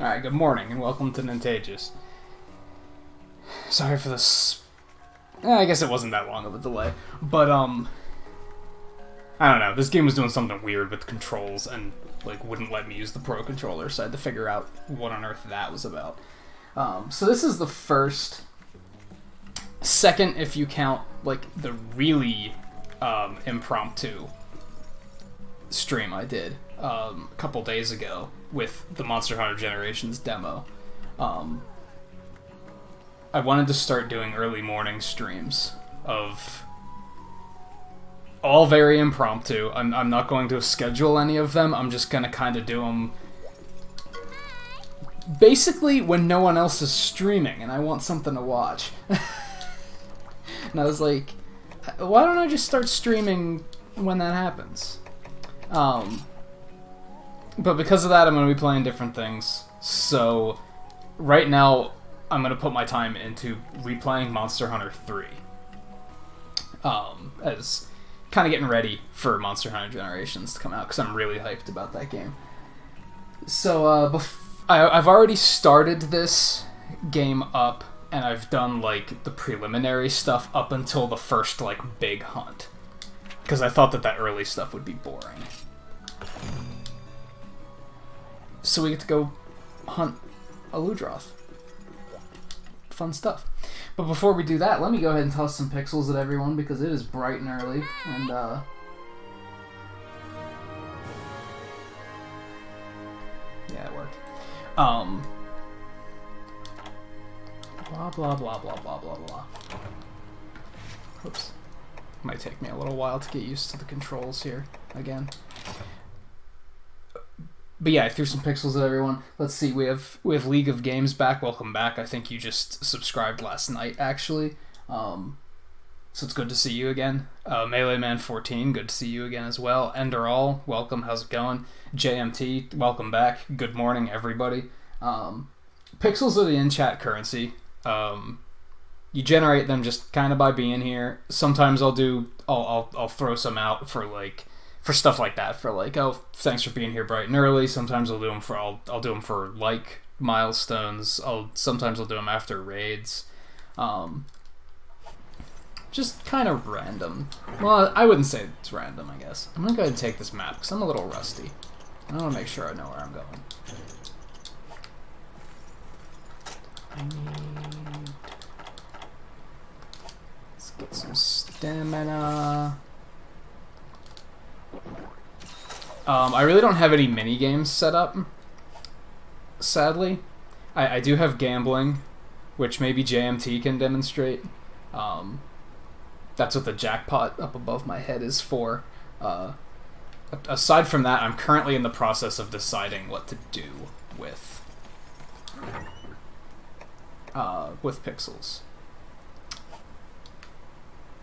Alright, good morning and welcome to Nintagious. Sorry for this... I guess it wasn't that long of a delay, but I don't know, this game was doing something weird with controls and like wouldn't let me use the Pro Controller, so I had to figure out what on earth that was about. So this is the second if you count like the really impromptu stream I did a couple days ago with the Monster Hunter Generations demo. I wanted to start doing early morning streams of all very impromptu. I'm not going to schedule any of them. I'm just gonna kind of do them basically when no one else is streaming and I want something to watch. And I was like, why don't I just start streaming when that happens? But because of that, I'm going to be playing different things. So right now, I'm going to put my time into replaying Monster Hunter 3. As kind of getting ready for Monster Hunter Generations to come out, because I'm really hyped about that game. So I've already started this game up, and I've done like the preliminary stuff up until the first like big hunt. Because I thought that early stuff would be boring. So we get to go hunt a Ludroth. Fun stuff. But before we do that, let me go ahead and toss some pixels at everyone because it is bright and early. And, yeah, it worked. Blah, blah, blah, blah, blah, blah, blah. Oops. Might take me a little while to get used to the controls here again. But yeah, I threw some pixels at everyone. Let's see, we have League of Games back. Welcome back. I think you just subscribed last night, actually. So it's good to see you again. Melee Man 14, good to see you again as well. Ender All, welcome. How's it going? JMT, welcome back. Good morning, everybody. Pixels are the in-chat currency. You generate them just kind of by being here. Sometimes I'll throw some out for like for stuff like that. For like, oh, thanks for being here bright and early. Sometimes I'll do them for I'll do them for like milestones. Sometimes I'll do them after raids. Just kind of random. Well, I wouldn't say it's random. I guess I'm gonna go ahead and take this map because I'm a little rusty. I want to make sure I know where I'm going. I need... Let's get some stamina. I really don't have any mini games set up. Sadly, I do have gambling, which maybe JMT can demonstrate. That's what the jackpot up above my head is for. Aside from that, I'm currently in the process of deciding what to do with pixels.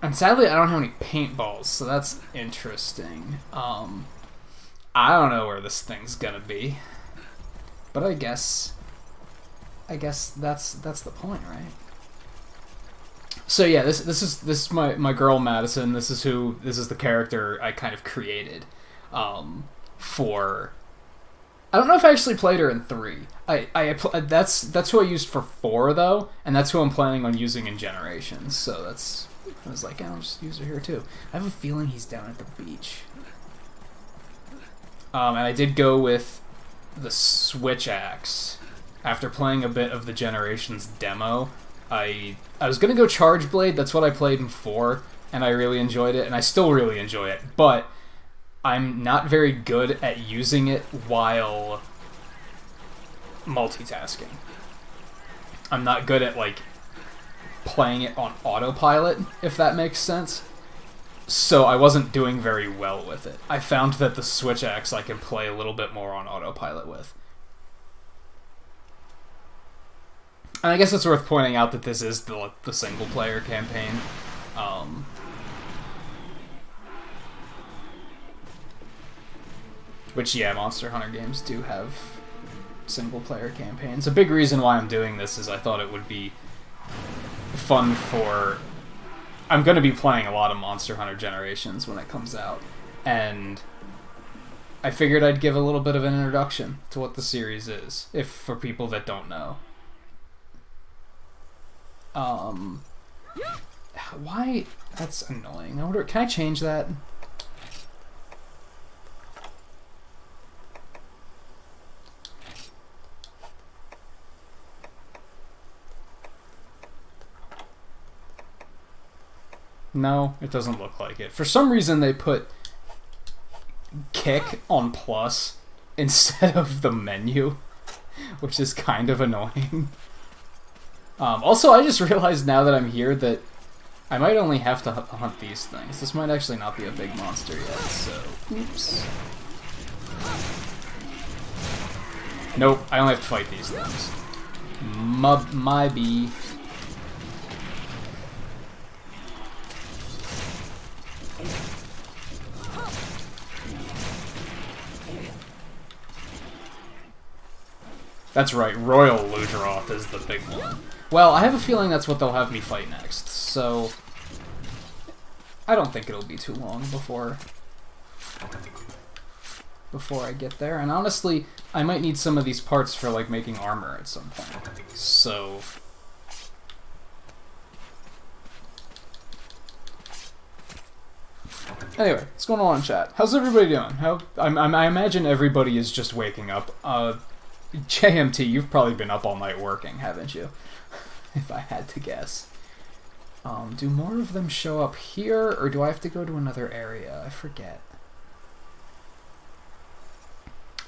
And sadly, I don't have any paintballs, so that's interesting. I don't know where this thing's gonna be, but I guess that's the point, right? So yeah, this is my girl Madison. This is the character I kind of created for. I don't know if I actually played her in 3. That's who I used for 4 though, and that's who I'm planning on using in Generations. So that's. I was like, I'll just use her here too. I have a feeling he's down at the beach. And I did go with the Switch Axe. After playing a bit of the Generations demo, I was gonna go Charge Blade. That's what I played in 4, and I really enjoyed it, and I still really enjoy it. But I'm not very good at using it while multitasking. I'm not good at like playing it on autopilot, if that makes sense. So I wasn't doing very well with it. I found that the Switch Axe I can play a little bit more on autopilot with. And I guess it's worth pointing out that this is the single-player campaign. Which, yeah, Monster Hunter games do have single-player campaigns. A big reason why I'm doing this is I thought it would be fun for... I'm going to be playing a lot of Monster Hunter Generations when it comes out, and I figured I'd give a little bit of an introduction to what the series is, if for people that don't know. Why? That's annoying. I wonder, can I change that? No, it doesn't look like it. For some reason, they put kick on plus instead of the menu, which is kind of annoying. Also, I just realized now that I'm here that I might only have to hunt these things. This might actually not be a big monster yet, so oops. Nope, I only have to fight these things. My bee. That's right, Royal Ludroth is the big one. Well, I have a feeling that's what they'll have me fight next, so I don't think it'll be too long before I get there. And honestly, I might need some of these parts for like making armor at some point. So anyway, what's going on in chat? How's everybody doing? I imagine everybody is just waking up. JMT, you've probably been up all night working, haven't you? If I had to guess. Do more of them show up here, or do I have to go to another area? I forget.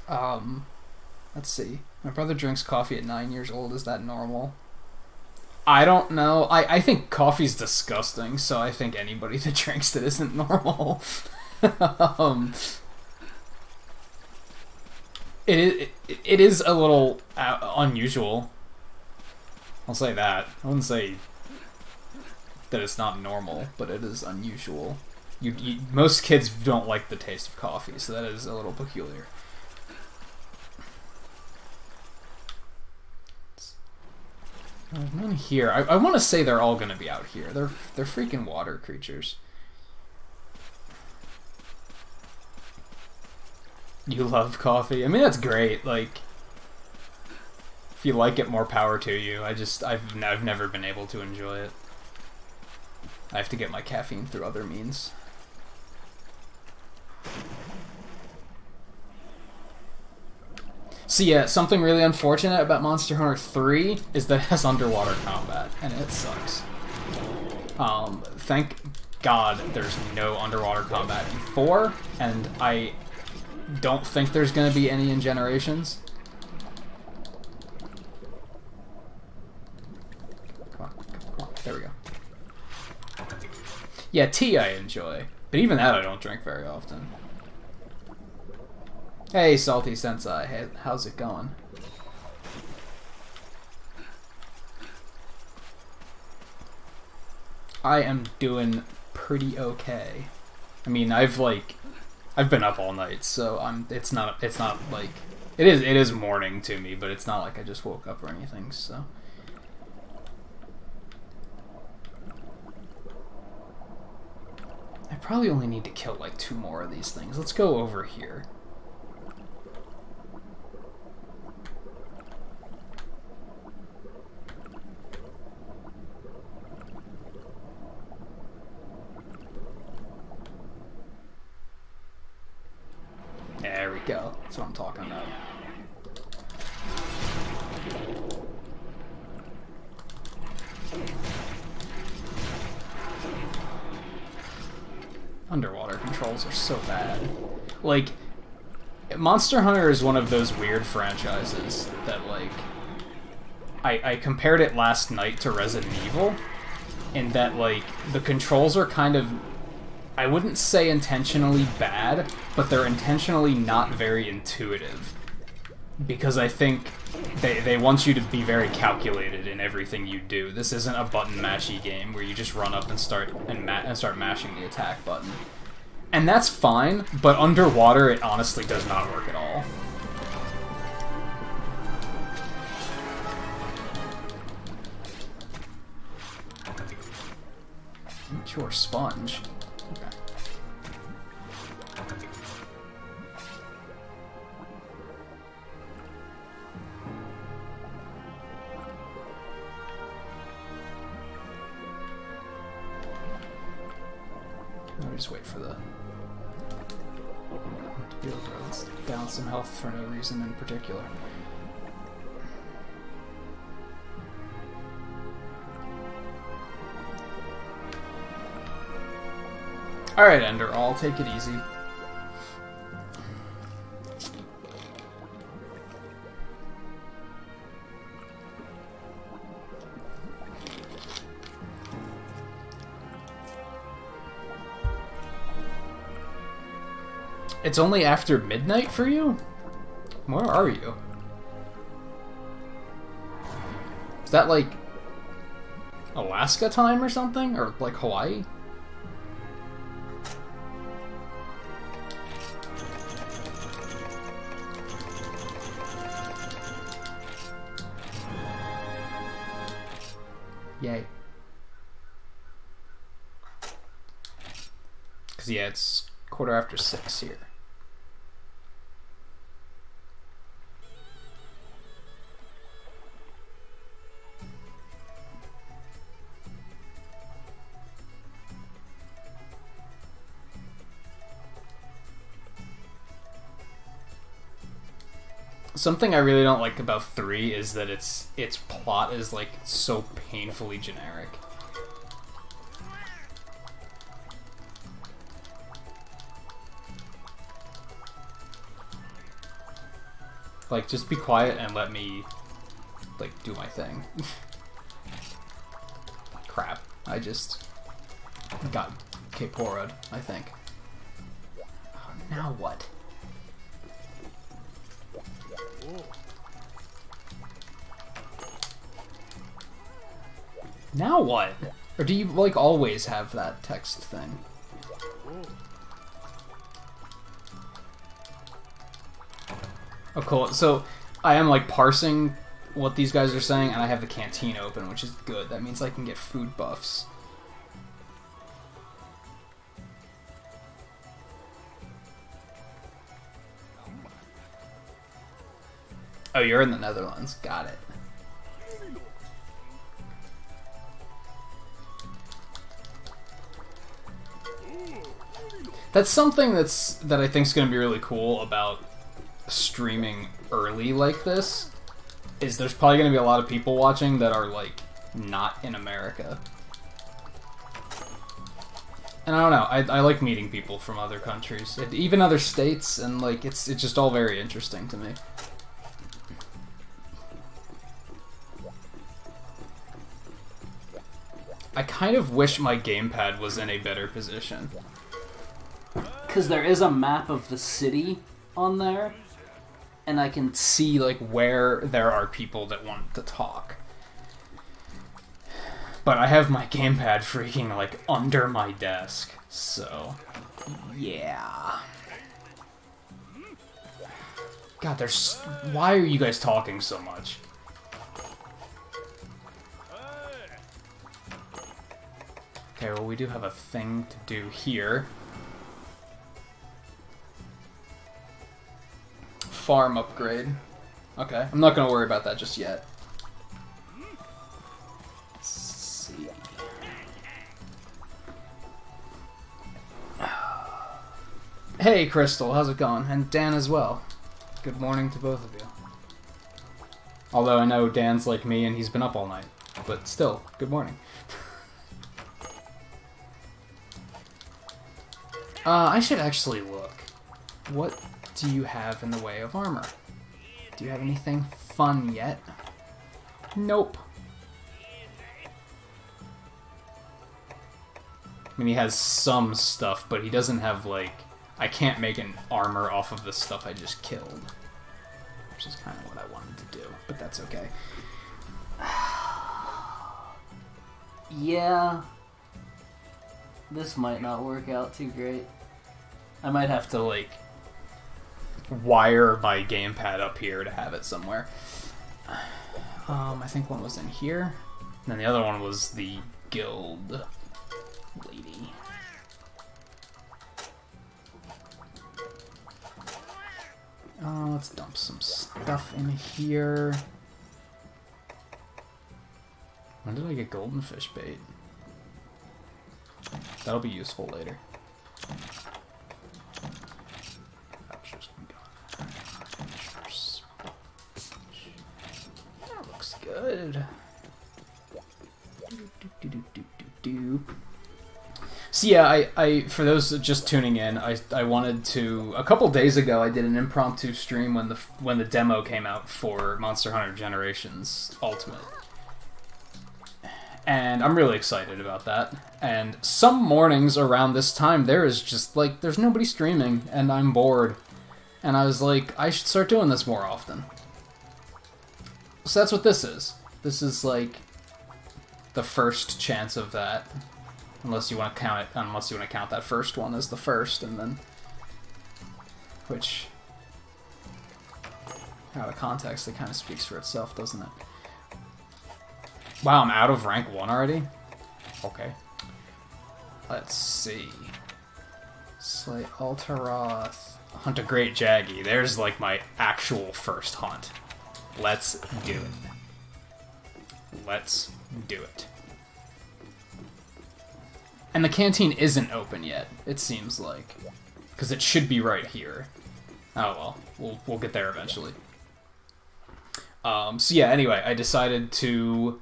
Let's see. My brother drinks coffee at 9 years old. Is that normal? I don't know. I think coffee's disgusting, so I think anybody that drinks it isn't normal. It is a little unusual. I'll say that. I wouldn't say that it's not normal, but it is unusual. Most kids don't like the taste of coffee, so that is a little peculiar. None here. I want to say they're all going to be out here. They're freaking water creatures. You love coffee? I mean, that's great. Like, if you like it, more power to you. I've never been able to enjoy it. I have to get my caffeine through other means. So yeah, something really unfortunate about Monster Hunter 3 is that it has underwater combat, and it sucks. Thank God there's no underwater combat in 4, and I don't think there's going to be any in Generations. Come on. There we go. Yeah, tea I enjoy, but even that I don't drink very often. Hey, Salty Sensei. Hey, how's it going? I am doing pretty okay. I mean, I've been up all night, so it's not like it is morning to me, but it's not like I just woke up or anything, so I probably only need to kill like 2 more of these things. Let's go over here. There we go. That's what I'm talking about. Underwater controls are so bad. Like, Monster Hunter is one of those weird franchises that, like, I compared it last night to Resident Evil, in that, like, the controls are kind of, I wouldn't say intentionally bad, but they're intentionally not very intuitive. Because I think they want you to be very calculated in everything you do. This isn't a button-mashy game where you just run up and start mashing the attack button. And that's fine, but underwater it honestly does not work at all. Mature sponge. Okay. just wait for the... to be able to down some health for no reason in particular. Alright, Ender, I'll take it easy. It's only after midnight for you? Where are you? Is that like Alaska time or something? Or like Hawaii? Yay. Because, yeah, it's 6:15 here. Something I really don't like about 3 is that its plot is like so painfully generic. Like, just be quiet and let me, like, do my thing. Crap. I just got K-Pora'd, I think. Oh, now what? Now what? Or do you, like, always have that text thing? Oh, cool. So, I am, like, parsing what these guys are saying, and I have the canteen open, which is good. That means I can get food buffs. Oh, you're in the Netherlands. Got it. That's something that I think is going to be really cool about streaming early like this, is there's probably going to be a lot of people watching that are, like, not in America. And I don't know, I like meeting people from other countries, even other states, and, like, it's just all very interesting to me. I kind of wish my gamepad was in a better position. Because there is a map of the city on there, and I can see, like, where there are people that want to talk. But I have my gamepad freaking, like, under my desk, so... yeah. God, there's... why are you guys talking so much? Okay, well, we do have a thing to do here. Farm upgrade. Okay, I'm not gonna worry about that just yet. Let's see. Hey, Crystal, how's it going? And Dan as well. Good morning to both of you. Although I know Dan's like me and he's been up all night. But still, good morning. I should actually look. What do you have in the way of armor? Do you have anything fun yet? Nope. I mean, he has some stuff, but he doesn't have, like... I can't make an armor off of the stuff I just killed. Which is kind of what I wanted to do, but that's okay. Yeah. This might not work out too great. I might have to, like, wire my gamepad up here to have it somewhere. I think one was in here. And then the other one was the guild lady. Let's dump some stuff in here. When did I get golden fish bait? That'll be useful later. good. So yeah, I for those just tuning in, I wanted to, a couple days ago I did an impromptu stream when the demo came out for Monster Hunter Generations Ultimate. And I'm really excited about that. And some mornings around this time there is just like there's nobody streaming and I'm bored. And I was like, I should start doing this more often. So that's what this is. This is like the first chance of that. Unless you want to count that first one as the first, and then which out of context it kind of speaks for itself, doesn't it? Wow, I'm out of rank 1 already? Okay. Let's see. Slay Alteroth. Hunt a Great Jaggy. There's like my actual first hunt. Let's do it. Let's do it. And the canteen isn't open yet, it seems like. Because it should be right here. Oh well, we'll get there eventually. So yeah, anyway, I decided to...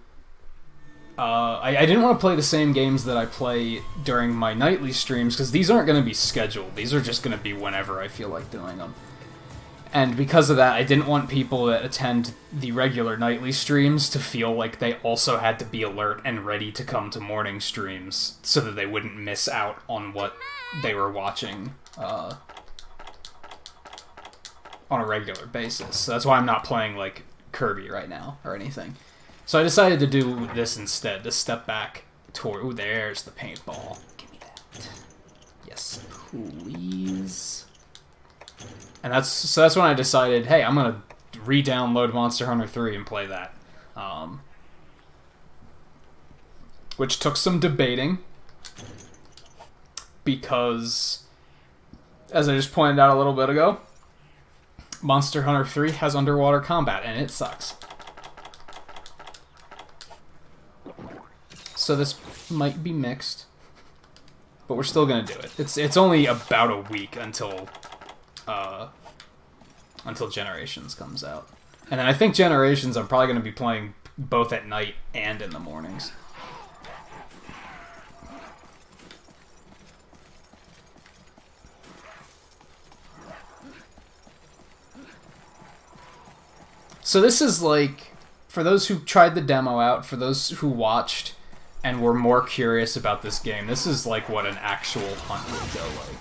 I didn't want to play the same games that I play during my nightly streams, because these aren't going to be scheduled. These are just going to be whenever I feel like doing them. And because of that, I didn't want people that attend the regular nightly streams to feel like they also had to be alert and ready to come to morning streams so that they wouldn't miss out on what they were watching on a regular basis. So that's why I'm not playing, like, Kirby right now or anything. So I decided to do this instead, to step back toward... Ooh, there's the paintball. Give me that. Yes, please. And that's when I decided, hey, I'm gonna re-download Monster Hunter 3 and play that. Which took some debating, because, as I just pointed out a little bit ago, Monster Hunter 3 has underwater combat, and it sucks. So this might be mixed, but we're still gonna do it. It's only about a week until Generations comes out. And then I think Generations I'm probably going to be playing both at night and in the mornings. So this is like, for those who tried the demo out, for those who watched and were more curious about this game, this is like what an actual hunt would go like.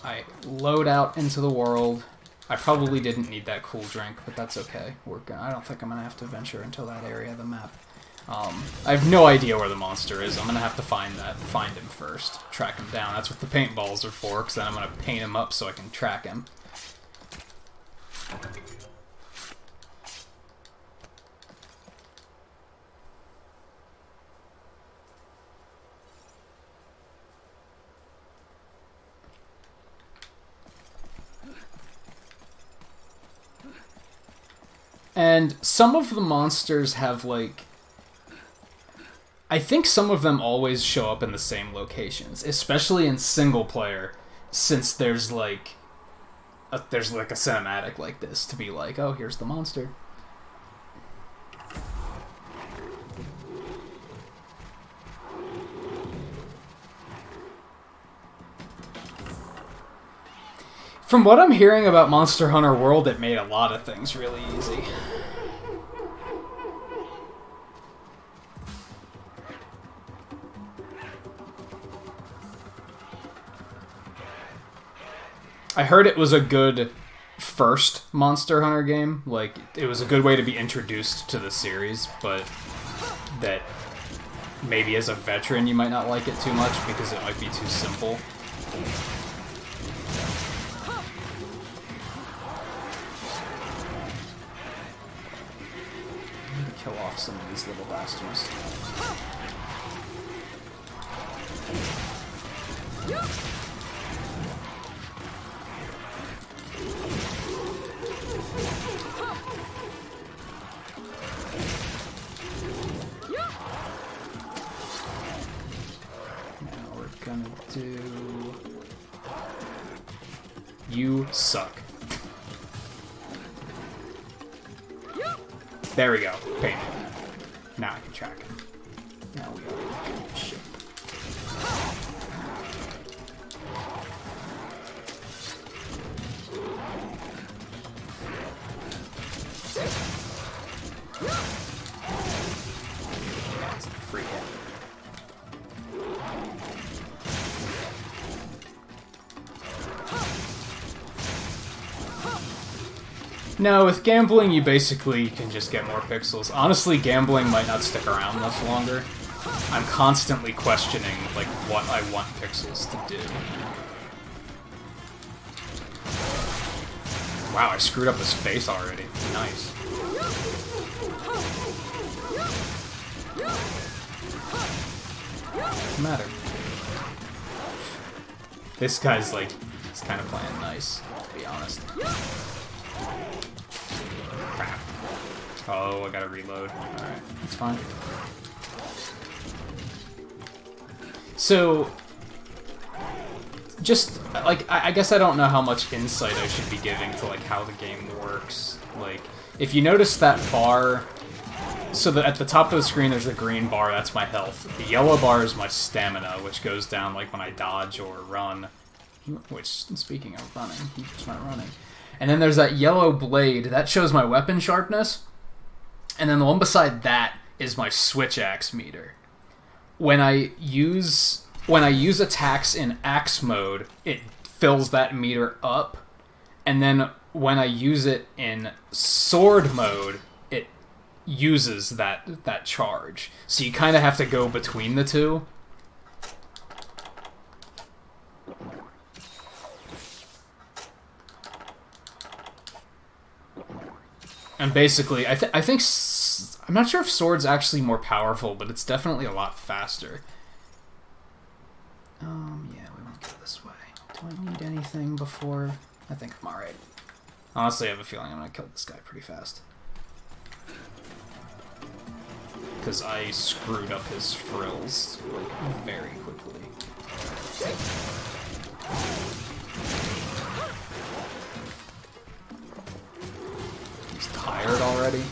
I load out into the world. I probably didn't need that cool drink, but that's okay. I don't think I'm gonna have to venture into that area of the map. I have no idea where the monster is. I'm gonna have to find him first, track him down. That's what the paintballs are for, because then I'm gonna paint him up so I can track him. And some of the monsters have, like... I think some of them always show up in the same locations, especially in single player, since there's, like... a cinematic like this to be like, oh, here's the monster. From what I'm hearing about Monster Hunter World, it made a lot of things really easy. I heard it was a good first Monster Hunter game. Like, it was a good way to be introduced to the series, but that maybe as a veteran you might not like it too much because it might be too simple. Kill off some of these little bastards. Now we're gonna do... You suck. There we go. Painted. Now I can track him. Now we are shit. That's a free hit. No, with gambling, you basically can just get more pixels. Honestly, gambling might not stick around much longer. I'm constantly questioning, like, what I want pixels to do. Wow, I screwed up his face already. Nice. What's the matter? This guy's, like, he's kind of playing nice, to be honest. Crap. Oh, I gotta reload. Alright, that's fine. So, just, like, I guess I don't know how much insight I should be giving to, like, how the game works. Like, if you notice that bar, so that at the top of the screen there's the green bar, that's my health. The yellow bar is my stamina, which goes down, like, when I dodge or run. Which, speaking of running, he just went running. And then there's that yellow blade, that shows my weapon sharpness. And then the one beside that is my switch axe meter. When I use attacks in axe mode, it fills that meter up. And then when I use it in sword mode, it uses that charge. So you kind of have to go between the two. And basically, I think I'm not sure if sword's actually more powerful, but it's definitely a lot faster. Yeah, we won't go this way. Do I need anything before? I think I'm alright. Honestly, I have a feeling I'm gonna kill this guy pretty fast. Because I screwed up his frills, like, very quickly. Tired already?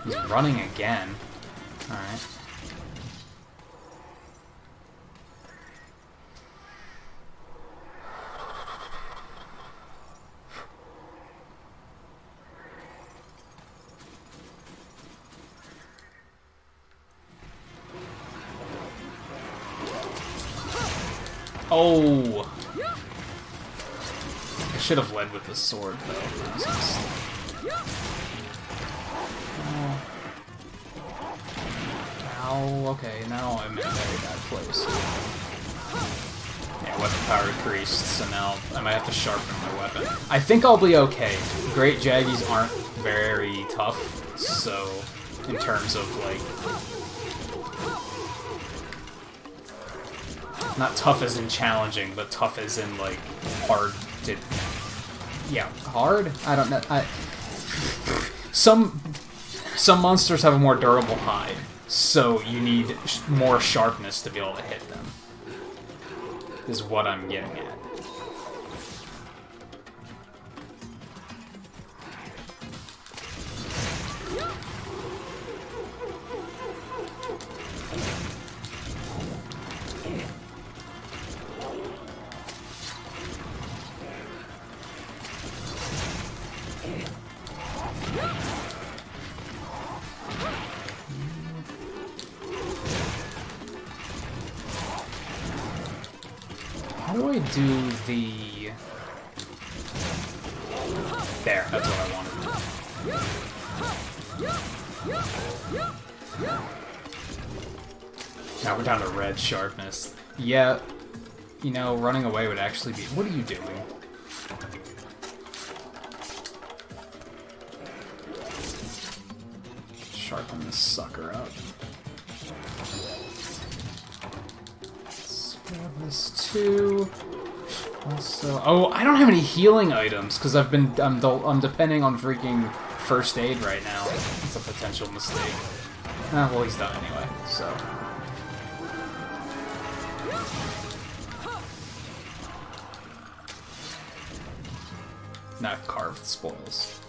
He's running again. Alright. Oh! I should have led with the sword, though. Ow, okay, now I'm in a very bad place. Yeah, weapon power increased, so now I might have to sharpen my weapon. I think I'll be okay. Great Jaggies aren't very tough, so in terms of, like... Not tough as in challenging, but tough as in, like, hard to... Yeah, hard? I don't know. Some monsters have a more durable hide, so you need more sharpness to be able to hit them. Is what I'm getting at. How do I do the... There, that's what I wanted. Now we're down to red sharpness. Yeah, you know, running away would actually be... What are you doing? Sharpen this sucker up. Grab this too. Also, oh, I don't have any healing items because I'm depending on freaking first aid right now. It's a potential mistake. Ah, well, he's done anyway, so. Not carved spoils.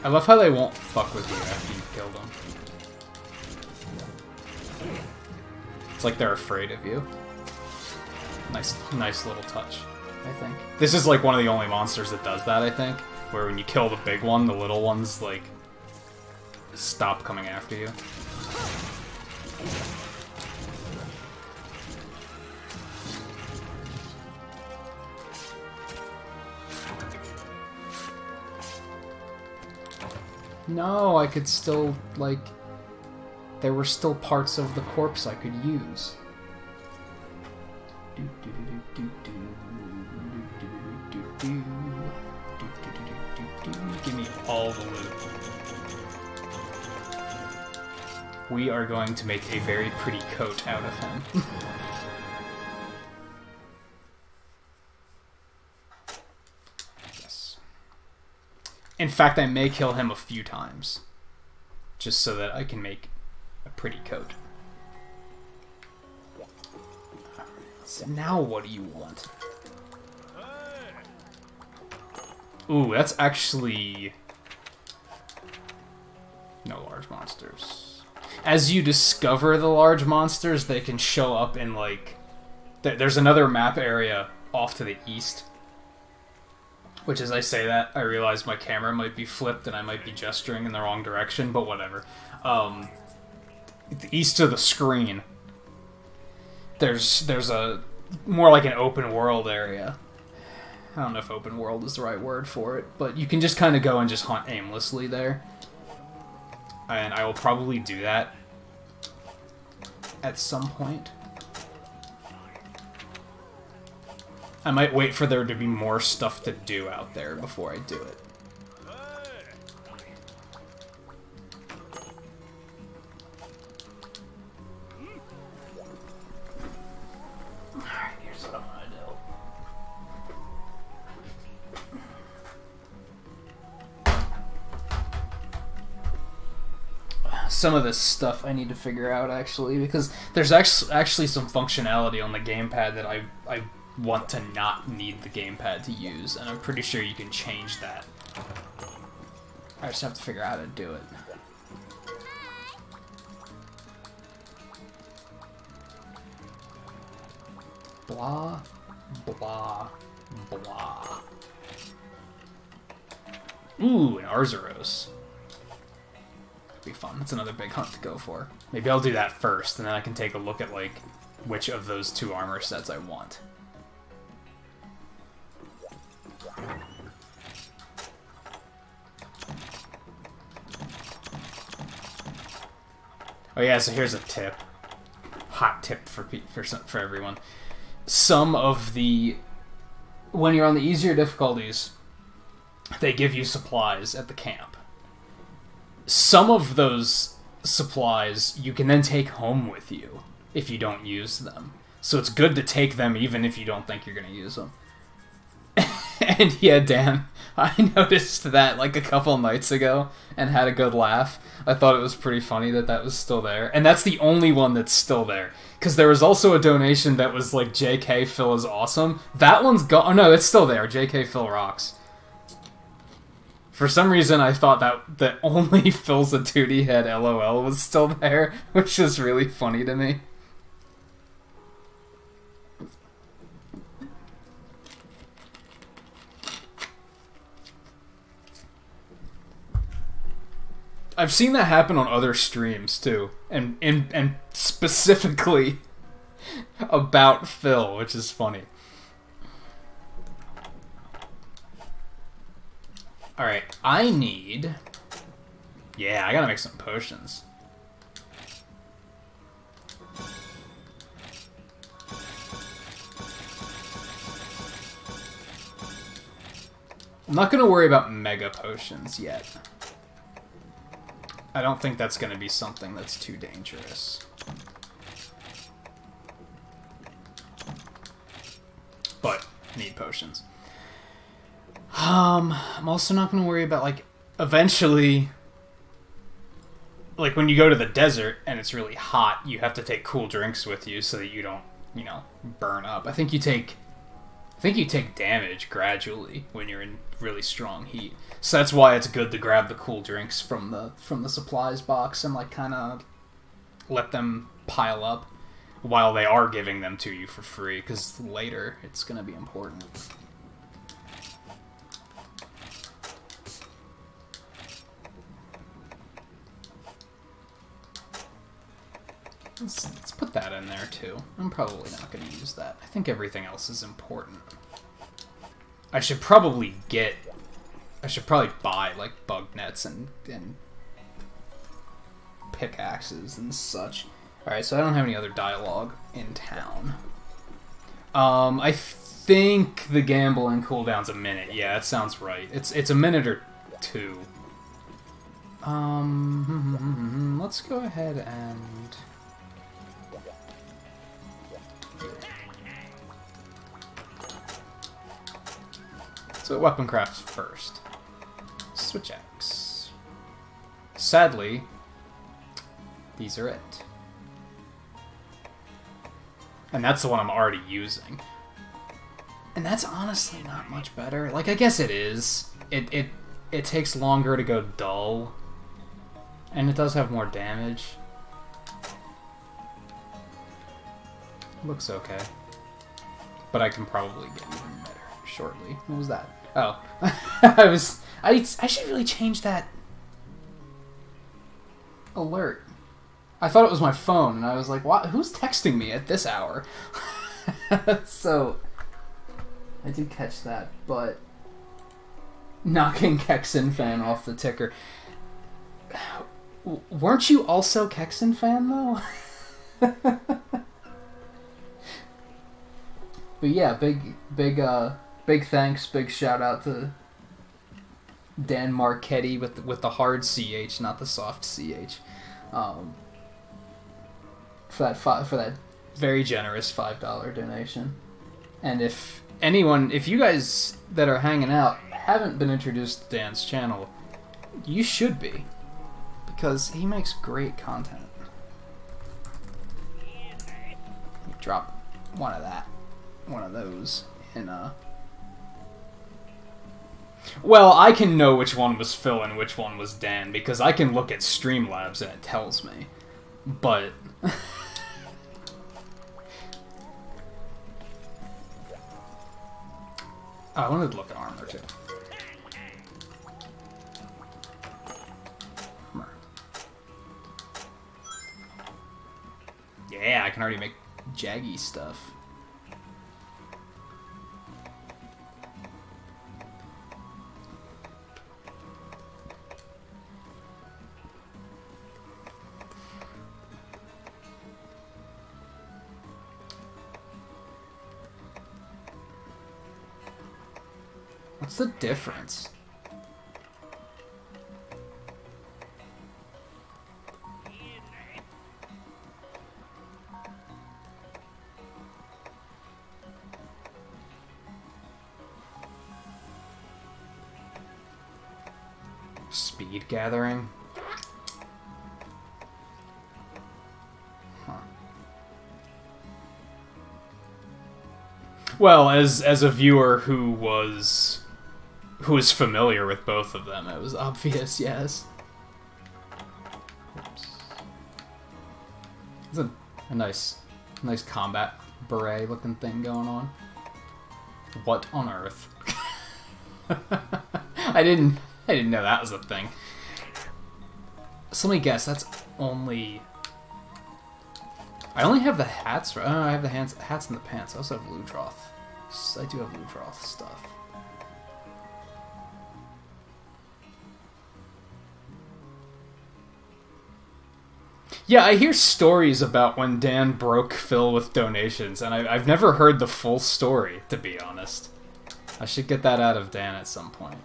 I love how they won't fuck with you after you've killed them. It's like they're afraid of you. Nice little touch, I think. This is like one of the only monsters that does that, I think. Where when you kill the big one, the little ones, like, stop coming after you. No, I could still, like... There were still parts of the corpse I could use. Give me all the loot. We are going to make a very pretty coat out of him. Yes. In fact, I may kill him a few times. Just so that I can make a pretty coat. So now what do you want? Ooh, that's actually... no large monsters. As you discover the large monsters, they can show up in, like... There's another map area off to the east. Which, as I say that, I realize my camera might be flipped and I might be gesturing in the wrong direction, but whatever. East of the screen, there's a more like an open world area. I don't know if open world is the right word for it, but you can just kind of go and just hunt aimlessly there. And I will probably do that at some point. I might wait for there to be more stuff to do out there before I do it. Some of this stuff I need to figure out, actually, because there's actually some functionality on the gamepad that I want to not need the gamepad to use, and I'm pretty sure you can change that. I just have to figure out how to do it. Blah, blah, blah. Ooh, an Arzuros. Be fun. That's another big hunt to go for. Maybe I'll do that first, and then I can take a look at, like, which of those two armor sets I want. Oh yeah, so here's a tip. Hot tip for everyone. Some of the... When you're on the easier difficulties, they give you supplies at the camp. Some of those supplies you can then take home with you if you don't use them. So it's good to take them even if you don't think you're going to use them. And yeah, Dan, I noticed that like a couple nights ago and had a good laugh. I thought it was pretty funny that that was still there. And that's the only one that's still there. Because there was also a donation that was like, JK Phil is awesome. That one's gone. Oh no, it's still there. JK Phil rocks. For some reason, I thought that only Phil's a 2D head LOL was still there, which is really funny to me. I've seen that happen on other streams too, and specifically about Phil, which is funny. Alright, I need... Yeah, I gotta make some potions. I'm not gonna worry about mega potions yet. I don't think that's gonna be something that's too dangerous. But, need potions. I'm also not going to worry about, like, eventually, like, when you go to the desert and it's really hot, you have to take cool drinks with you so that you don't, you know, burn up. I think you take I think you take damage gradually when you're in really strong heat. So that's why it's good to grab the cool drinks from the supplies box and like kind of let them pile up while they are giving them to you for free, because later it's going to be important. Let's put that in there too. I'm probably not going to use that. I think everything else is important. I should probably buy like bug nets and pickaxes and such. Alright, so I don't have any other dialogue in town. I think the gambling cooldown's a minute. Yeah, that sounds right. It's a minute or two. Let's go ahead and... So weapon crafts first. Switch X. Sadly, these are it. And that's the one I'm already using. And that's honestly not much better. Like, I guess it is. It takes longer to go dull. And it does have more damage. Looks okay. But I can probably get even better shortly. What was that? Oh. I should really change that alert. I thought it was my phone, and I was like, "What? Who's texting me at this hour?" So, I did catch that, but knocking Kexin fan off the ticker. Weren't you also Kexin fan, though? But yeah, big thanks, big shout out to Dan Marchetti with the hard CH, not the soft CH. For that very generous $5 donation. And if you guys that are hanging out haven't been introduced to Dan's channel, you should be, because he makes great content. You drop one of those in Well, I can know which one was Phil and which one was Dan, because I can look at Streamlabs and it tells me. But I wanted to look at armor too. Armor. Yeah, I can already make jaggy stuff. What's the difference? Speed gathering? Huh. Well, as a viewer who was familiar with both of them, it was obvious, yes. Oops. It's a nice combat beret looking thing going on. What on earth? I didn't know that was a thing. So let me guess, that's only... I only have the hats, right? I have the hats and the pants. I also have Ludroth. I do have Ludroth stuff. Yeah, I hear stories about when Dan broke Phil with donations, and I've never heard the full story, to be honest. I should get that out of Dan at some point.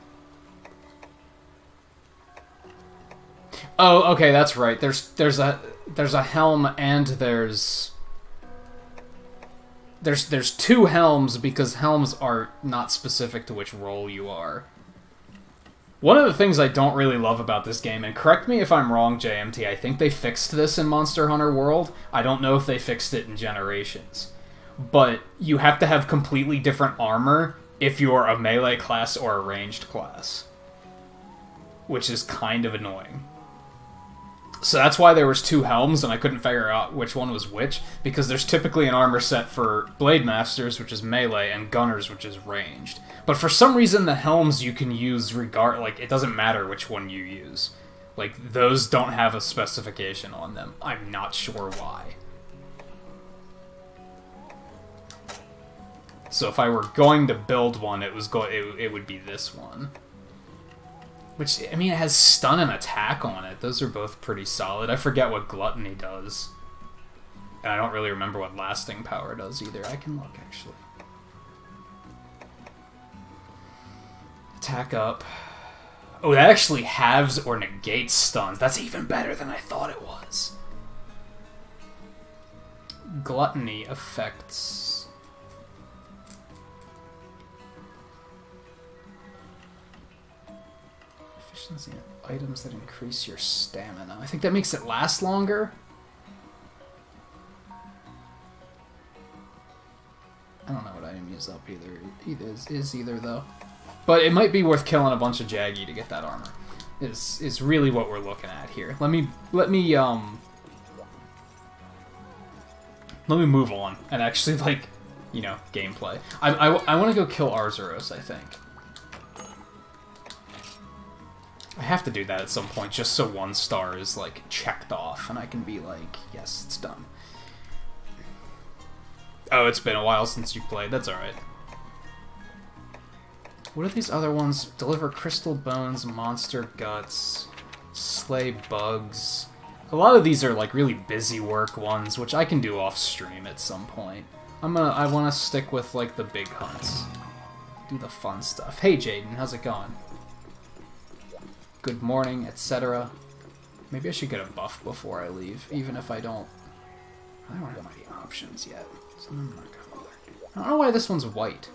Oh, okay, that's right. There's a helm and there's two helms, because helms are not specific to which role you are. One of the things I don't really love about this game, and correct me if I'm wrong, JMT, I think they fixed this in Monster Hunter World. I don't know if they fixed it in Generations. but you have to have completely different armor if you're a melee class or a ranged class, which is kind of annoying. So that's why there was 2 helms, and I couldn't figure out which one was which, because there's typically an armor set for Blade Masters, which is melee, and Gunners, which is ranged. But for some reason, the helms you can use like, it doesn't matter which one you use. Like, those don't have a specification on them. I'm not sure why. So if I were going to build one, it would be this one. Which, I mean, it has stun and attack on it. Those are both pretty solid. I forget what Gluttony does. And I don't really remember what Lasting Power does either. I can look, actually. Attack up. Oh, that actually halves or negates stuns. That's even better than I thought it was. Gluttony affects... items that increase your stamina. I think that makes it last longer. I don't know what item use up either though. But it might be worth killing a bunch of Jaggy to get that armor. Is really what we're looking at here. Let me move on and actually, like, you know, gameplay. I want to go kill Arzuros, I think. I have to do that at some point, just so 1 star is, like, checked off, and I can be like, yes, it's done. Oh, it's been a while since you played. That's alright. What are these other ones? Deliver crystal bones, monster guts, slay bugs. A lot of these are, like, really busy work ones, which I can do off stream at some point. I want to stick with, like, the big hunts. Do the fun stuff. Hey, Jaden, how's it going? Good morning, etc. Maybe I should get a buff before I leave, even if I don't have any options yet, so I'm not gonna bother. I don't know why this one's white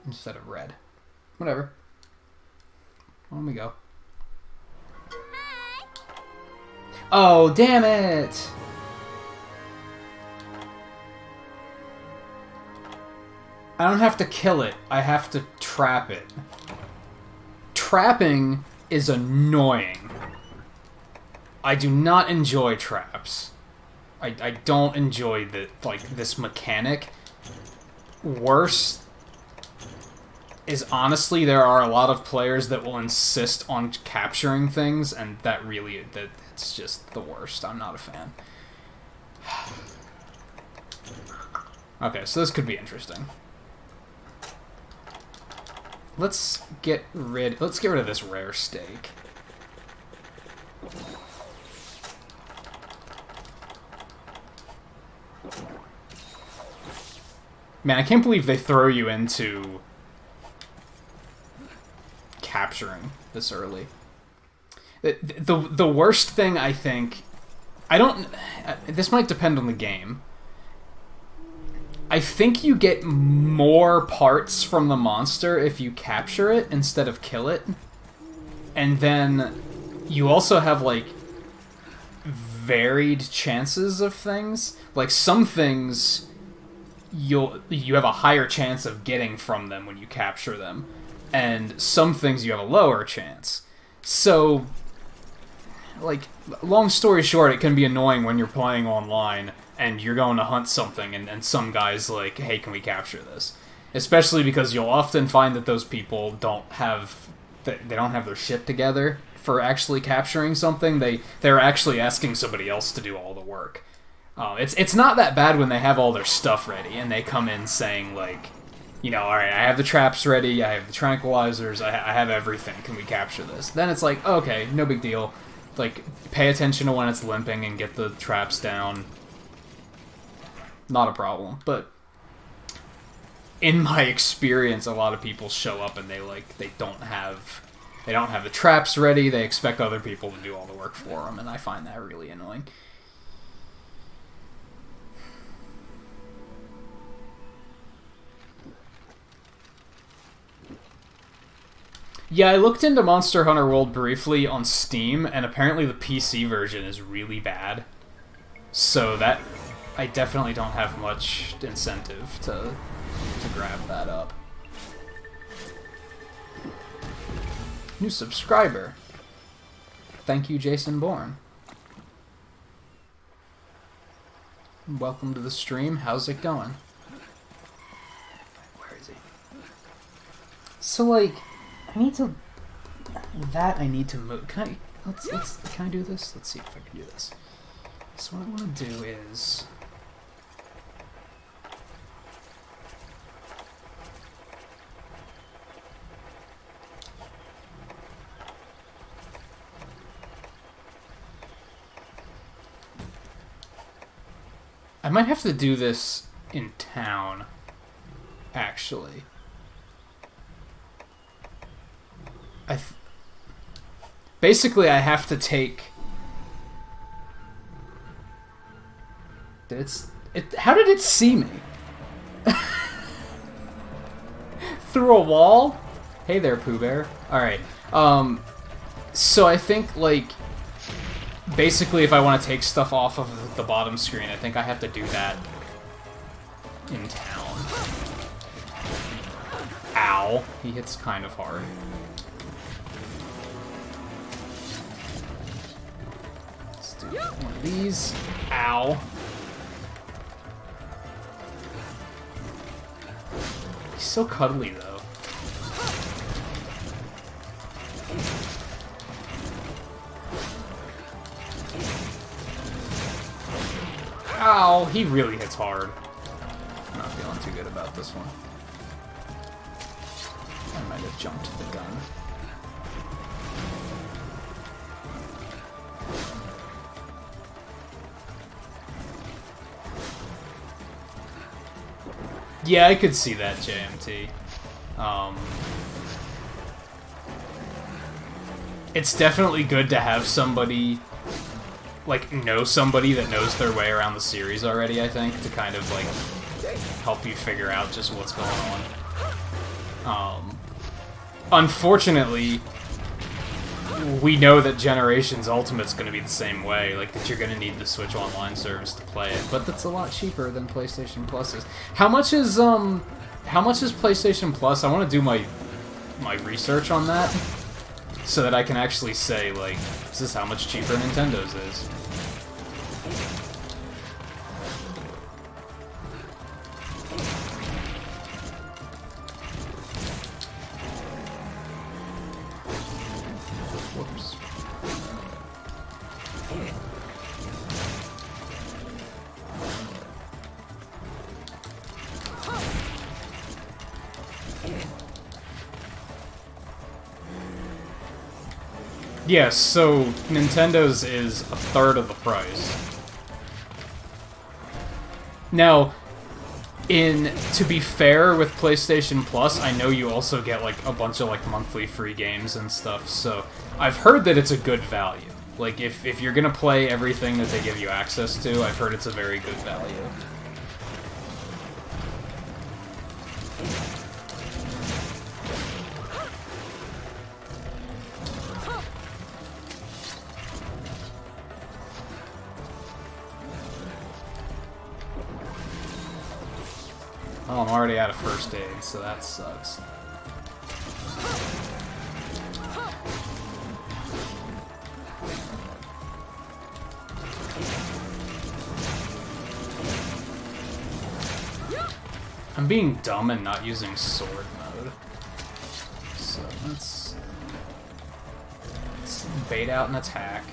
instead of red. Whatever. On we go. Oh, damn it! I don't have to kill it, I have to trap it. Trapping is annoying. I do not enjoy traps. I don't enjoy this mechanic. Worse is, honestly, there are a lot of players that will insist on capturing things, and it's just the worst. I'm not a fan. Okay, so this could be interesting. Let's get rid of this rare steak. Man, I can't believe they throw you into capturing this early. The worst thing, I think... this might depend on the game. I think you get more parts from the monster if you capture it instead of kill it. And then you also have, like, varied chances of things. Like, some things you have a higher chance of getting from them when you capture them. And some things you have a lower chance. So, like, long story short, it can be annoying when you're playing online and you're going to hunt something, and some guy's like, hey, can we capture this? Especially because you'll often find that those people don't have their shit together for actually capturing something. They're actually asking somebody else to do all the work. It's not that bad when they have all their stuff ready, and they come in saying, like, you know, alright, I have the traps ready, I have the tranquilizers, I have everything, can we capture this? Then it's like, okay, no big deal. Like, pay attention to when it's limping and get the traps down. Not a problem, but in my experience, a lot of people show up and they don't have the traps ready. They expect other people to do all the work for them, and I find that really annoying. Yeah, I looked into Monster Hunter World briefly on Steam, and apparently the PC version is really bad. So that I definitely don't have much incentive to grab that up. New subscriber. Thank you, Jason Bourne. Welcome to the stream. How's it going? Where is he? So, like, I need to... I need to move. Can I do this? Let's see if I can do this. So what I want to do is... I might have to do this in town, actually. Basically, I have to take... How did it see me? Through a wall? Hey there, Pooh Bear. Alright. So I think, like... Basically, if I want to take stuff off of the bottom screen, I think I have to do that in town. Ow. He hits kind of hard. Let's do one of these. Ow. He's so cuddly, though. Ow, he really hits hard. I'm not feeling too good about this one. I might have jumped the gun. Yeah, I could see that, JMT. It's definitely good to have somebody... like, know somebody that knows their way around the series already, I think, to kind of, like, help you figure out just what's going on. Unfortunately, we know that Generations Ultimate's gonna be the same way, like, that you're gonna need the Switch Online service to play it, but that's a lot cheaper than PlayStation Plus is. How much is PlayStation Plus? I want to do my research on that, so that I can actually say, like, this is how much cheaper Nintendo's is. Whoops. Yes, so Nintendo's is a third of the price. Now, to be fair with PlayStation Plus, I know you also get like a bunch of like monthly free games and stuff, so I've heard that it's a good value. Like, if you're gonna play everything that they give you access to, I've heard it's a very good value. Oh, I'm already out of first aid, so that sucks. I'm being dumb and not using sword mode. So let's bait out an attack.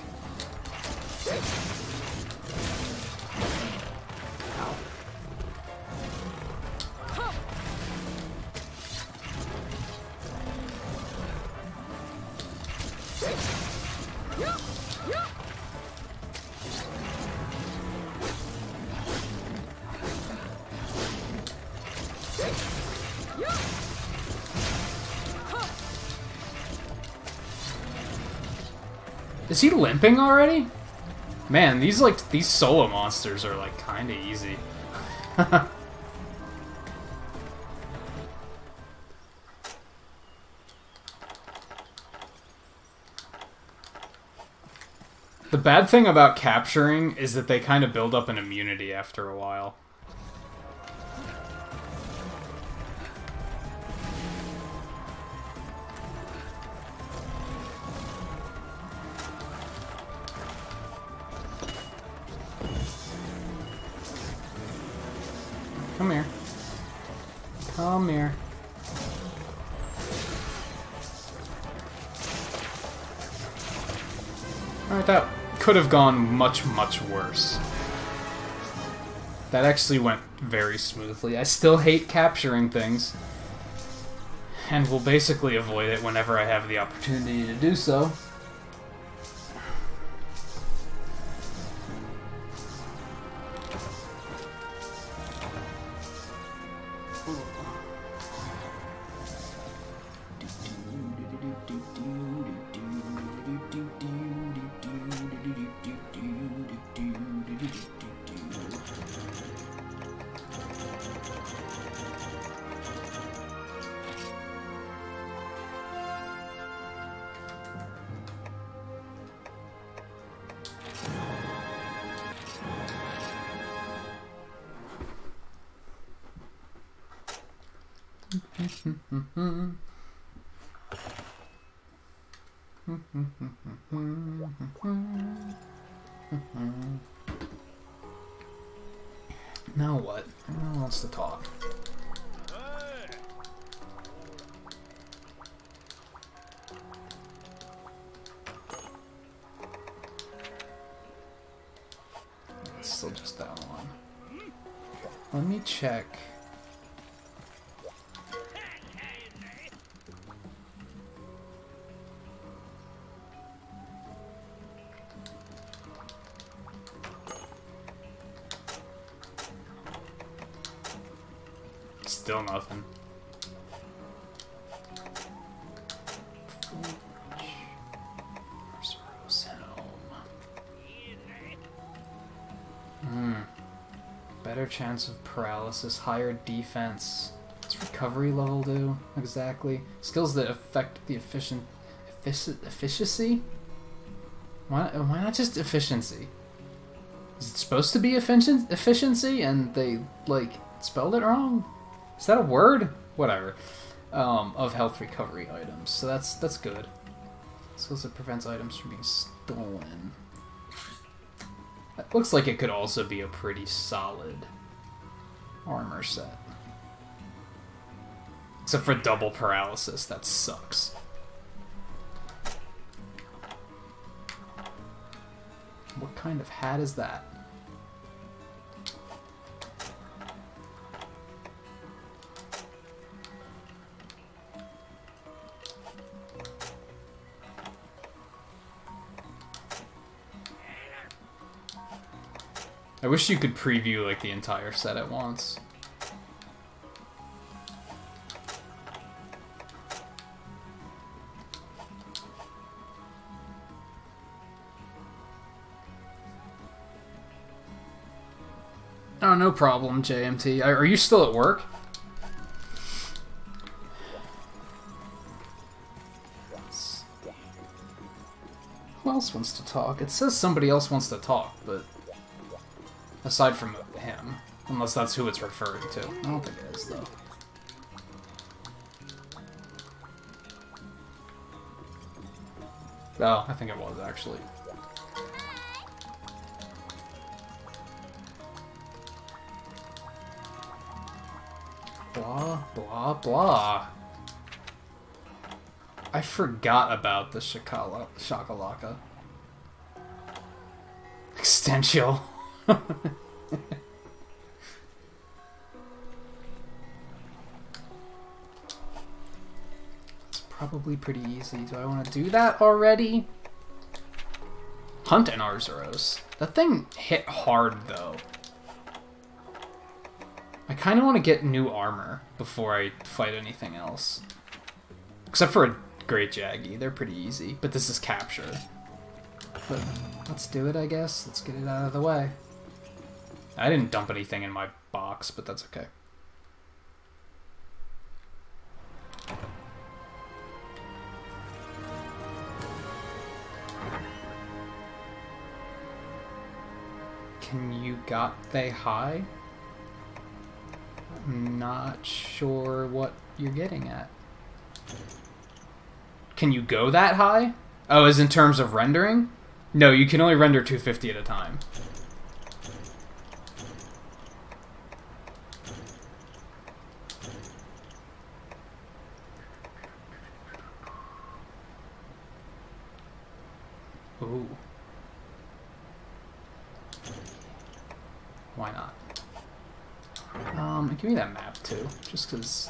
Ow. Is he limping already? Man, these solo monsters are like kinda easy. The bad thing about capturing is that they kind of build up an immunity after a while. Come here. Come here. Alright, that could have gone much, much worse. That actually went very smoothly. I still hate capturing things. And will basically avoid it whenever I have the opportunity to do so. Now what? Who wants to talk? It's still just that one. Let me check. Still nothing. Better chance of paralysis, higher defense. What's recovery level do exactly? Skills that affect the efficiency? Why not just efficiency? Is it supposed to be efficiency and they like spelled it wrong? Is that a word? Whatever. Of health recovery items. So that's good. Skills that prevents items from being stolen. That looks like it could also be a pretty solid armor set. Except for double paralysis, that sucks. What kind of hat is that? I wish you could preview like the entire set at once. Oh, no problem, JMT. Are you still at work? Who else wants to talk? It says somebody else wants to talk, but... aside from him. Unless that's who it's referring to. I don't think it is, though. Oh, I think it was, actually. Blah, blah, blah. I forgot about the shakalaka. Extential. It's probably pretty easy. Do I want to do that already? Hunt and Arzuros. That thing hit hard, though. I kind of want to get new armor before I fight anything else. Except for a Great Jaggy. They're pretty easy. But this is capture. But let's do it, I guess. Let's get it out of the way. I didn't dump anything in my box, but that's okay. Can you got they high? I'm not sure what you're getting at. Can you go that high? Oh, as in terms of rendering? No, you can only render 250 at a time. Ooh. Why not? Give me that map too, just because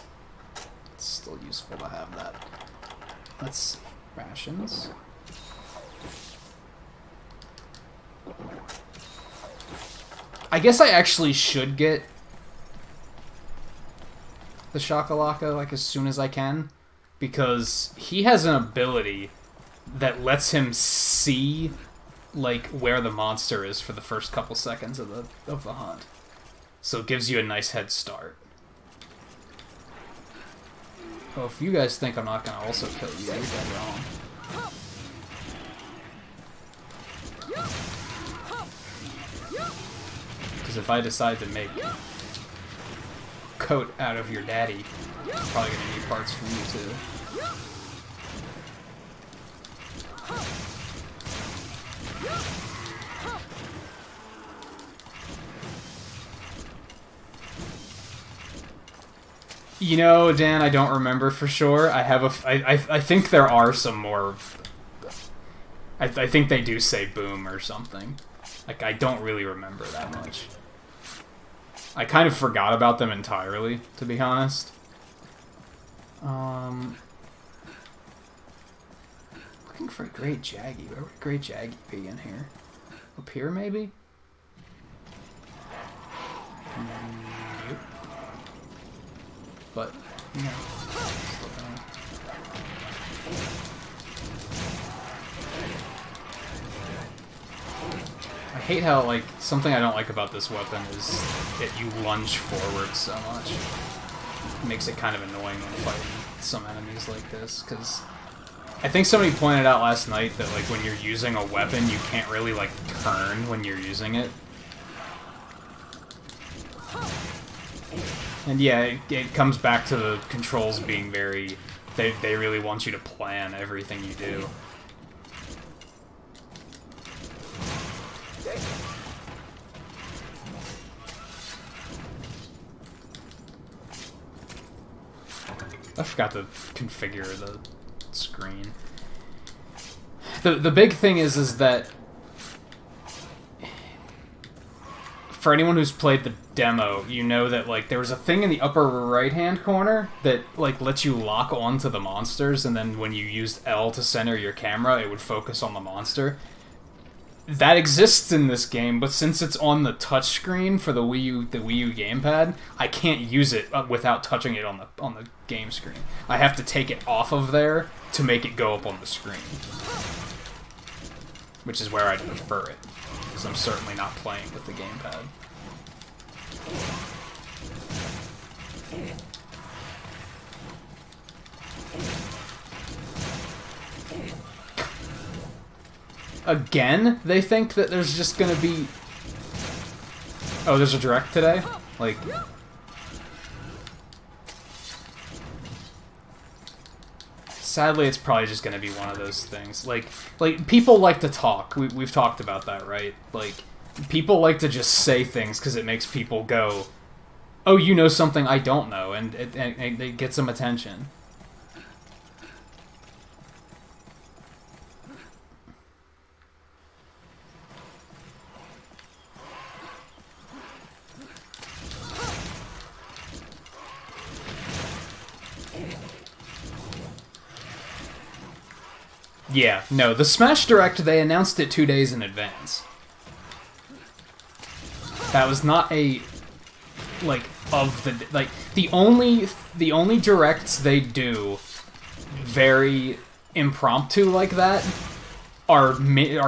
it's still useful to have that. Let's see. Rations. I guess I actually should get the Shakalaka like as soon as I can, because he has an ability that lets him see like where the monster is for the first couple seconds of the hunt. So it gives you a nice head start. Oh, if you guys think I'm not gonna also kill you, you're dead wrong. Because if I decide to make coat out of your daddy, I'm probably gonna need parts from you too. You know, Dan, I don't remember for sure. I think there are some more. I think they do say boom or something. Like, I don't really remember that much. I kind of forgot about them entirely, to be honest. Looking for a Great Jaggy. Where would a Great Jaggy be in here? Up here, maybe? Nope. But, you know, I hate how, like, something I don't like about this weapon is that you lunge forward so much. It makes it kind of annoying when fighting some enemies like this, because I think somebody pointed out last night that, like, when you're using a weapon, you can't really, like, turn when you're using it. And yeah, it comes back to the controls being very... They really want you to plan everything you do. I forgot to configure the screen. The big thing is that for anyone who's played the demo, you know that, like, there was a thing in the upper right-hand corner that, like, lets you lock onto the monsters, and then when you used L to center your camera, it would focus on the monster. That exists in this game, but since it's on the touchscreen for the Wii U gamepad, I can't use it without touching it on the game screen. I have to take it off of there to make it go up on the screen, which is where I'd prefer it, because I'm certainly not playing with the gamepad. Again, they think that there's just gonna be... Oh, there's a direct today? Like... Sadly, it's probably just gonna be one of those things. Like people like to talk. We've talked about that, right? Like, people like to just say things because it makes people go, oh, you know something I don't know, and it gets some attention. Yeah, no, the Smash Direct, they announced it 2 days in advance. That was not a, like, of the, like, the only directs they do very impromptu like that are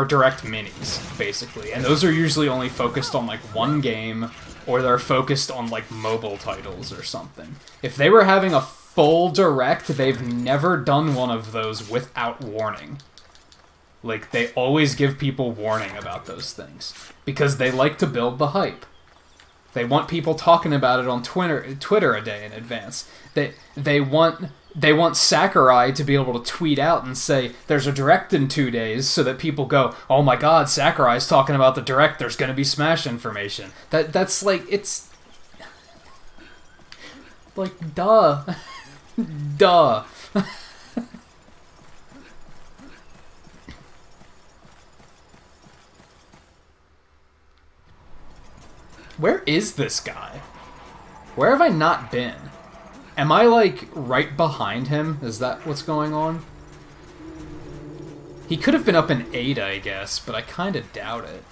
direct minis, basically. And those are usually only focused on, like, one game, or they're focused on, like, mobile titles or something. If they were having a full direct, they've never done one of those without warning. Like, they always give people warning about those things. Because they like to build the hype. They want people talking about it on Twitter a day in advance. They want Sakurai to be able to tweet out and say, there's a Direct in 2 days, so that people go, oh my god, Sakurai's talking about the Direct, there's gonna be Smash information. That's like, it's... like, duh. Duh. Where is this guy? Where have I not been? Am I, like, right behind him? Is that what's going on? He could have been up in 8, I guess, but I kind of doubt it.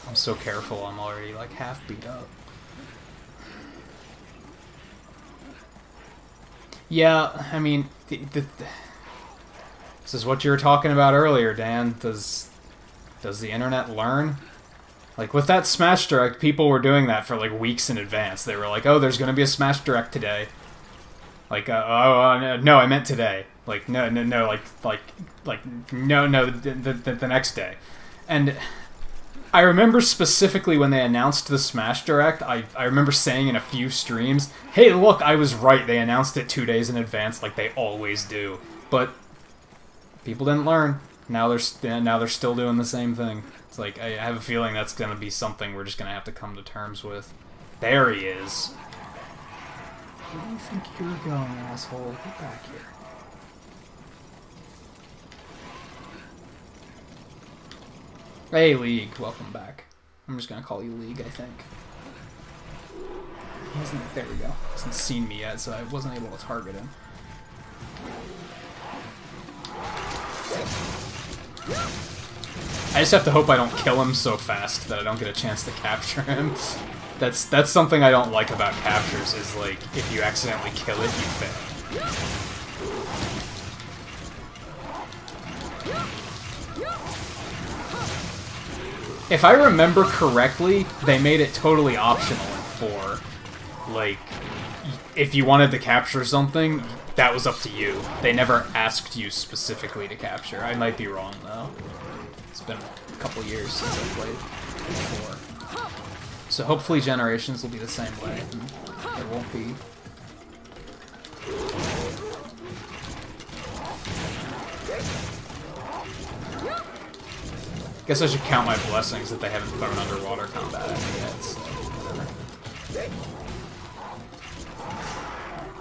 I'm so careful, I'm already, like, half beat up. Yeah, I mean, this is what you were talking about earlier, Dan. Does the internet learn? Like, with that Smash Direct, people were doing that for, like, weeks in advance. They were like, oh, there's gonna be a Smash Direct today. Like, no, I meant today. Like, no, the next day. And I remember specifically when they announced the Smash Direct, I remember saying in a few streams, hey, look, I was right, they announced it 2 days in advance like they always do. But people didn't learn. Now they're still doing the same thing. It's like, I have a feeling that's going to be something we're just going to have to come to terms with. There he is. Where do you think you're going, asshole? Get back here. Hey, League. Welcome back. I'm just gonna call you League, I think. He hasn't... There we go. He hasn't seen me yet, so I wasn't able to target him. I just have to hope I don't kill him so fast that I don't get a chance to capture him. That's something I don't like about captures, is like, if you accidentally kill it, you fail. If I remember correctly, they made it totally optional in 4. Like, if you wanted to capture something, that was up to you. They never asked you specifically to capture. I might be wrong, though. It's been a couple years since I played 4. So hopefully Generations will be the same way. It won't be. Guess I should count my blessings that they haven't thrown underwater combat at me yet, so whatever.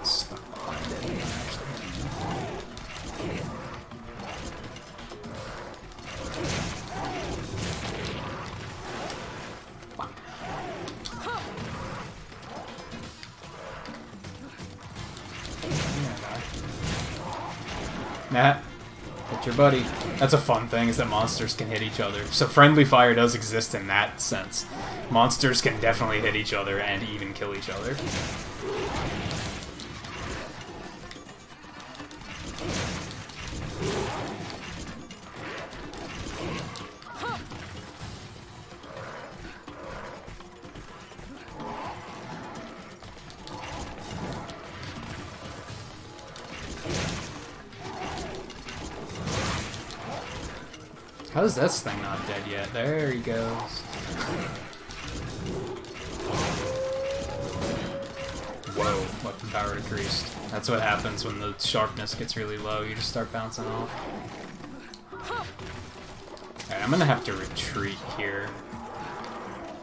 Stuck behind it, Nah. Hit your buddy. That's a fun thing, is that monsters can hit each other. So friendly fire does exist in that sense. Monsters can definitely hit each other and even kill each other. How is this thing not dead yet? There he goes. Whoa, weapon power decreased. That's what happens when the sharpness gets really low. You just start bouncing off. Alright, I'm gonna have to retreat here.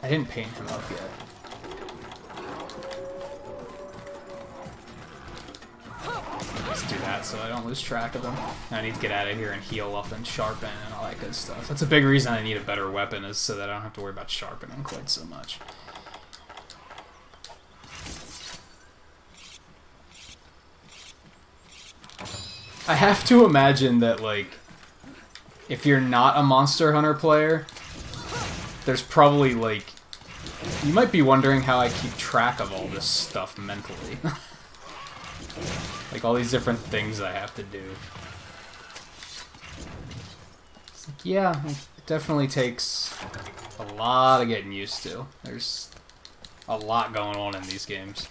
I didn't paint him up yet. Let's do that so I don't lose track of him. I need to get out of here and heal up and sharpen and all that good stuff. That's a big reason I need a better weapon, is so that I don't have to worry about sharpening quite so much. I have to imagine that, like, if you're not a Monster Hunter player, there's probably, like, you might be wondering how I keep track of all this stuff mentally. Like, all these different things I have to do. It's like, yeah, definitely takes a lot of getting used to. There's a lot going on in these games.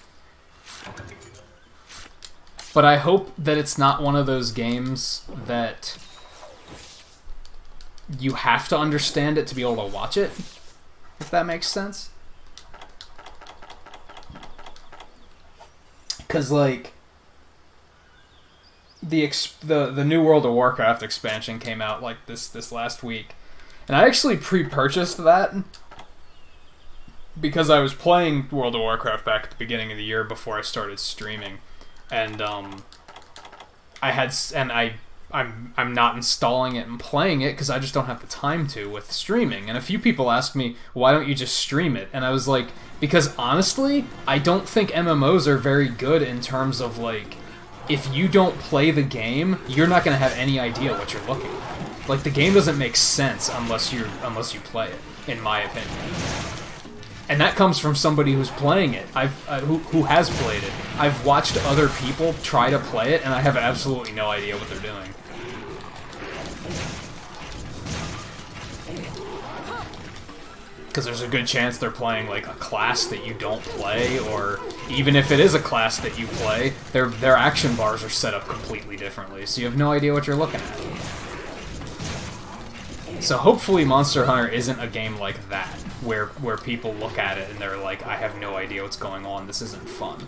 But I hope that it's not one of those games that you have to understand it to be able to watch it, if that makes sense. Because, like, the new World of Warcraft expansion came out, like, this last week. And I actually pre-purchased that because I was playing World of Warcraft back at the beginning of the year before I started streaming. And, I'm not installing it and playing it because I just don't have the time to with streaming. And a few people asked me, why don't you just stream it? And I was like, because honestly, I don't think MMOs are very good in terms of, like, if you don't play the game, you're not going to have any idea what you're looking at. Like, the game doesn't make sense unless you play it, in my opinion. And that comes from somebody who's playing it, who has played it. I've watched other people try to play it, and I have absolutely no idea what they're doing. Because there's a good chance they're playing, like, a class that you don't play, or even if it is a class that you play, their action bars are set up completely differently, so you have no idea what you're looking at. So hopefully Monster Hunter isn't a game like that, where people look at it and they're like, I have no idea what's going on, this isn't fun.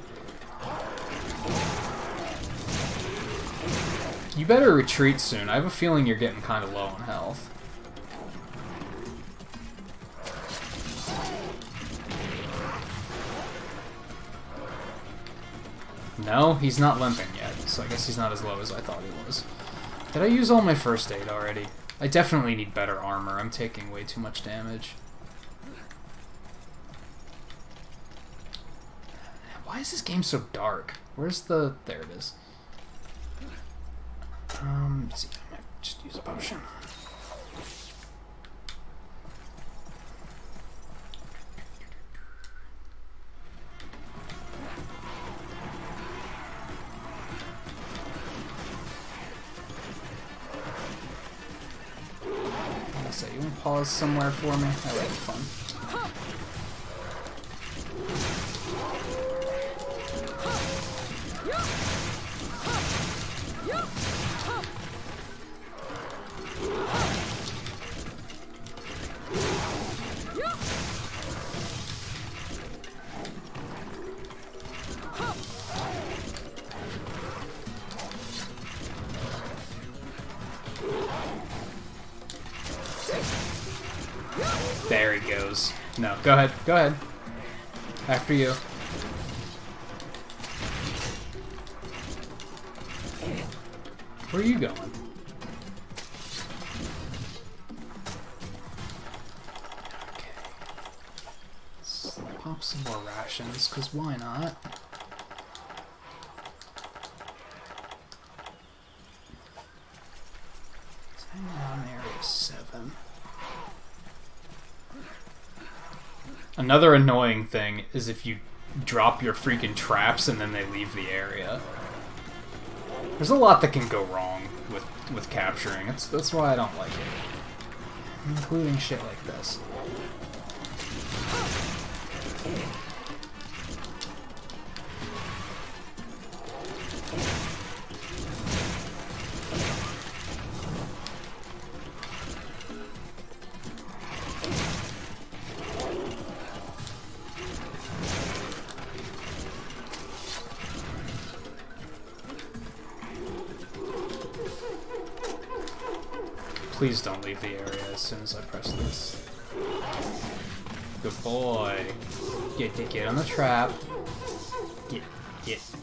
You better retreat soon. I have a feeling you're getting kind of low on health. No, he's not limping yet, so I guess he's not as low as I thought he was. Did I use all my first aid already? I definitely need better armor. I'm taking way too much damage. Why is this game so dark? Where's the... There it is. Let's see, I might just use a potion. So you want to pause somewhere for me? That would be fun. There he goes. No, go ahead. Go ahead. After you. Where are you going? Okay. Let's pop some more rations, because why not? Let's hang on area 7. Another annoying thing is if you drop your freaking traps and then they leave the area. There's a lot that can go wrong with capturing. That's why I don't like it. Including shit like this. Please don't leave the area as soon as I press this. Good boy. Get on the trap.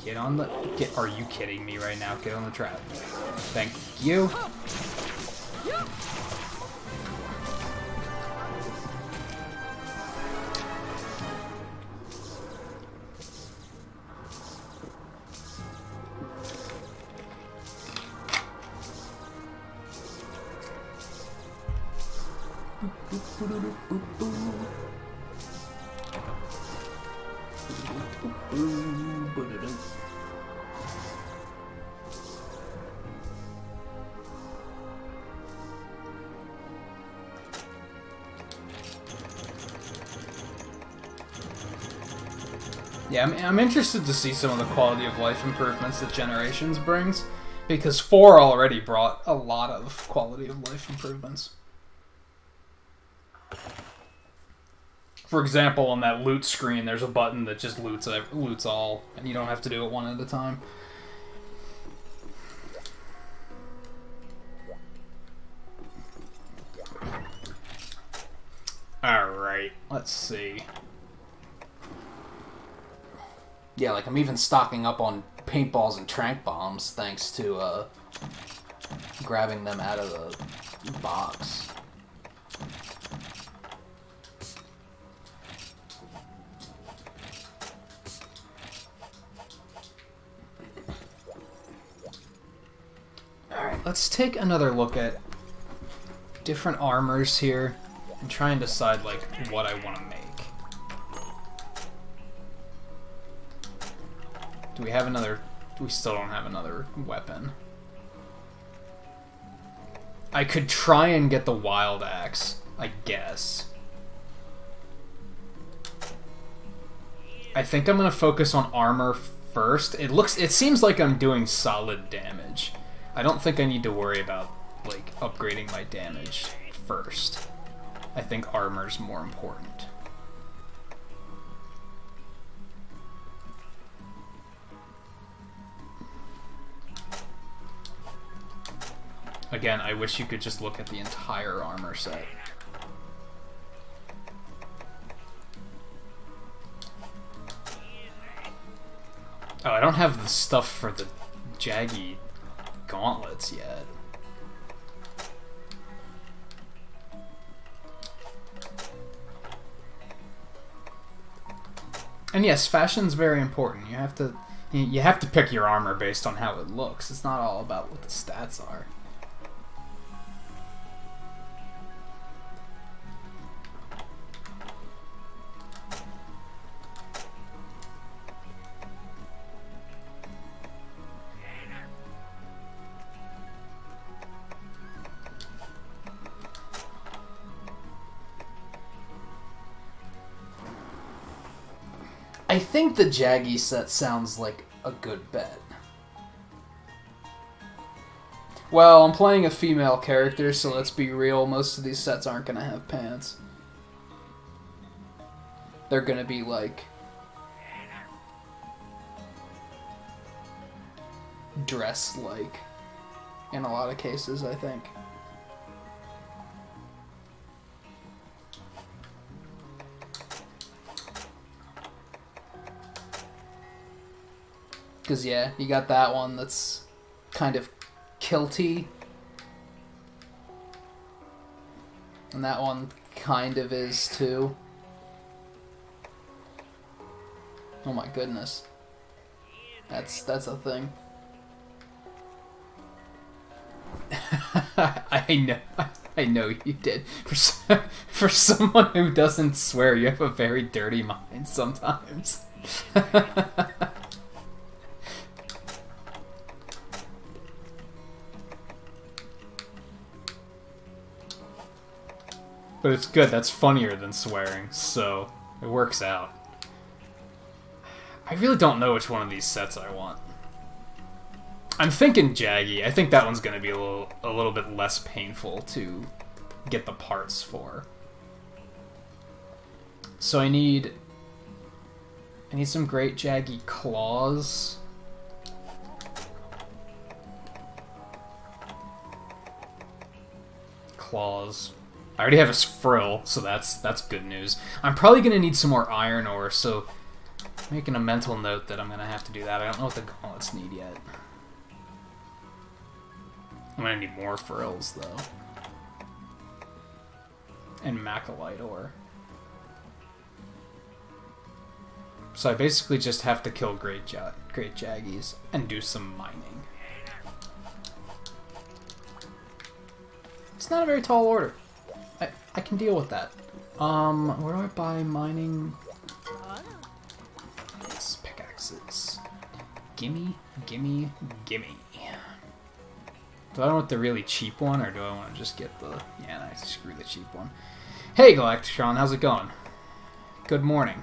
Get on the... Are you kidding me right now? Get on the trap. Thank you. Yeah, I'm interested to see some of the quality of life improvements that Generations brings, because 4 already brought a lot of quality of life improvements. For example, on that loot screen, there's a button that just loots all, and you don't have to do it one at a time. Alright, let's see. Yeah, like I'm even stocking up on paintballs and tranq bombs thanks to grabbing them out of the box. Alright, let's take another look at different armors here and try and decide like what I want to make. Do we have another... We still don't have another weapon. I could try and get the wild axe, I guess. I think I'm gonna focus on armor first. It seems like I'm doing solid damage. I don't think I need to worry about, like, upgrading my damage first. I think armor's more important. Again, I wish you could just look at the entire armor set. Oh, I don't have the stuff for the jaggy gauntlets yet. And yes, fashion's very important. You have to pick your armor based on how it looks. It's not all about what the stats are. I think the Jaggy set sounds like a good bet. Well, I'm playing a female character, so let's be real, most of these sets aren't going to have pants. They're going to be like... dress-like. In a lot of cases, I think. Because, yeah, you got that one that's kind of kilty. And that one kind of is, too. Oh my goodness. That's a thing. I know you did. For someone who doesn't swear, you have a very dirty mind sometimes. But it's good, that's funnier than swearing, so it works out. I really don't know which one of these sets I want. I'm thinking Jaggy. I think that one's going to be a little bit less painful to get the parts for. So I need some great Jaggy claws. Claws. I already have a frill, so that's good news. I'm probably going to need some more iron ore, so making a mental note that I'm going to have to do that. I don't know what the gauntlets need yet. I'm going to need more frills, though. And macalite ore. So I basically just have to kill great jaggies and do some mining. It's not a very tall order. I can deal with that. Where do I buy mining? Yes, pickaxes. Gimme, gimme, gimme. Do I want the really cheap one, or do I want to just get the... Yeah, nice, screw the cheap one. Hey, Galactron, how's it going? Good morning.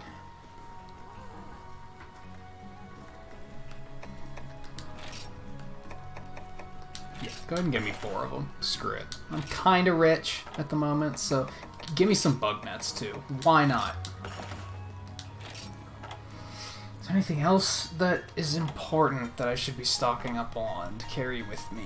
Go ahead and give me 4 of them. Screw it. I'm kind of rich at the moment, so give me some bug nets too. Why not? Is there anything else that is important that I should be stocking up on to carry with me?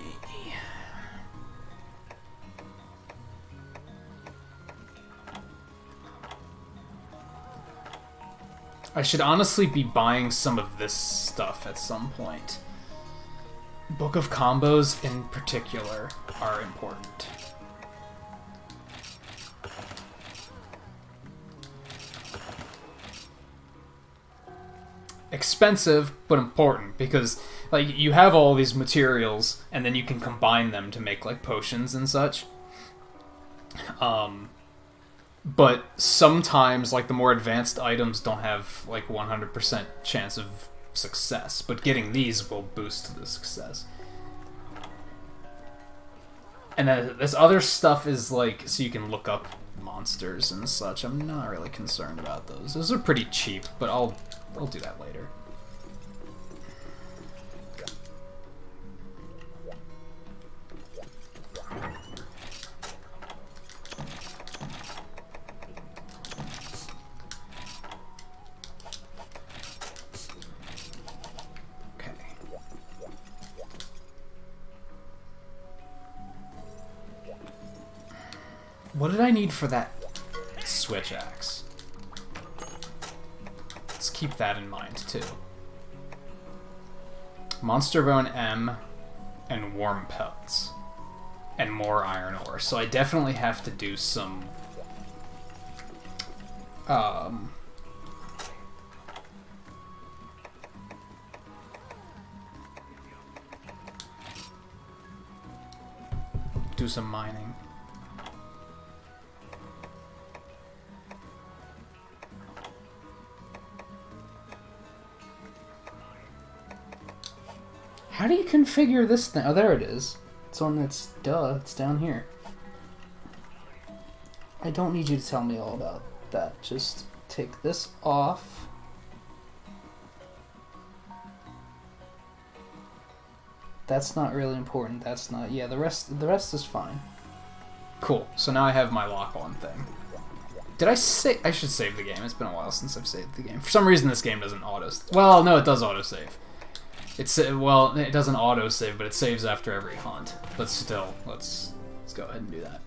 I should honestly be buying some of this stuff at some point. Book of Combos in particular are important. Expensive, but important, because like you have all these materials and then you can combine them to make like potions and such. But sometimes like the more advanced items don't have like 100% chance of success, but getting these will boost the success. And then this other stuff is like so you can look up monsters and such. I'm not really concerned about those. Those are pretty cheap, but I'll do that later. What did I need for that switch axe? Let's keep that in mind, too. Monster Bone M and Warm Pelts. And more iron ore. So I definitely have to do some... do some mining. How do you configure this thing? Oh, there it is. It's on its... Duh, it's down here. I don't need you to tell me all about that. Just take this off. That's not really important. That's not... Yeah, the rest is fine. Cool. So now I have my lock-on thing. Did I save... I should save the game. It's been a while since I've saved the game. For some reason, this game doesn't auto... Well, no, it does auto-save. It's well, it doesn't auto-save, but it saves after every hunt. But still, let's go ahead and do that.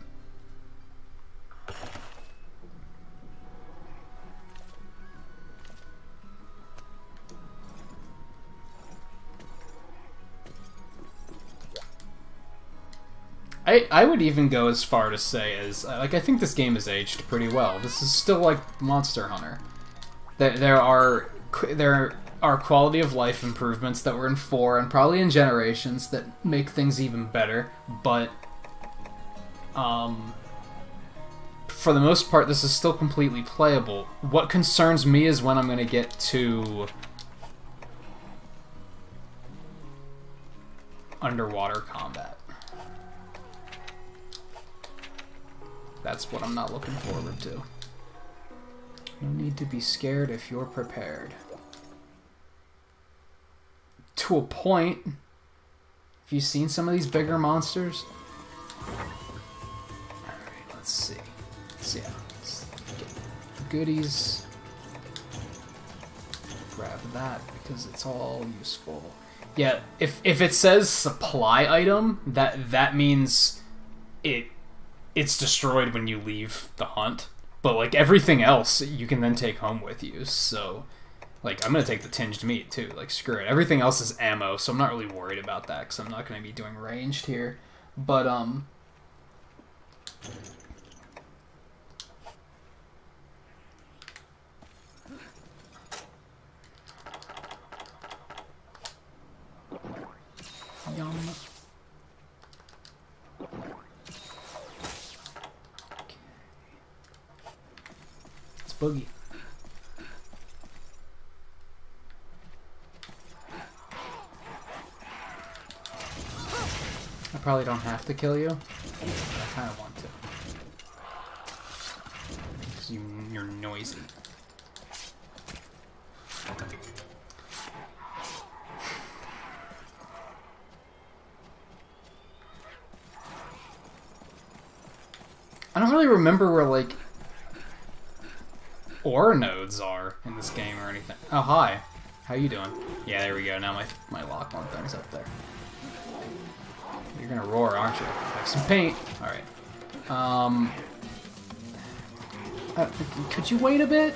I would even go as far to say as like I think this game is aged pretty well. This is still like Monster Hunter. There are quality of life improvements that were in 4 and probably in Generations that make things even better, but for the most part this is still completely playable. What concerns me is when I'm going to get to underwater combat. That's what I'm not looking forward to. No need to be scared if you're prepared. To a point. Have you seen some of these bigger monsters? Alright, let's see. So yeah, let's get the goodies. Grab that because it's all useful. Yeah, if it says supply item, that means it's destroyed when you leave the hunt. But like everything else you can then take home with you, so like, I'm going to take the tinged meat, too. Like, screw it. Everything else is ammo, so I'm not really worried about that, because I'm not going to be doing ranged here. But, Yum. Okay. It's Boogie. I probably don't have to kill you, but I kind of want to. Because you're noisy. don't really remember where, like, ore nodes are in this game or anything. Oh, hi. How you doing? Yeah, there we go. Now my lock on thing's up there. You're gonna roar, aren't you? Have some paint. Alright. Could you wait a bit?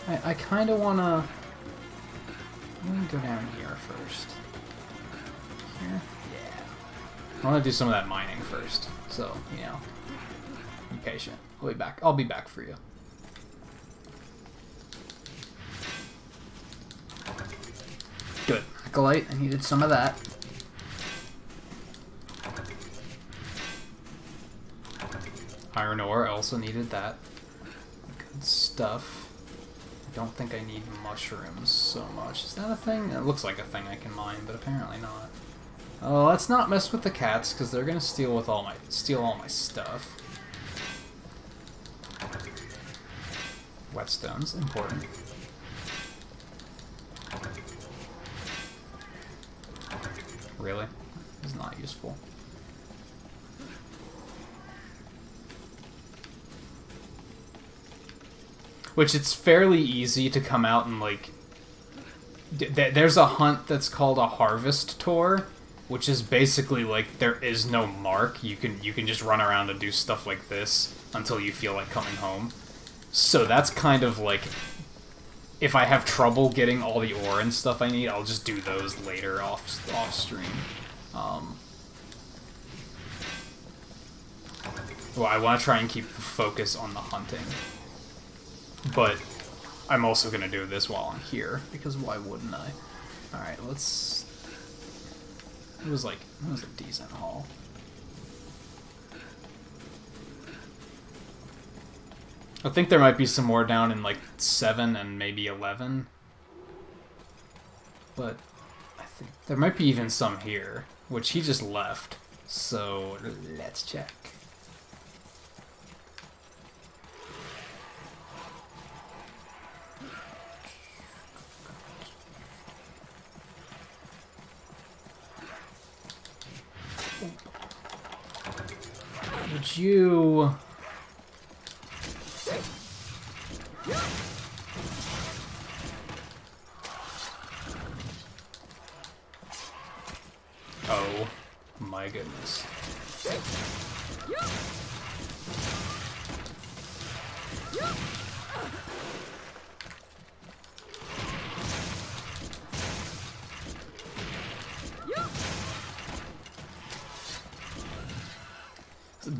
I kind of wanna... Let me go down here first. Here? Yeah. I wanna do some of that mining first. So, you know. Be patient. I'll be back. I'll be back for you. Good. Acolyte, I needed some of that. Iron ore, I also needed that. Good stuff. I don't think I need mushrooms so much. Is that a thing? It looks like a thing I can mine, but apparently not. Oh, let's not mess with the cats, because they're gonna steal all my stuff. Whetstones, important. Really? It's not useful. Which it's fairly easy to come out and, like... There's a hunt that's called a harvest tour, which is basically like there is no mark. You can just run around and do stuff like this until you feel like coming home. So that's kind of like... If I have trouble getting all the ore and stuff I need, I'll just do those later off stream. Well, I want to try and keep the focus on the hunting. But I'm also going to do this while I'm here, because why wouldn't I? Alright, let's... It was a decent haul. I think there might be some more down in, like, 7 and maybe 11. But I think there might be even some here, which he just left. So, let's check. Would you... Oh my goodness.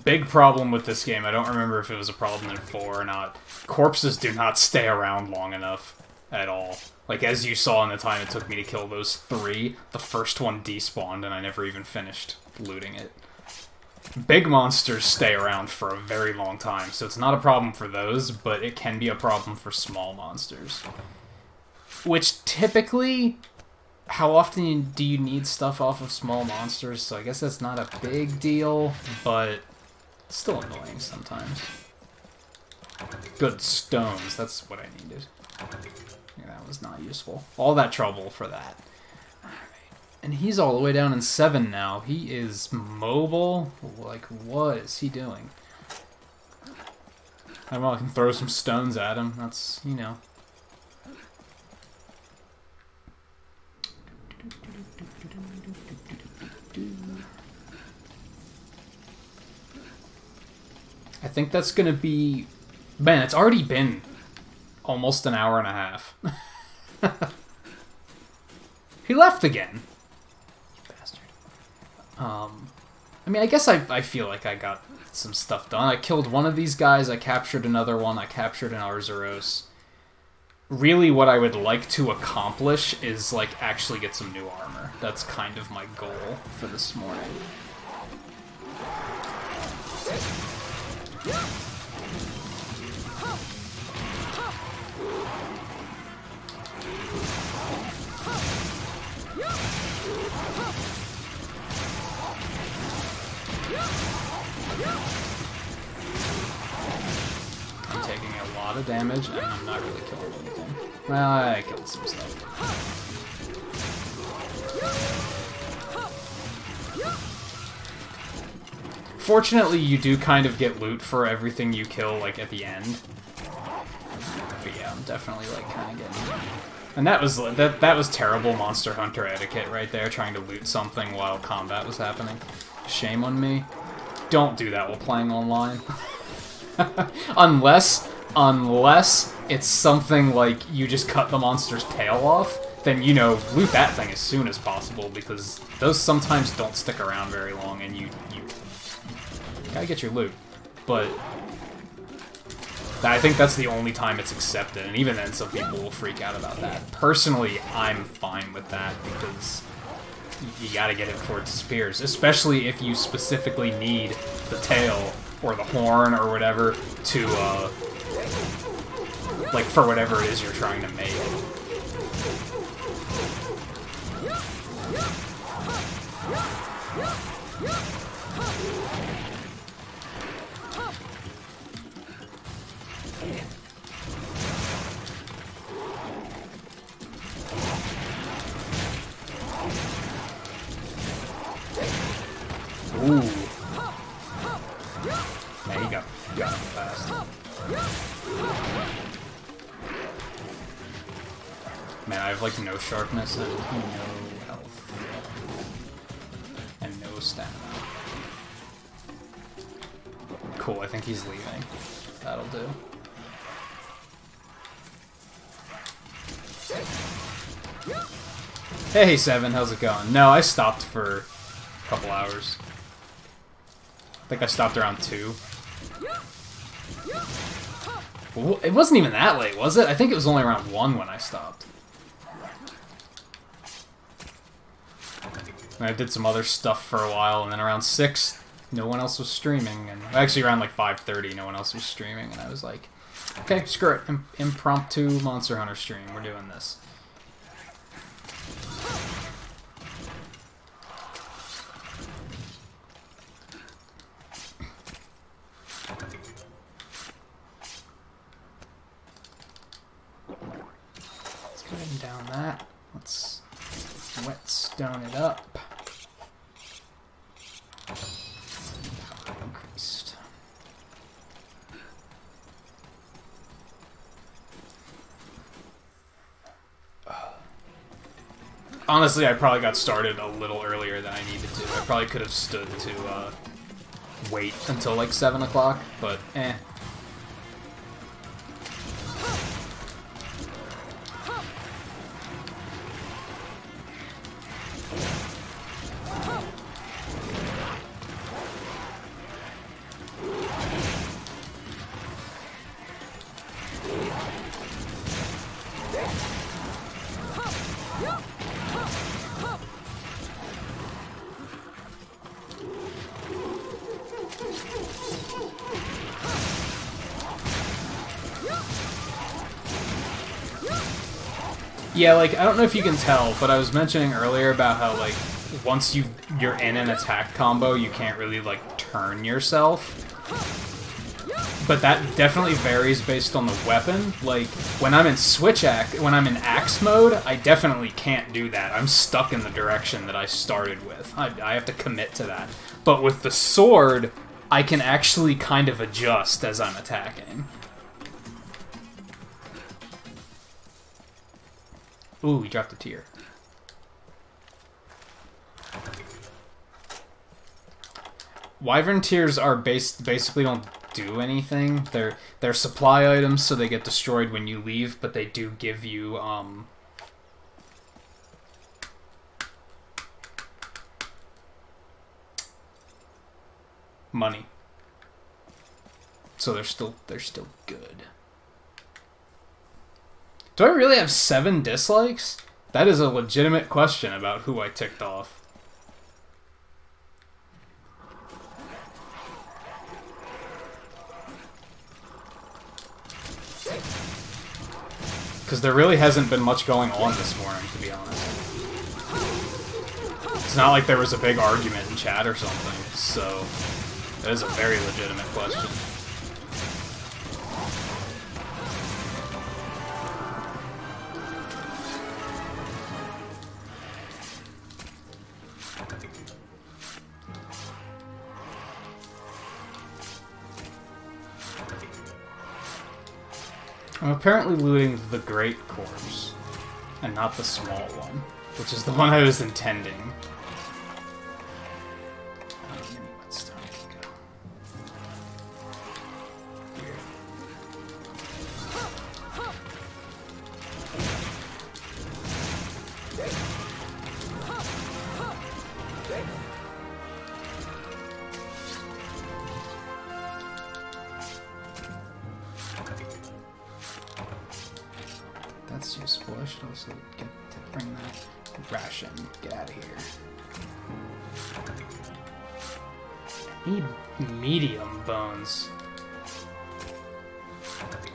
Big problem with this game. I don't remember if it was a problem in 4 or not. Corpses do not stay around long enough at all. Like, as you saw in the time it took me to kill those 3, the first one despawned and I never even finished looting it. Big monsters stay around for a very long time, so it's not a problem for those, but it can be a problem for small monsters. Which, typically, how often do you need stuff off of small monsters? So I guess that's not a big deal, but it's still annoying sometimes. Good stones, that's what I needed. Yeah, that was not useful. All that trouble for that. Alright. And he's all the way down in 7 now. He is mobile? Like, what is he doing? I don't know, I can throw some stones at him. That's, you know. I think that's gonna be... Man, it's already been almost an hour and a half. He left again. You bastard. I mean, I guess I feel like I got some stuff done. I killed one of these guys, I captured another one, I captured an Arzuros. Really, what I would like to accomplish is, like, actually get some new armor. That's kind of my goal for this morning. I'm taking a lot of damage, and I'm not really killing anything. Well, I killed some stuff. Unfortunately, you do kind of get loot for everything you kill, like, at the end. But yeah, I'm definitely, like, kind of getting... And that was terrible Monster Hunter etiquette right there, trying to loot something while combat was happening. Shame on me. Don't do that while playing online. Unless it's something like you just cut the monster's tail off, then, you know, loot that thing as soon as possible, because those sometimes don't stick around very long, and you gotta get your loot. But I think that's the only time it's accepted, and even then some people will freak out about that. Personally, I'm fine with that, because you gotta get it before it disappears, especially if you specifically need the tail, or the horn, or whatever, to, like, for whatever it is you're trying to make. Ooh. There you go. Got him fast. Man, I have like no sharpness and no health. And no stamina. Cool, I think he's leaving. That'll do. Hey, Seven, how's it going? No, I stopped for a couple hours. I think I stopped around 2. Well, it wasn't even that late, was it? I think it was only around 1 when I stopped. And I did some other stuff for a while, and then around 6, no one else was streaming. And actually, around like 5:30, no one else was streaming, and I was like, okay, screw it. Impromptu Monster Hunter stream. We're doing this. Let's go ahead and down that. Let's whetstone it up. Increased. Honestly, I probably got started a little earlier than I needed to. I probably could have stood to wait until like 7 o'clock, but eh. Yeah, like, I don't know if you can tell, but I was mentioning earlier about how, like, once you're in an attack combo, you can't really, like, turn yourself. But that definitely varies based on the weapon. Like, when I'm in when I'm in axe mode, I definitely can't do that. I'm stuck in the direction that I started with. I have to commit to that. But with the sword, I can actually kind of adjust as I'm attacking. Ooh, he dropped a tier. Wyvern tiers are basically don't do anything. They're supply items, so they get destroyed when you leave, but they do give you money. So they're still good. Do I really have 7 dislikes? That is a legitimate question about who I ticked off. Because there really hasn't been much going on this morning, to be honest. It's not like there was a big argument in chat or something, so that is a very legitimate question. I'm apparently looting the Great Corpse, and not the small one, which is the one I was intending. That's useful. I should also get to bring that ration. Get out of here. Need medium bones.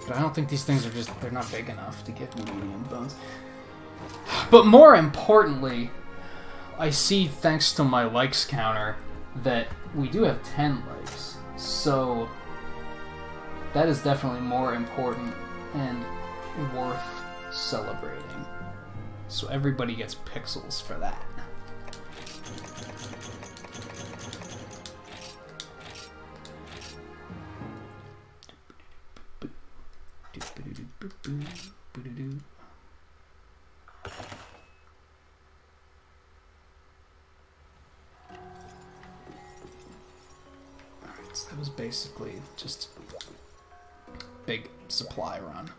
But I don't think these things are just, they're not big enough to give me medium bones. But more importantly, I see, thanks to my likes counter, that we do have 10 likes. So that is definitely more important and worth celebrating. So everybody gets pixels for that. Alright, so that was basically just big supply run.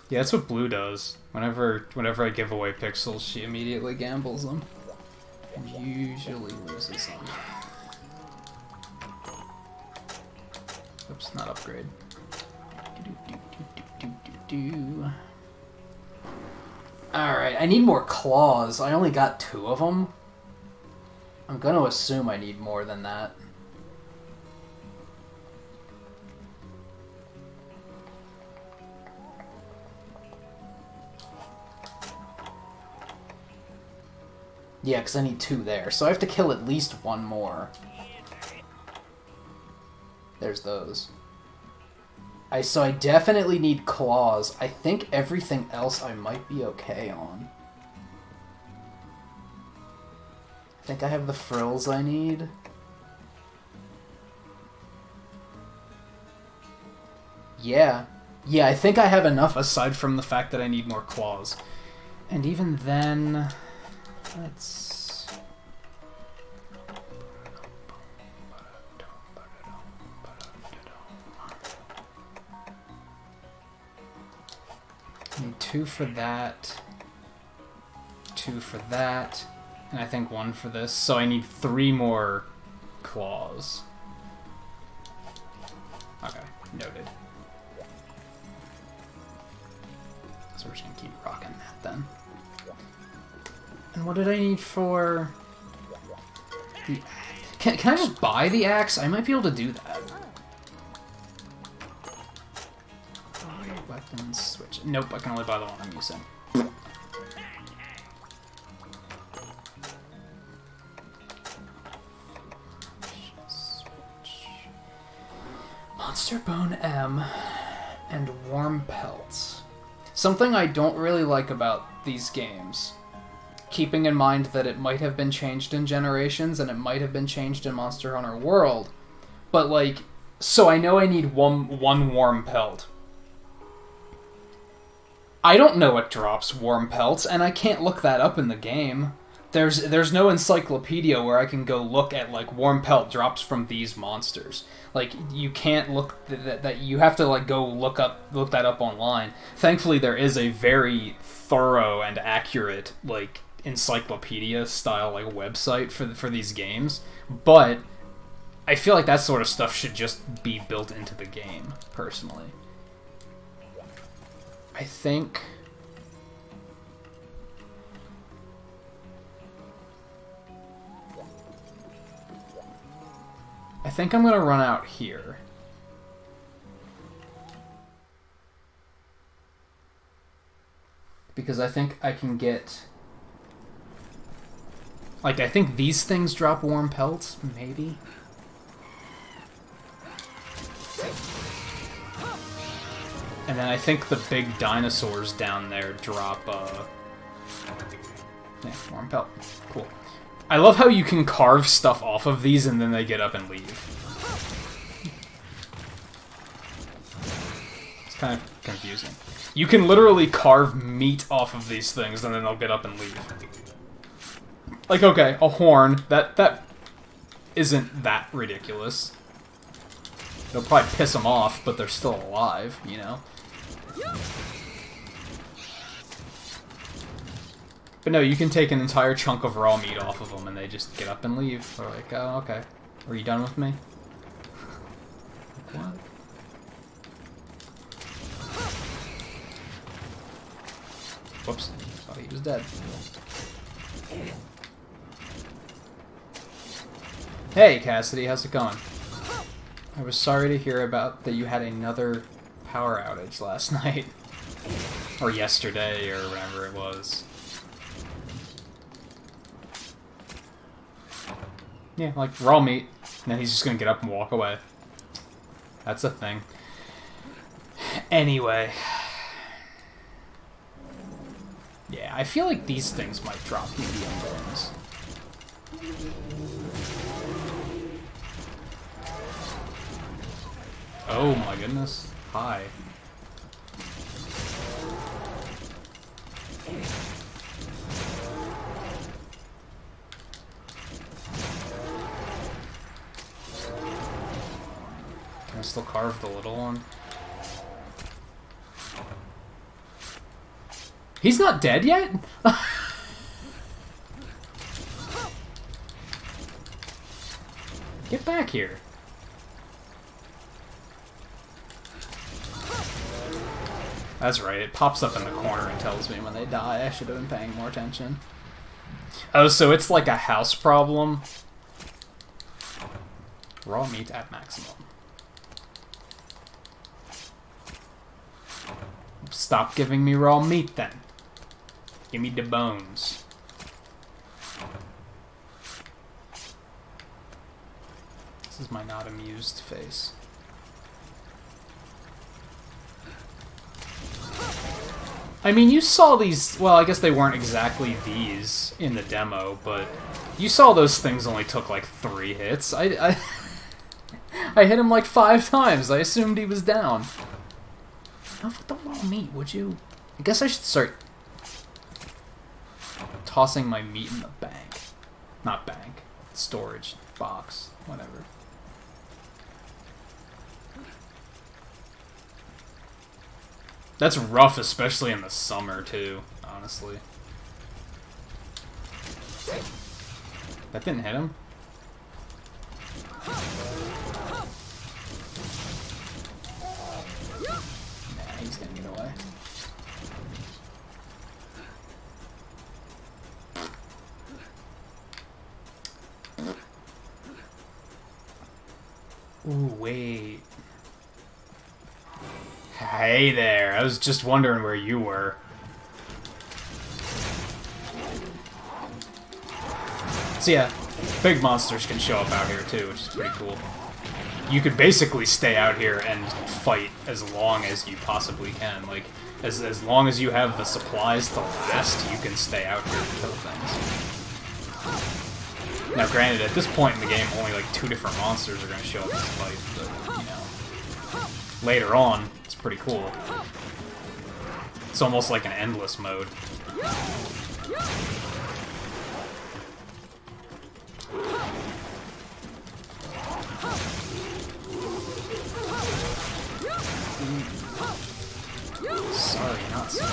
Yeah, that's what Blue does. Whenever I give away pixels, she immediately gambles them. And usually loses them. Oops, not upgrade. Alright, I need more claws. I only got 2 of them. I'm gonna assume I need more than that. Yeah, because I need 2 there. So I have to kill at least 1 more. There's those. So I definitely need claws. I think everything else I might be okay on. I think I have the frills I need. Yeah. Yeah, I think I have enough aside from the fact that I need more claws. And even then... Let's... I need 2 for that, 2 for that, and I think 1 for this, so I need 3 more claws. Okay, noted. So we're just gonna keep rocking that then. And what did I need for the... Can I just buy the axe? I might be able to do that. Weapons switch. Nope, I can only buy the one I'm using. Monster Bone M and Warm Pelts. Something I don't really like about these games, keeping in mind that it might have been changed in Generations and it might have been changed in Monster Hunter World, but like, so I know I need one Warm Pelt. I don't know what drops Warm Pelts, and I can't look that up in the game. There's no encyclopedia where I can go look at, like, Warm Pelt drops from these monsters. Like, you can't look... that you have to, like, go look that up online. Thankfully, there is a very thorough and accurate, like, encyclopedia-style, like, website for these games. But I feel like that sort of stuff should just be built into the game, personally. I think I'm gonna run out here. Because I think I can get Like, I think these things drop warm pelts, maybe? And then I think the big dinosaurs down there drop, yeah, warm pelt. Cool. I love how you can carve stuff off of these and then they get up and leave. It's kind of confusing. You can literally carve meat off of these things and then they'll get up and leave. Like, okay, a horn, that isn't that ridiculous. It'll probably piss them off, but they're still alive, you know? But no, you can take an entire chunk of raw meat off of them and they just get up and leave. They're like, oh, okay. Are you done with me? What? Whoops. Thought he was dead. Hey, Cassidy, how's it going? I was sorry to hear about that you had another power outage last night. Or yesterday, or whatever it was. Yeah, like raw meat. And then he's just gonna get up and walk away. That's a thing. Anyway. Yeah, I feel like these things might drop medium bones. Oh my goodness. Hi. Can I still carve the little one? He's not dead yet? Get back here. That's right, it pops up in the corner and tells me when they die. I should have been paying more attention. Oh, so it's like a house problem. Raw meat at maximum. Stop giving me raw meat then. Give me the bones. This is my not amused face. I mean, you saw these... Well, I guess they weren't exactly these in the demo, but you saw those things only took like 3 hits. I hit him like 5 times. I assumed he was down. Enough with the raw meat, would you? I guess I should start tossing my meat in the bank. Not bank. Storage box. Whatever. That's rough, especially in the summer, too, honestly. That didn't hit him? Nah, he's gonna get away. Ooh, wait. Hey there, I was just wondering where you were. So yeah, big monsters can show up out here too, which is pretty cool. You could basically stay out here and fight as long as you possibly can. Like, as long as you have the supplies to last, you can stay out here and kill things. Now granted, at this point in the game, only like 2 different monsters are going to show up in this fight, but, you know. Later on, it's pretty cool. It's almost like an endless mode. Sorry, not sorry.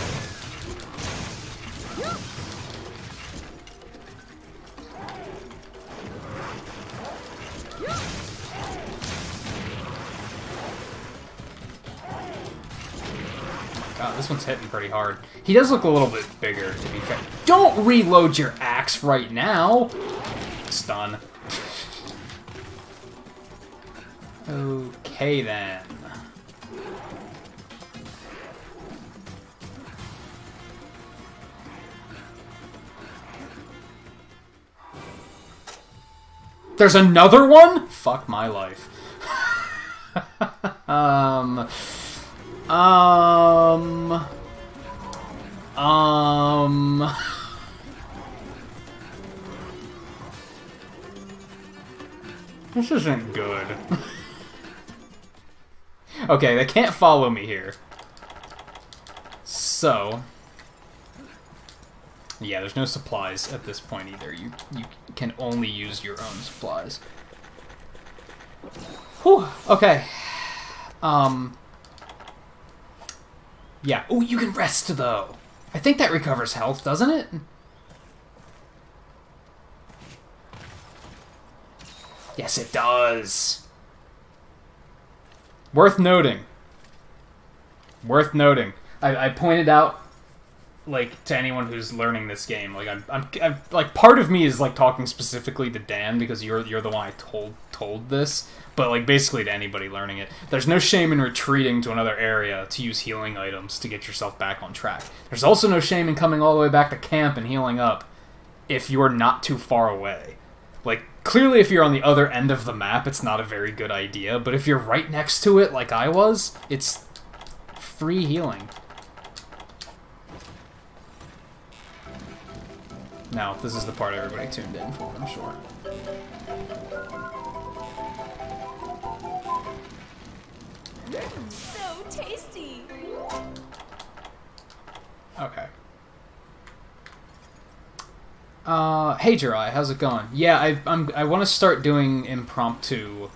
God, this one's hitting pretty hard. He does look a little bit bigger, to be fair. Don't reload your axe right now! Stun. Okay, then. There's another one? Fuck my life. Um... This isn't good. Okay, they can't follow me here. So... Yeah, there's no supplies at this point either. You can only use your own supplies. Whew, okay. Yeah. Oh, you can rest, though. I think that recovers health, doesn't it? Yes, it does. Worth noting. Worth noting. I pointed out, like, to anyone who's learning this game, like, I'm like, part of me is, like, talking specifically to Dan, because you're the one I told this, but, like, basically to anybody learning it. There's no shame in retreating to another area to use healing items to get yourself back on track. There's also no shame in coming all the way back to camp and healing up if you're not too far away. Like, clearly if you're on the other end of the map, it's not a very good idea, but if you're right next to it, like I was, it's free healing. Now, this is the part everybody tuned in for, I'm sure. So tasty. Okay. Hey Jirai, how's it going? Yeah, I want to start doing impromptu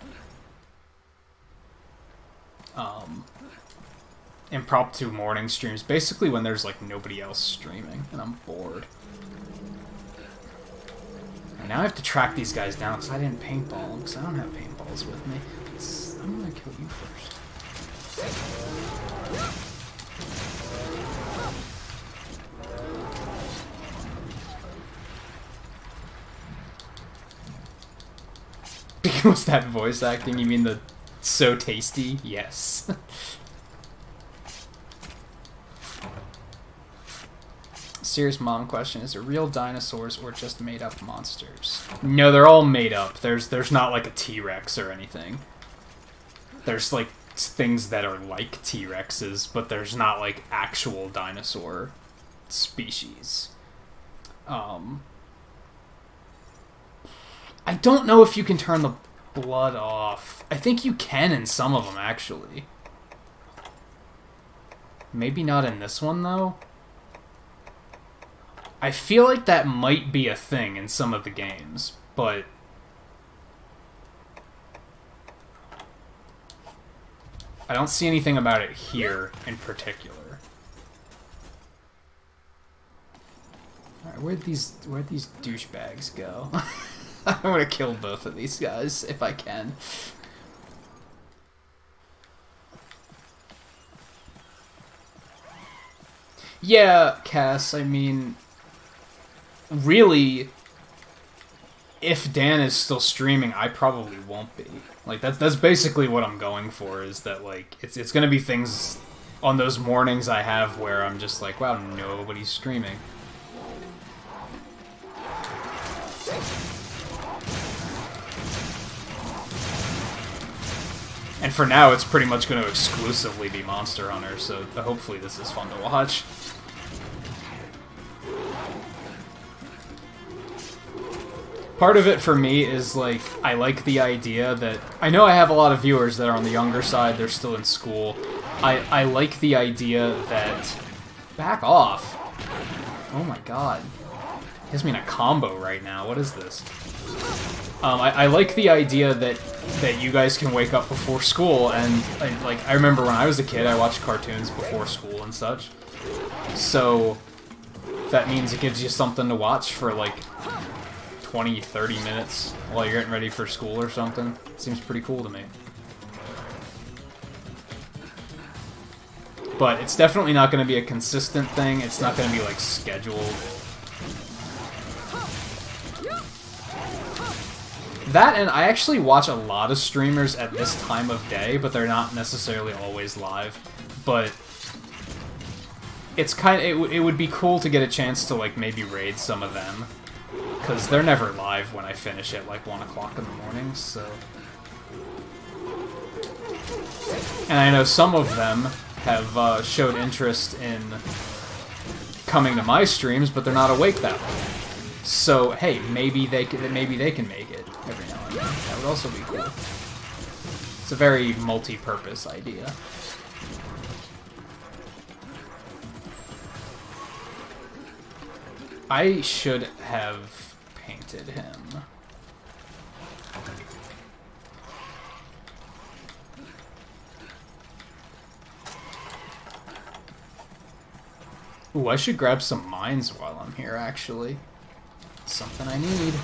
morning streams, basically when there's like nobody else streaming and I'm bored. And now I have to track these guys down because I didn't paintball them because I don't have paintballs with me. I'm gonna kill you first. Was that voice acting? You mean the so tasty? Yes. Serious mom question, is it real dinosaurs or just made up monsters? No, they're all made up. There's not like a T-Rex or anything. There's like things that are like T-Rexes, but there's not like actual dinosaur species. I don't know if you can turn the blood off. I think you can in some of them, actually. Maybe not in this one, though. I feel like that might be a thing in some of the games, but... I don't see anything about it here in particular. Alright, where'd these douchebags go? I want to kill both of these guys, if I can. Yeah, Cass, I mean... Really, if Dan is still streaming, I probably won't be. Like, that's basically what I'm going for, is that, like, it's gonna be things on those mornings I have where I'm just like, wow, nobody's streaming. And for now, it's pretty much going to exclusively be Monster Hunter, so hopefully this is fun to watch. Part of it for me is, like, I like the idea that... I know I have a lot of viewers that are on the younger side, they're still in school. I like the idea that... Back off! Oh my god. He has me in a combo right now, what is this? I like the idea that you guys can wake up before school, and I remember when I was a kid, I watched cartoons before school and such. So that means it gives you something to watch for like 20, 30 minutes while you're getting ready for school or something. Seems pretty cool to me. But it's definitely not going to be a consistent thing. It's not going to be like scheduled. That, and I actually watch a lot of streamers at this time of day, but they're not necessarily always live. But it's kind of, it would be cool to get a chance to like maybe raid some of them, because they're never live when I finish at like 1 o'clock in the morning, so... And I know some of them have showed interest in coming to my streams, but they're not awake that way. So, hey, maybe they can make it every now and then. That would also be cool. It's a very multi-purpose idea. I should have painted him. Ooh, I should grab some mines while I'm here, actually. Something I need.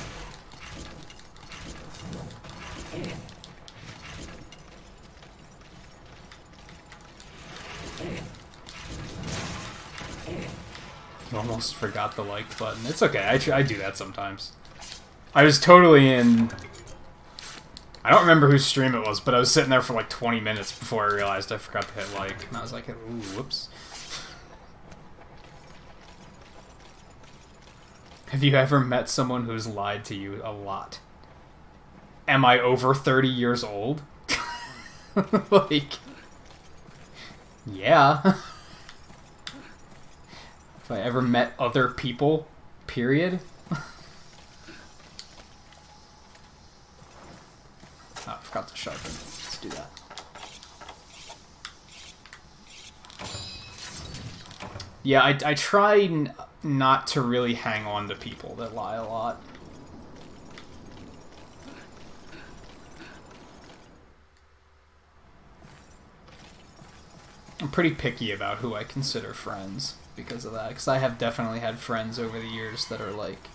Almost forgot the like button. It's okay, I do that sometimes. I was totally in... I don't remember whose stream it was, but I was sitting there for like 20 minutes before I realized I forgot to hit like. And I was like, ooh, whoops. Have you ever met someone who's lied to you a lot? Am I over 30 years old? Like... Yeah. If I ever met other people, period. Oh, I forgot to sharpen. Let's do that. Yeah, I try not to really hang on to people that lie a lot. I'm pretty picky about who I consider friends because of that, because I have definitely had friends over the years that are like...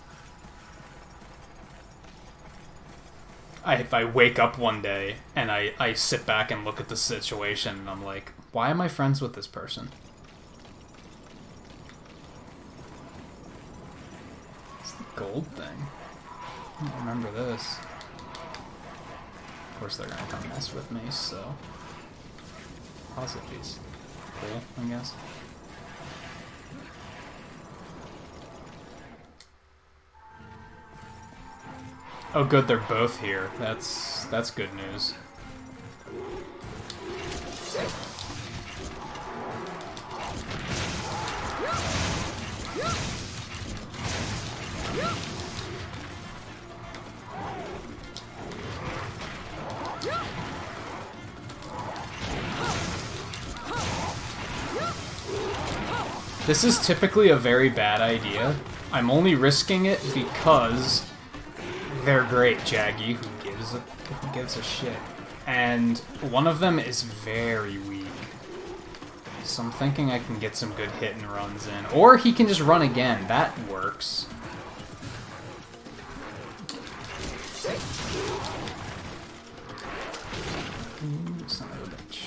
If I wake up one day and I sit back and look at the situation and I'm like, why am I friends with this person? It's the gold thing. I don't remember this. Of course they're gonna come mess with me, so... Positives. Cool, I guess. Oh good, they're both here. That's good news. This is typically a very bad idea. I'm only risking it because they're great, Jaggy, who gives a shit. And one of them is very weak. So I'm thinking I can get some good hit and runs in. Or he can just run again. That works. Ooh, son of a bitch.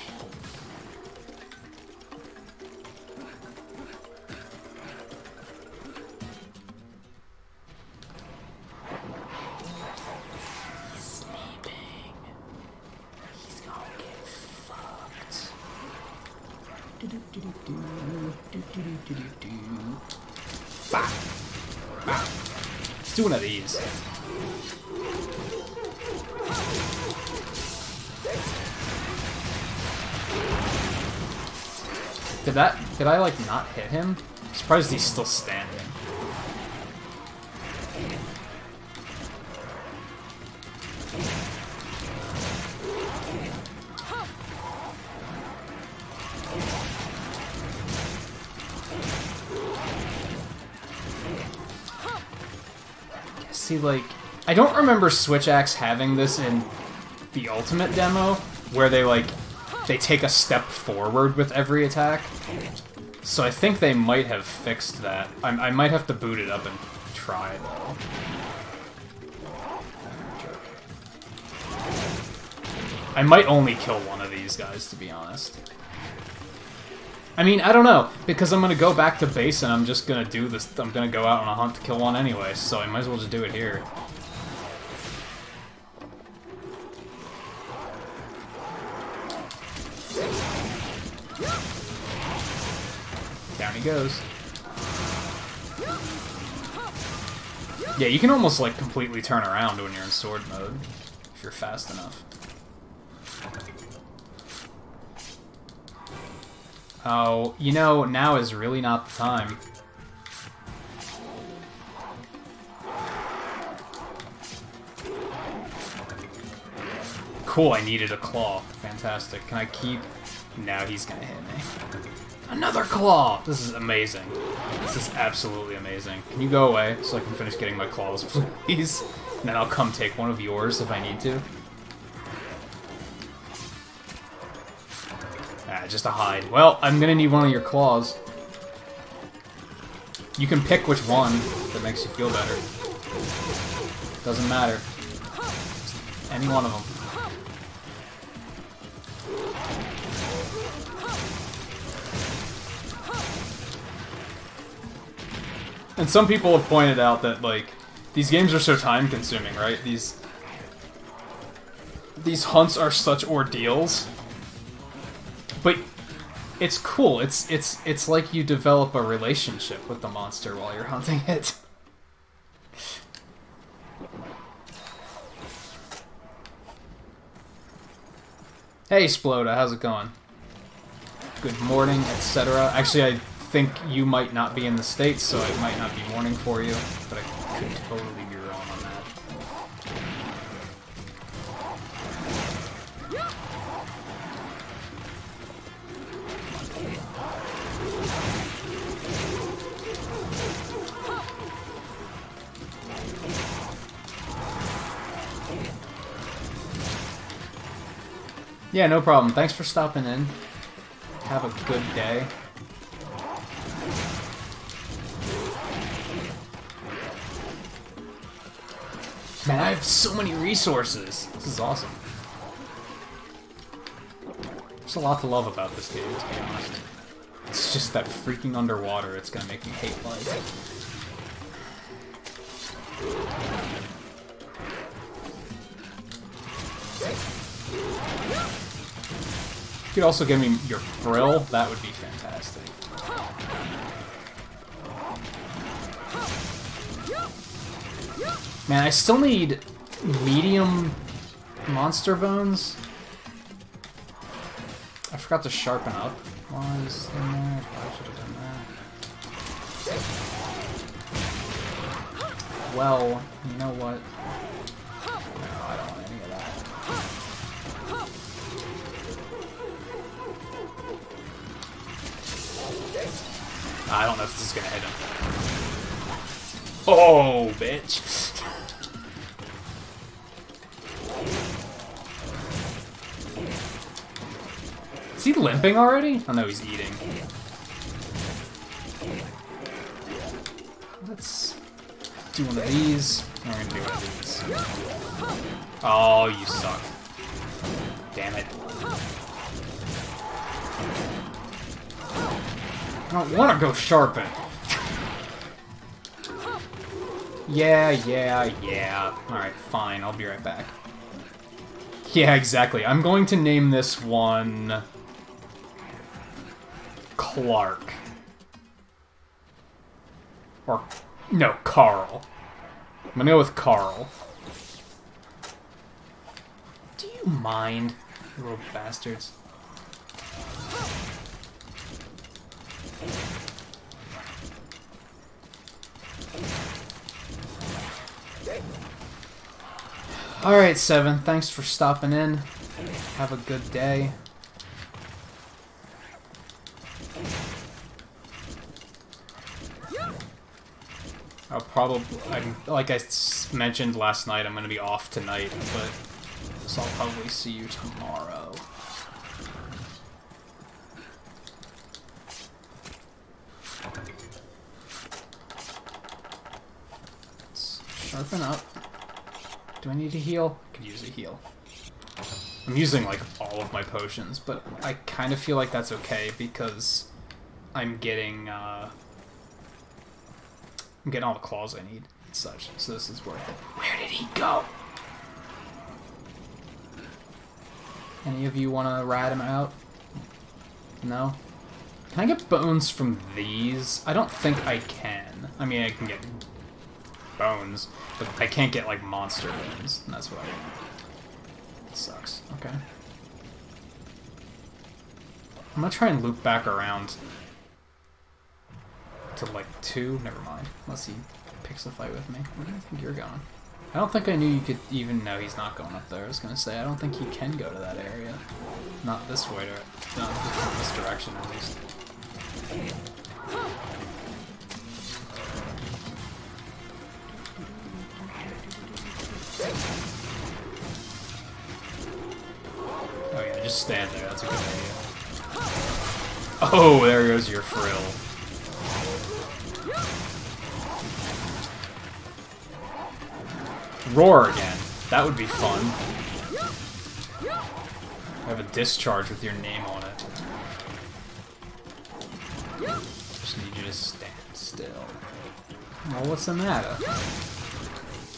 Let's do one of these. Did I like not hit him? I'm surprised he's still standing. See, like, I don't remember Switch Axe having this in the Ultimate demo, where they take a step forward with every attack. So I think they might have fixed that. I might have to boot it up and try, though. I might only kill one of these guys, to be honest. I mean, I don't know, because I'm gonna go back to base and I'm just gonna do this. I'm gonna go out on a hunt to kill one anyway, so I might as well just do it here. Down he goes. Yeah, you can almost, like, completely turn around when you're in sword mode, if you're fast enough. Oh, you know, now is really not the time. Cool, I needed a claw. Fantastic. Can I keep... No, he's gonna hit me. Another claw! This is amazing. This is absolutely amazing. Can you go away so I can finish getting my claws, please? And then I'll come take one of yours if I need to. Ah, just a hide. Well, I'm gonna need one of your claws. You can pick which one that makes you feel better. Doesn't matter. Just any one of them. And some people have pointed out that, like, these games are so time-consuming, right? These hunts are such ordeals. But it's cool. It's like you develop a relationship with the monster while you're hunting it. Hey, Sploda, how's it going? Good morning, etc. Actually, I think you might not be in the States, so it might not be morning for you, but I could totally be wrong on that. Yeah, no problem. Thanks for stopping in. Have a good day. Man, I have so many resources. This is awesome. There's a lot to love about this game, to be honest. It's just that freaking underwater. It's gonna make me hate life. You could also give me your frill. That would be fantastic. Man, I still need medium monster bones. I forgot to sharpen up. Was in there? I should have done that. Well, you know what? No, I don't want any of that. I don't know if this is gonna hit him. Oh, bitch. Is he limping already? Oh no, he's eating. Let's do one of these. We're gonna do one of these. Oh, you suck. Damn it. I don't want to go sharpen. Yeah. Alright, fine. I'll be right back. Yeah, exactly. I'm going to name this one... Clark. Or... no, Carl. I'm gonna go with Carl. Do you mind, you little bastards? Alright, Seven. Thanks for stopping in. Have a good day. I'll probably... like I mentioned last night, I'm going to be off tonight, but... so I'll probably see you tomorrow. Let's sharpen up. Do I need to heal? I could use a heal. I'm using, like, all of my potions, but I kind of feel like that's okay because I'm getting all the claws I need and such, so this is worth it. Where did he go? Any of you want to rat him out? No? Can I get bones from these? I don't think I can. I mean, I can get bones, but I can't get, like, monster bones, and that's what I want. It sucks. Okay. I'm gonna try and loop back around to, like, 2. Never mind. Unless he picks a fight with me. Where do you think you're going? I don't think I knew you could even... No, he's not going up there. I was gonna say, I don't think he can go to that area. Not this way, not this direction, at least. Oh yeah, just stand there. That's a good idea. Oh, there goes your frill. Roar again. That would be fun. Have a discharge with your name on it. Just need you to stand still. Well, what's the matter?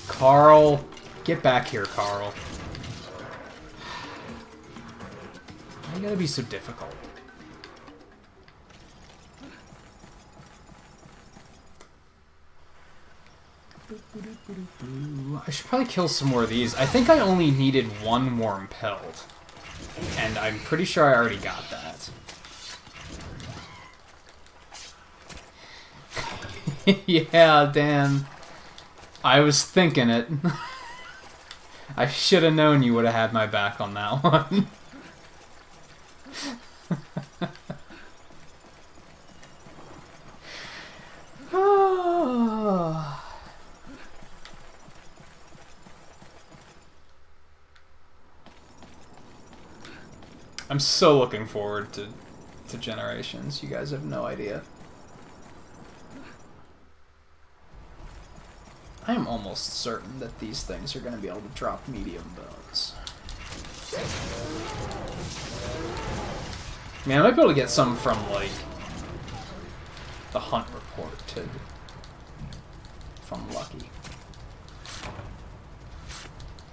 Carl! Get back here, Carl. Why you gotta be so difficult? I should probably kill some more of these. I think I only needed one more impelled. And I'm pretty sure I already got that. Yeah, Dan. I was thinking it. I should have known you would have had my back on that one. I'm so looking forward to Generations. You guys have no idea. I am almost certain that these things are going to be able to drop medium bones. Man, I might be able to get some from, like, the hunt report, too. If I'm lucky.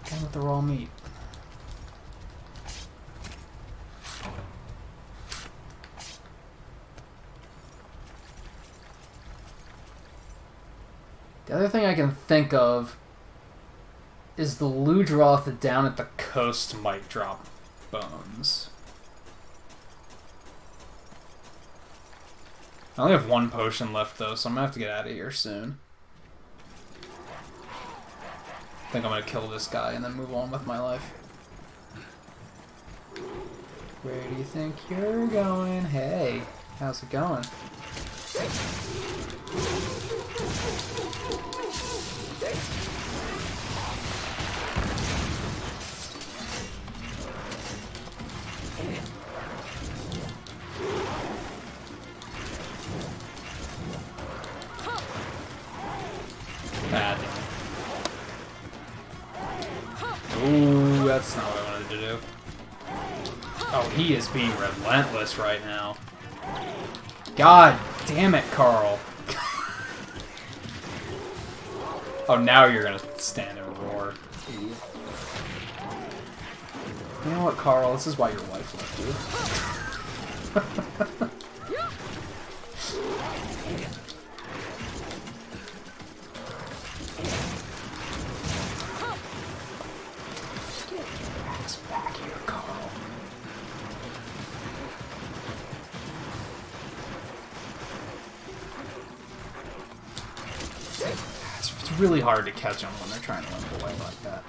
Again with the raw meat. The other thing I can think of is the Ludroth down at the coast might drop bones. I only have one potion left, though, so I'm gonna have to get out of here soon. I think I'm gonna kill this guy and then move on with my life. Where do you think you're going? Hey, how's it going? Bad. Ooh, that's not what I wanted to do. Oh, he is being relentless right now. God damn it, Carl. Oh, now you're gonna stand and roar. Idiot. You know what, Carl? This is why your wife left you. Back here, Carl. It's really hard to catch them when they're trying to limp away like that.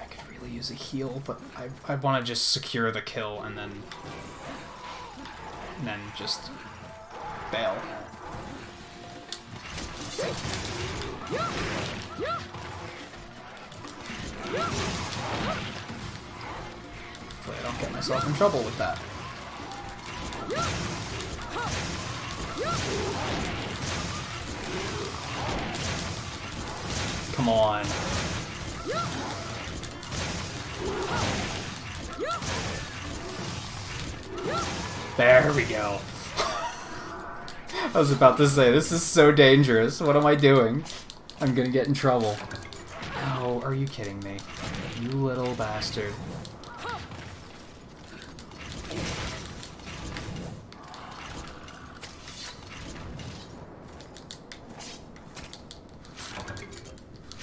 I could really use a heal, but I want to just secure the kill and then just bail. Hopefully I don't get myself in trouble with that. Come on. There we go. I was about to say, this is so dangerous. What am I doing? I'm gonna get in trouble. Oh, are you kidding me? You little bastard.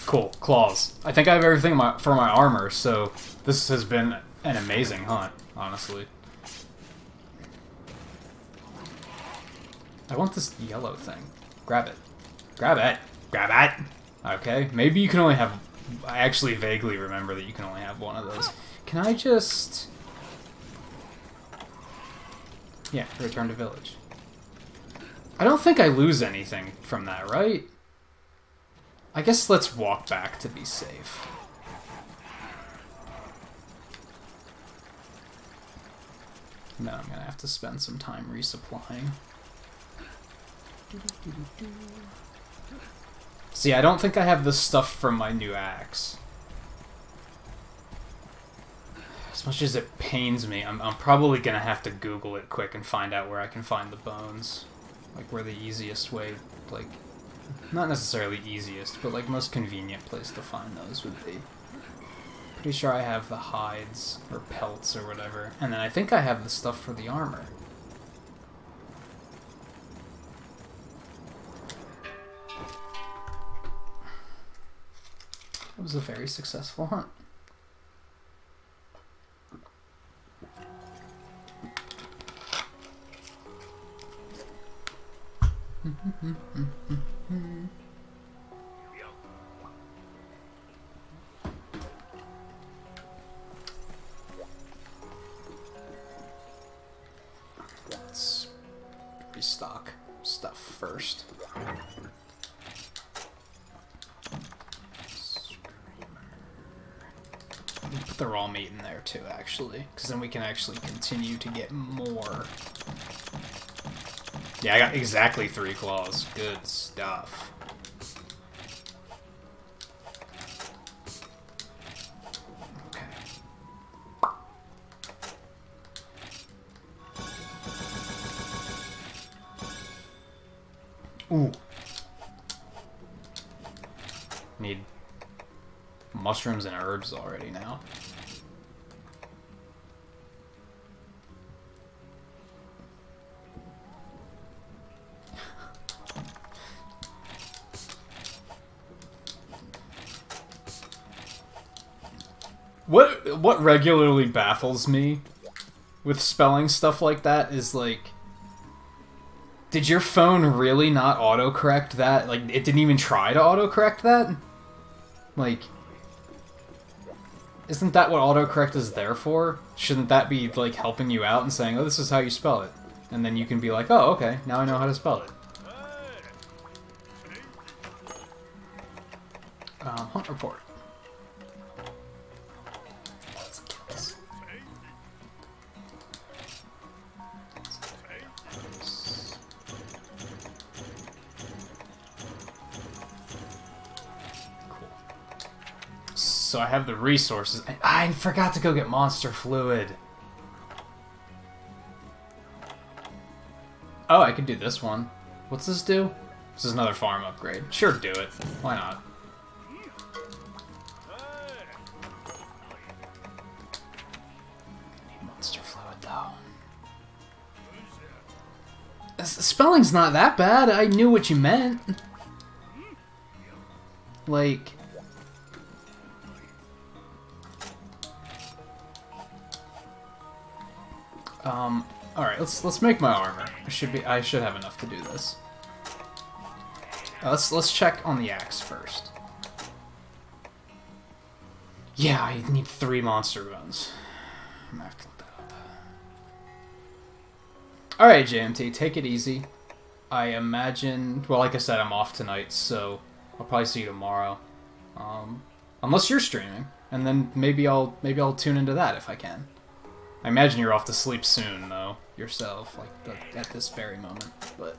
Cool. Claws. I think I have everything for my armor, so this has been an amazing hunt, honestly. I want this yellow thing. Grab it. Grab it. Grab it! Okay, maybe you can only have... I actually vaguely remember that you can only have one of those. Can I just... Yeah, return to village. I don't think I lose anything from that, right? I guess let's walk back to be safe. Then I'm gonna have to spend some time resupplying. See, I don't think I have the stuff from my new axe. As much as it pains me, I'm probably gonna have to Google it quick and find out where I can find the bones. Like, where the easiest way, like, not necessarily easiest, but like most convenient place to find those would be. Pretty sure I have the hides, or pelts, or whatever. And then I think I have the stuff for the armor. It was a very successful hunt. Let's restock stuff first. Put the raw meat in there too, actually, because then we can actually continue to get more. Yeah, I got exactly 3 claws. Good stuff. Okay. Ooh. Need mushrooms and herbs already now. What regularly baffles me with spelling stuff like that is, like, did your phone really not autocorrect that? Like, it didn't even try to autocorrect that? Like, isn't that what autocorrect is there for? Shouldn't that be, like, helping you out and saying, oh, this is how you spell it? And then you can be like, oh, okay, now I know how to spell it. Hunt report. So I have the resources. I forgot to go get monster fluid. Oh, I could do this one. What's this do? This is another farm upgrade. Sure, do it. Why not? I need monster fluid, though. Spelling's not that bad. I knew what you meant. Like... Alright, let's make my armor. I should have enough to do this. Let's check on the axe first. Yeah, I need 3 monster bones. I'm gonna have to look that up. Alright, JMT, take it easy. I imagine, well, like I said, I'm off tonight, so I'll probably see you tomorrow. Unless you're streaming, and then maybe I'll tune into that if I can. I imagine you're off to sleep soon, though, yourself, like, at this very moment, but...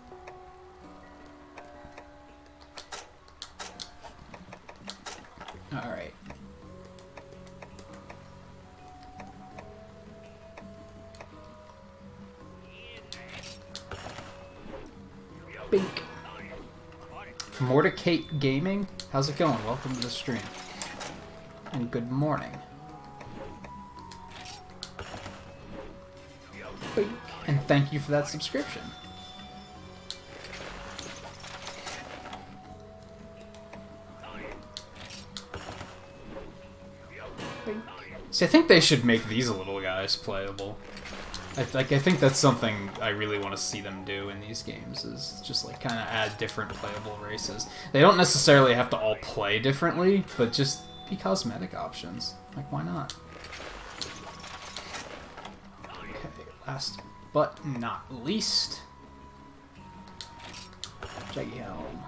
Alright. Bink. Mordicate Gaming? How's it going? Welcome to the stream. And good morning. And thank you for that subscription. See, I think they should make these little guys playable. I think that's something I really want to see them do in these games, is just like kind of add different playable races. They don't necessarily have to all play differently, but just be cosmetic options. Like, why not? Okay, last but not least, Jaggy Helm.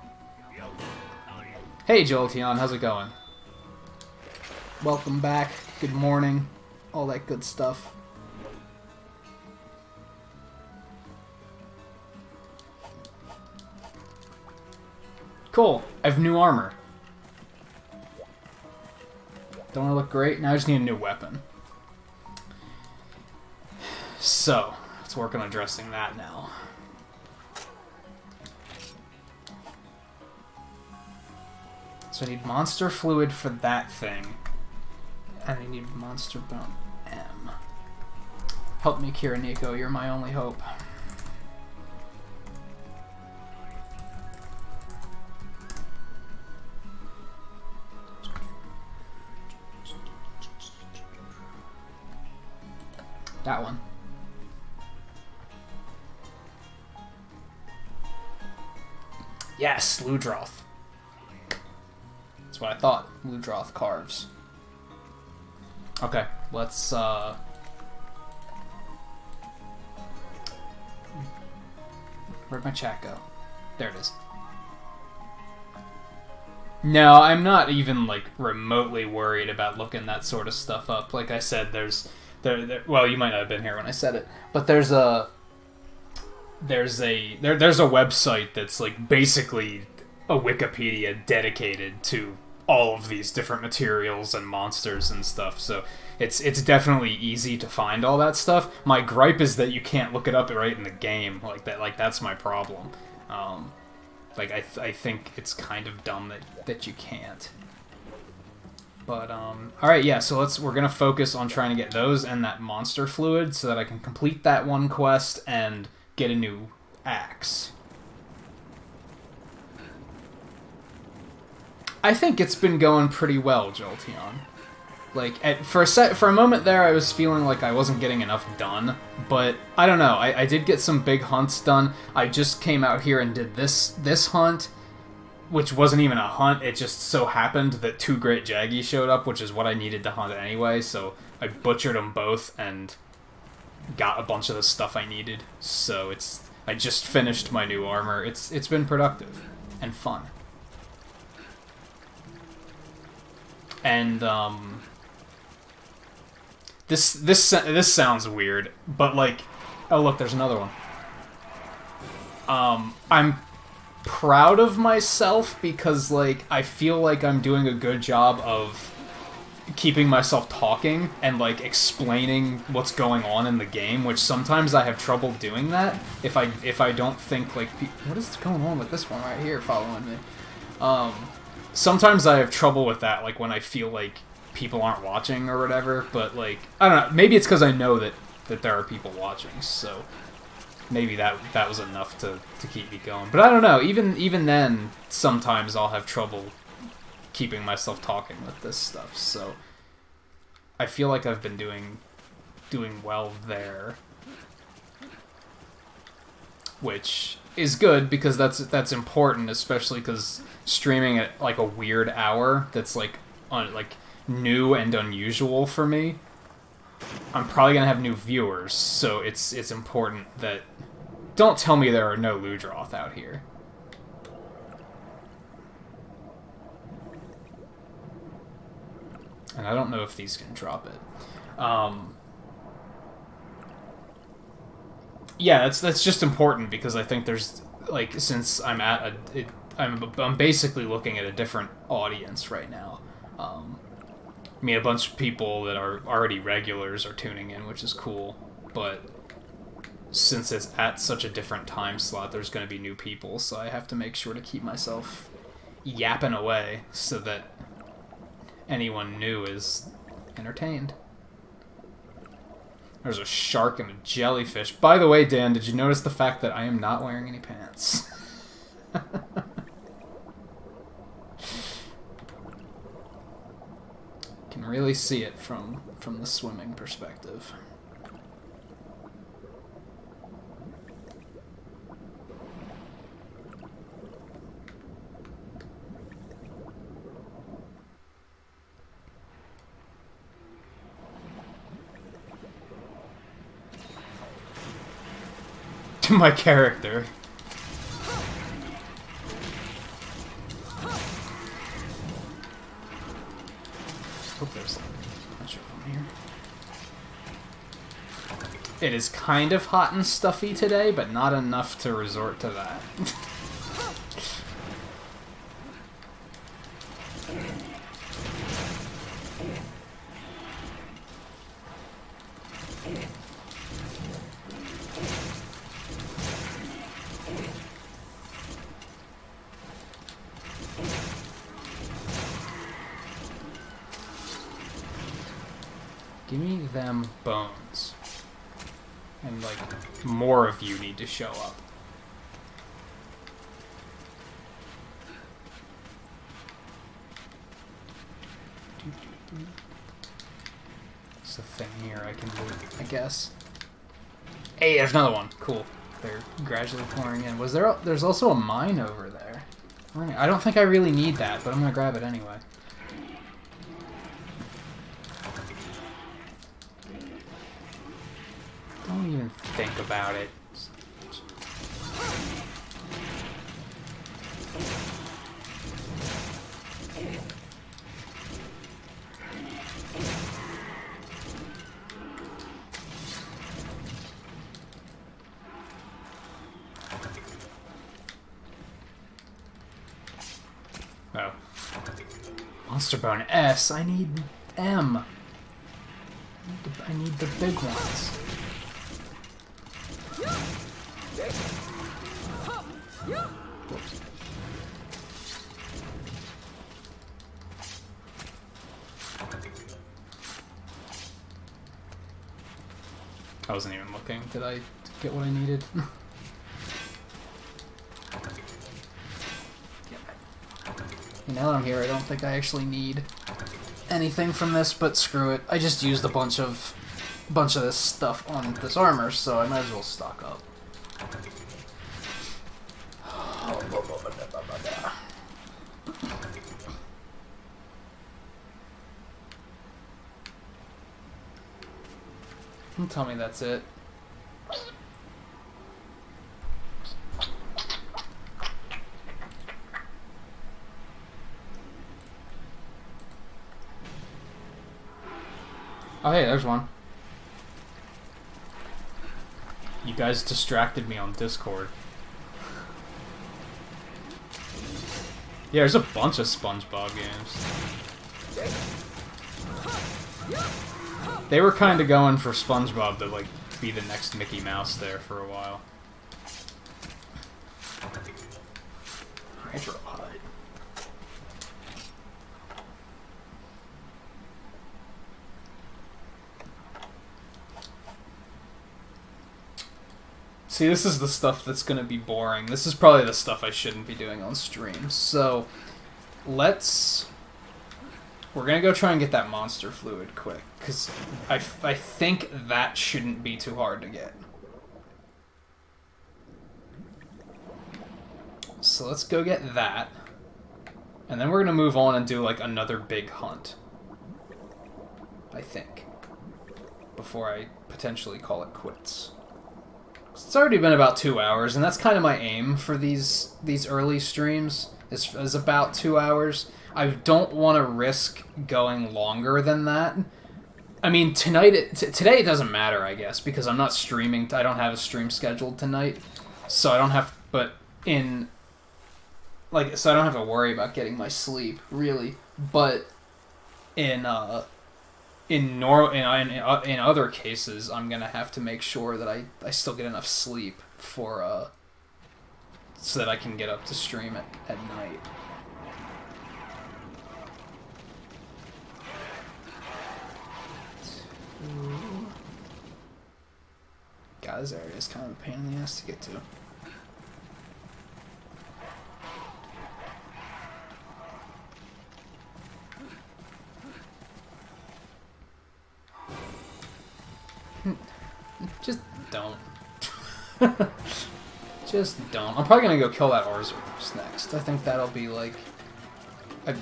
Hey Jolteon, how's it going? Welcome back, good morning, all that good stuff. Cool, I have new armor. Don't I look great? Now I just need a new weapon. So, let's work on addressing that now. So I need monster fluid for that thing. And I need monster bone M. Help me, Kira Nico, you're my only hope. That one. Yes, Ludroth. That's what I thought. Ludroth carves. Okay, let's where'd my chat go? There it is. No, I'm not even like remotely worried about looking that sort of stuff up. Like I said, well, you might not have been here when I said it, but there's a website that's like basically a Wikipedia dedicated to all of these different materials and monsters and stuff. So it's definitely easy to find all that stuff. My gripe is that you can't look it up right in the game like that. Like that's my problem. Like I think it's kind of dumb that you can't. But, alright, yeah, so we're gonna focus on trying to get those and that monster fluid so that I can complete that one quest and get a new axe. I think it's been going pretty well, Jolteon. Like, for a moment there, I was feeling like I wasn't getting enough done, but I don't know, I did get some big hunts done. I just came out here and did this hunt, which wasn't even a hunt, it just so happened that 2 Great Jaggies showed up, which is what I needed to hunt anyway, so I butchered them both and got a bunch of the stuff I needed. So I just finished my new armor. It's been productive and fun. And this sounds weird, but like, oh look, there's another one. I'm proud of myself because like I feel like I'm doing a good job of keeping myself talking and like explaining what's going on in the game, which sometimes I have trouble doing that if I don't think like what is going on with this one right here following me. Sometimes I have trouble with that, like when I feel like people aren't watching or whatever, but like I don't know, maybe it's because I know that there are people watching, so maybe that was enough to keep me going. But I don't know, even then, sometimes I'll have trouble keeping myself talking with this stuff, so I feel like I've been doing well there. Which is good, because that's important, especially because streaming at like a weird hour that's like new and unusual for me, I'm probably gonna have new viewers, so it's important that... Don't tell me there are no Ludroth out here. And I don't know if these can drop it. Yeah, that's just important, because I think there's, like, since I'm at I'm basically looking at a different audience right now. I mean, a bunch of people that are already regulars are tuning in, which is cool, but since it's at such a different time slot, there's going to be new people, so I have to make sure to keep myself yapping away so that anyone new is entertained. There's a shark and a jellyfish. By the way, Dan, did you notice the fact that I am not wearing any pants? Can really see it from the swimming perspective. To my character. Hope there's a bunch of them here. It is kind of hot and stuffy today, but not enough to resort to that. Give me them bones. And, like, more of you need to show up. There's a thing here I can do, I guess. Hey, there's another one. Cool. They're gradually pouring in. Was there? There's also a mine over there. I don't think I really need that, but I'm gonna grab it anyway. Don't even think about it. Oh. Monster Bone S. I need M. I need the big ones. Whoops. I wasn't even looking. Did I get what I needed? Now that I'm here, I don't think I actually need anything from this, but screw it. I just used a bunch of this stuff on this armor, so I might as well stock up. Don't tell me that's it. Oh, hey, there's one. You guys distracted me on Discord. Yeah, there's a bunch of SpongeBob games. They were kind of going for SpongeBob to, like, be the next Mickey Mouse there for a while. Hydro hide. See, this is the stuff that's going to be boring. This is probably the stuff I shouldn't be doing on stream. So, we're going to go try and get that monster fluid quick, because I think that shouldn't be too hard to get. So let's go get that. And then we're going to move on and do, like, another big hunt. I think. Before I potentially call it quits. It's already been about 2 hours, and that's kind of my aim for these early streams, is about 2 hours. I don't want to risk going longer than that. I mean, today it doesn't matter, I guess, because I'm not streaming. I don't have a stream scheduled tonight, so I don't have. But so I don't have to worry about getting my sleep really. But in other cases, I'm gonna have to make sure that I still get enough sleep for so that I can get up to stream at night. God, this area is kind of a pain in the ass to get to. don't. Just don't. I'm probably gonna go kill that Orzhov next. I think that'll be like... I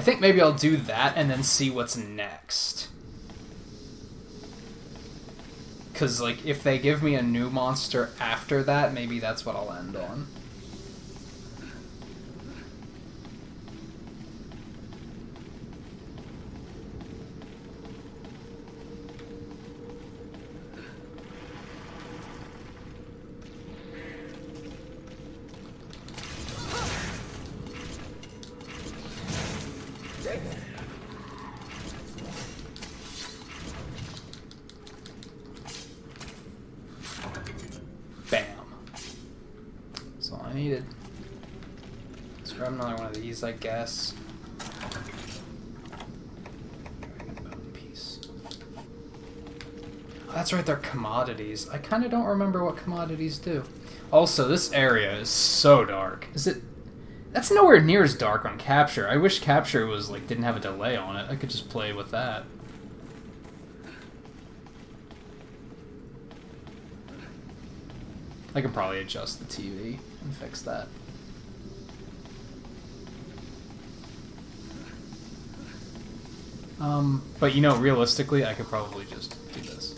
think maybe I'll do that and then see what's next. Because, like, if they give me a new monster after that, maybe that's what I'll end on. I guess. Oh, that's right, they're commodities. I kind of don't remember what commodities do. Also, this area is so dark. Is it? That's nowhere near as dark on Capture. I wish Capture was like didn't have a delay on it. I could just play with that. I can probably adjust the TV and fix that. But you know, realistically, I could probably just do this.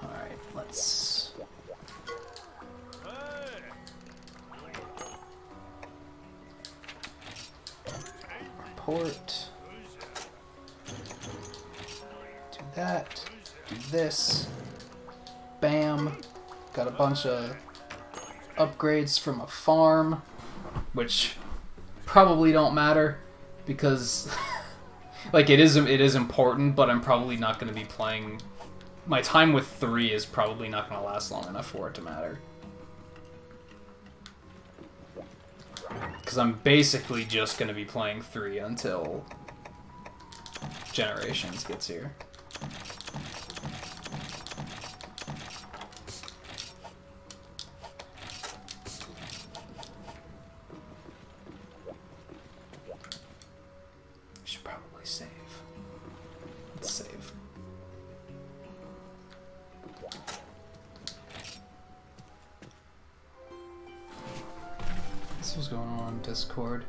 Alright, let's... Report. Do that. Do this. Bam. Got a bunch of upgrades from a farm, which probably don't matter because like it is important, but I'm probably not going to be playing. My time with 3 is probably not going to last long enough for it to matter. Because I'm basically just going to be playing 3 until Generations gets here. Discord.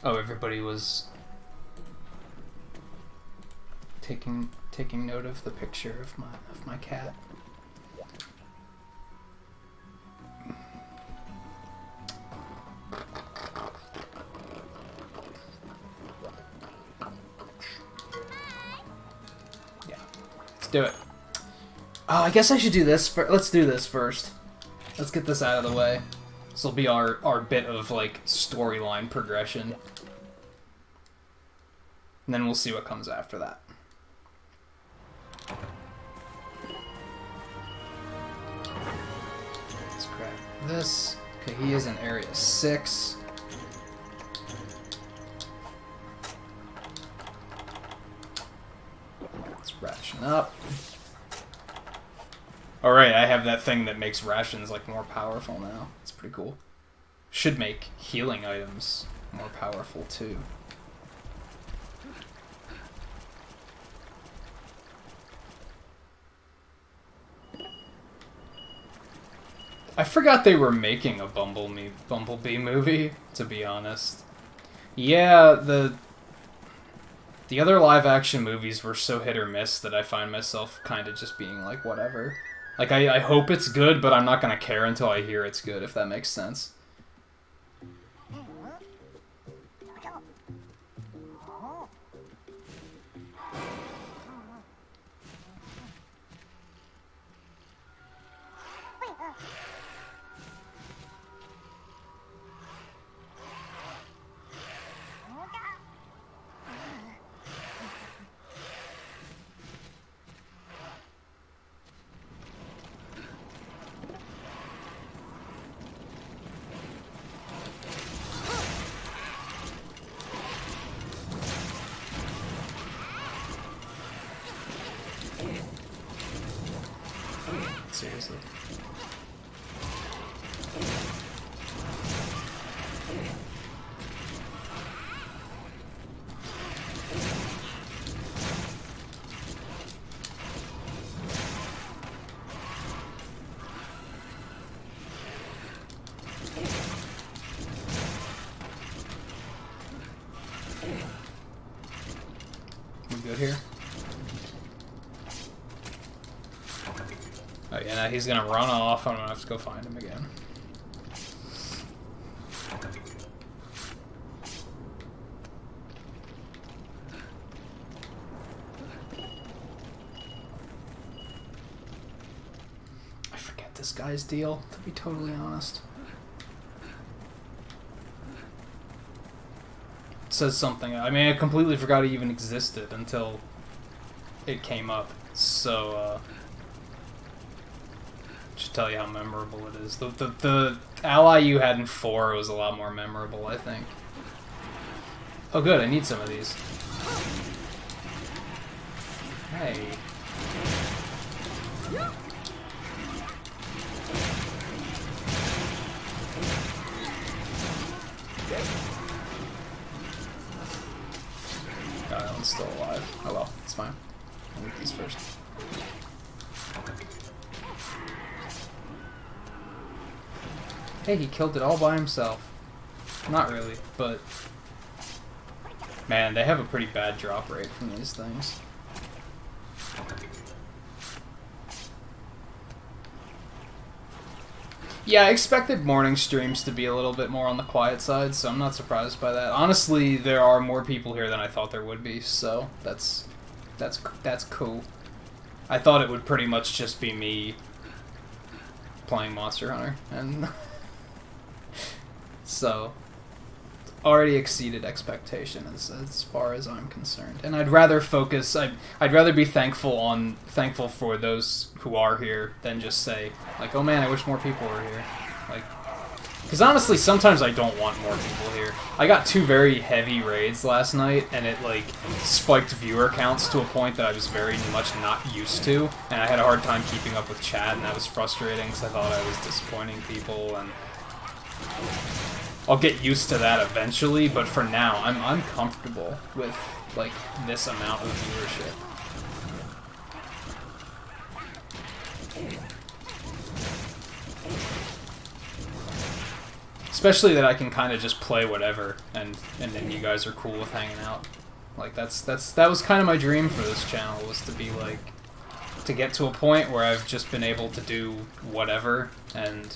Oh, everybody was taking note of the picture of my cat. Yeah, let's do it. Oh, I guess I should do this. Let's do this first. Let's get this out of the way. This will be our bit of, like, storyline progression. And then we'll see what comes after that. Let's grab this. Okay, he is in Area 6. Let's ration up. Alright, I have that thing that makes rations, like, more powerful now. It's pretty cool. Should make healing items more powerful, too. I forgot they were making a Bumblebee movie, to be honest. Yeah, the other live-action movies were so hit or miss that I find myself kind of just being like, whatever. Like, I hope it's good, but I'm not gonna care until I hear it's good, if that makes sense. seriously. We good here? Oh yeah, now he's gonna run off. I'm gonna have to go find him again. I forget this guy's deal, to be totally honest. It says something. I mean, I completely forgot he even existed until it came up. So, should tell you how memorable it is. The ally you had in 4 was a lot more memorable, I think. Oh good, I need some of these. Hey. Oh, that one's still alive. Oh well, it's fine. I'll eat these first. Hey, he killed it all by himself. Not really, but... Man, they have a pretty bad drop rate from these things. Yeah, I expected morning streams to be a little bit more on the quiet side, so I'm not surprised by that. Honestly, there are more people here than I thought there would be, so that's cool. I thought it would pretty much just be me playing Monster Hunter, and... So, already exceeded expectation as far as I'm concerned. And I'd rather focus, I'd rather be thankful for those who are here than just say, like, oh man, I wish more people were here. Like, because honestly, sometimes I don't want more people here. I got 2 very heavy raids last night, and it, like, spiked viewer counts to a point that I was very much not used to, and I had a hard time keeping up with chat, and that was frustrating, because I thought I was disappointing people, and... I'll get used to that eventually, but for now, I'm comfortable with, like, this amount of viewership. Especially that I can kind of just play whatever, and then you guys are cool with hanging out. Like, that was kind of my dream for this channel, was to be, like, to get to a point where I've just been able to do whatever, and...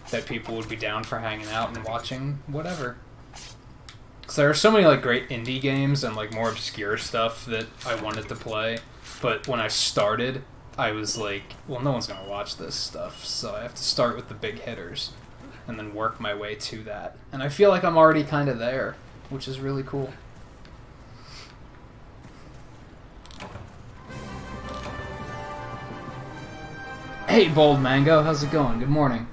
that people would be down for hanging out and watching whatever. Because there are so many like great indie games and like more obscure stuff that I wanted to play, but when I started, I was like, well, no one's gonna watch this stuff, so I have to start with the big hitters, and then work my way to that. And I feel like I'm already kind of there, which is really cool. Hey, Bold Mango, how's it going? Good morning.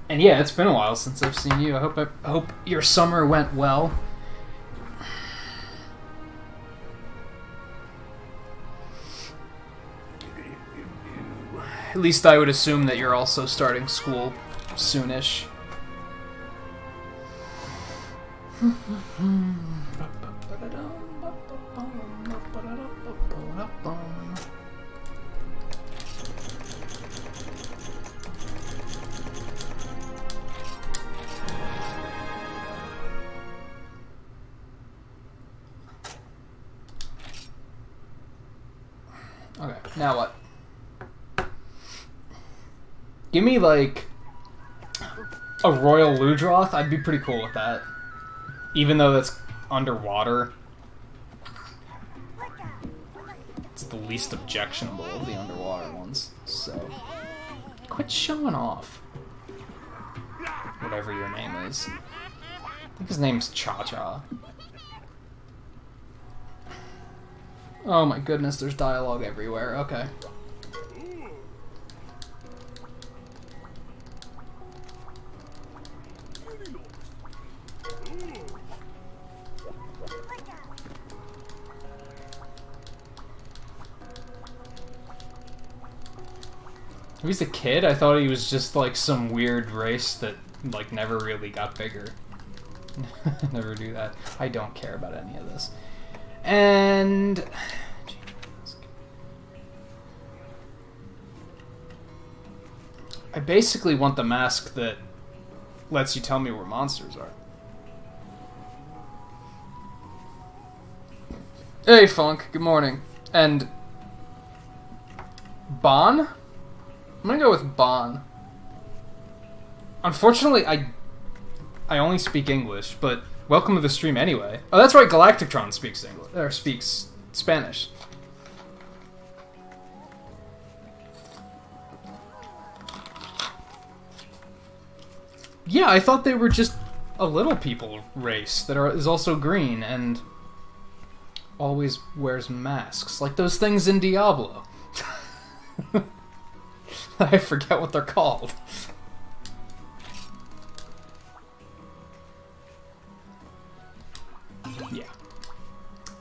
And yeah, it's been a while since I've seen you. I hope your summer went well. At least I would assume that you're also starting school soonish. Okay, now what? Give me, like, a Royal Ludroth. I'd be pretty cool with that. Even though that's underwater. It's the least objectionable of the underwater ones, so... Quit showing off. Whatever your name is. I think his name's Cha-Cha. Oh my goodness, there's dialogue everywhere. Okay. If he's a kid, I thought he was just like some weird race that like never really got bigger. Never do that. I don't care about any of this. And I basically want the mask that lets you tell me where monsters are. Hey, Funk. Good morning. And Bon? I'm gonna go with Bon. Unfortunately, I only speak English, but welcome to the stream anyway. Oh, that's right. Galactictron speaks English or speaks Spanish. Yeah, I thought they were just a little people race that is also green and always wears masks, like those things in Diablo. I forget what they're called. Yeah.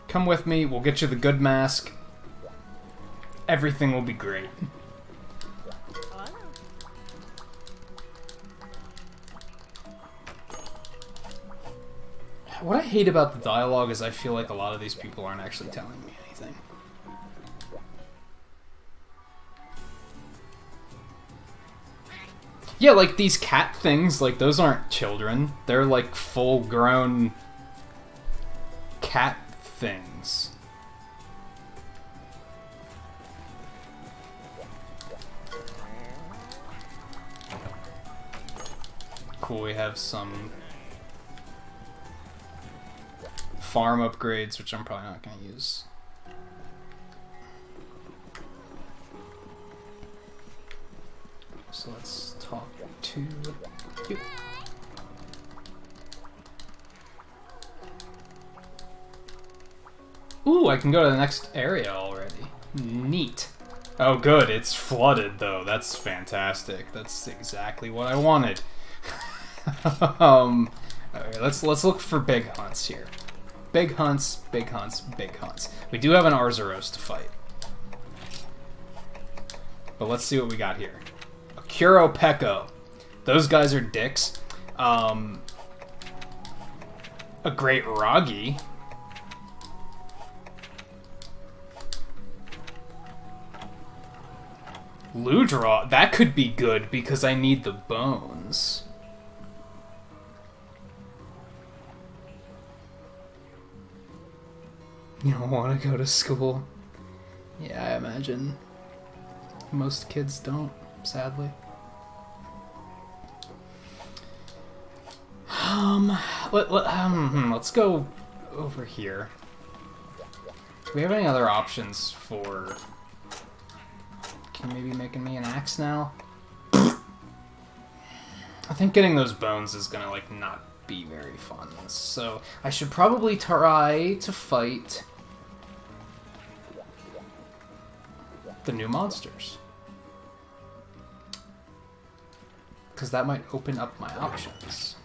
Come with me, we'll get you the good mask. Everything will be great. What I hate about the dialogue is I feel like a lot of these people aren't actually telling me anything. Yeah, like these cat things, like those aren't children. They're like full-grown cat things. Cool, we have some farm upgrades, which I'm probably not going to use. So let's talk to you. Ooh, I can go to the next area already. Neat. Oh good, it's flooded though. That's fantastic. That's exactly what I wanted. Alright, let's look for big hunts here. Big hunts, big hunts, big hunts. We do have an Arzuros to fight. But let's see what we got here. A Kuro Peko. Those guys are dicks. A Great Ragi. Ludra. That could be good because I need the bones. You don't want to go to school? Yeah, I imagine most kids don't, sadly. Let's go over here. Do we have any other options for... Can you maybe making me an axe now? I think getting those bones is gonna, like, not be very fun. So, I should probably try to fight the new monsters. Because that might open up my options.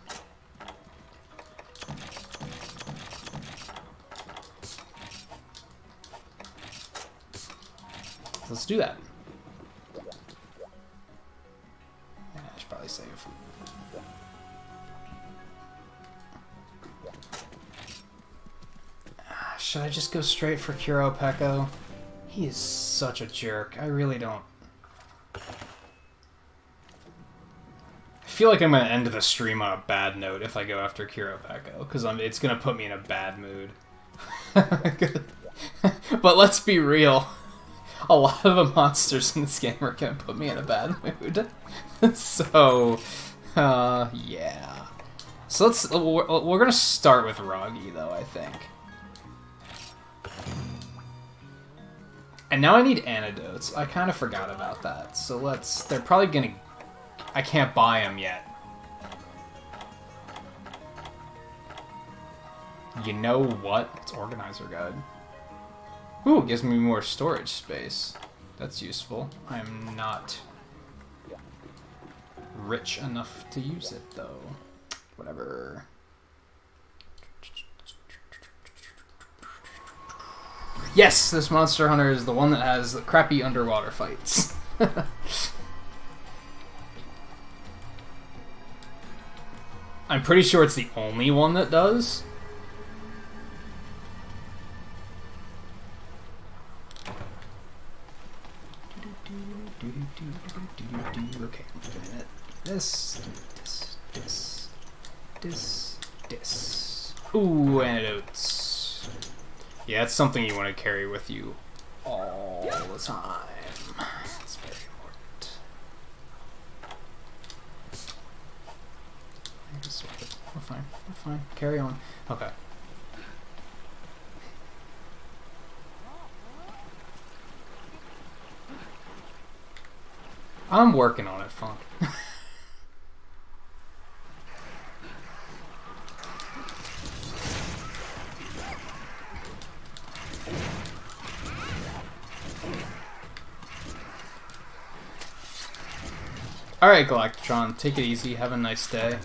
Let's do that. Yeah, I should probably save. Should I just go straight for Kuro Peko? He is such a jerk. I really don't... I feel like I'm going to end the stream on a bad note if I go after Kuro Peko, because it's going to put me in a bad mood. But let's be real. A lot of the monsters in this game are going to put me in a bad mood. So, yeah. So we're going to start with Ragi, though, I think. And now I need antidotes. I kind of forgot about that. So they're probably gonna... I can't buy them yet. You know what? It's Organizer Guide. Ooh, it gives me more storage space. That's useful. I'm not rich enough to use it, though. Whatever. Yes, this Monster Hunter is the one that has the crappy underwater fights. I'm pretty sure it's the only one that does. Okay, I'm doing it. This. Ooh, antidotes. Yeah, it's something you want to carry with you all the time. It's very important. We're fine. We're fine. Carry on. Okay. I'm working on it, Funk. Alright, Galactron, take it easy. Have a nice day.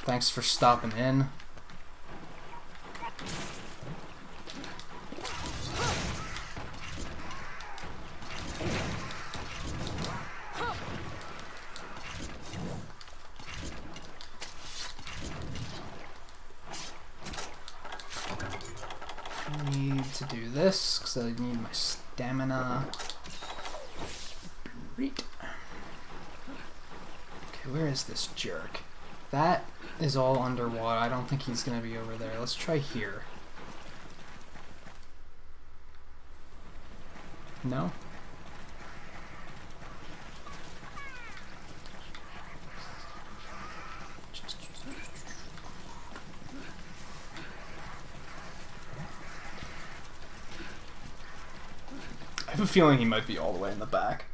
Thanks for stopping in. I need to do this because I need my stamina. Great. Okay, where is this jerk? That is all underwater. I don't think he's going to be over there. Let's try here. No? I have a feeling he might be all the way in the back.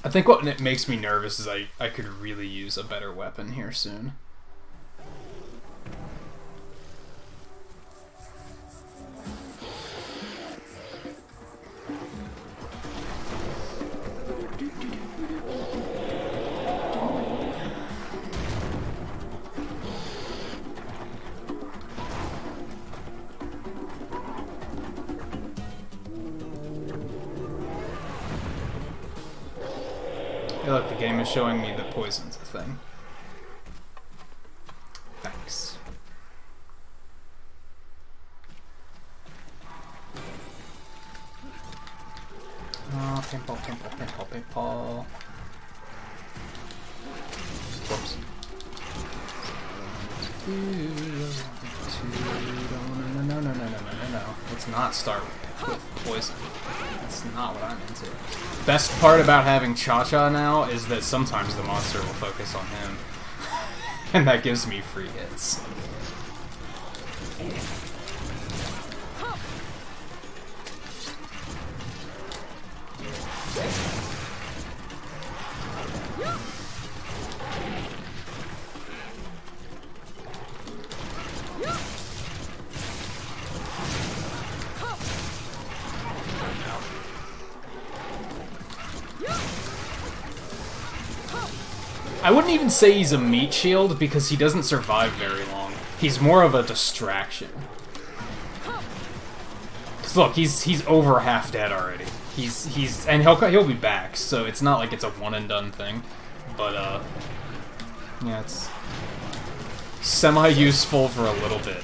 I think what makes me nervous is I could really use a better weapon here soon. Hey look, the game is showing me that poison's a thing. Thanks. Oh, pimple, pimple, pimple, pimple. Whoops. No. Let's not start with poison. That's not what I'm into. Best part about having Cha-Cha now is that sometimes the monster will focus on him. And that gives me free hits. I wouldn't even say he's a meat shield because he doesn't survive very long. He's more of a distraction. 'Cause look, he's over half dead already. And he'll be back, so it's not like it's a one and done thing. But yeah, it's semi-useful for a little bit.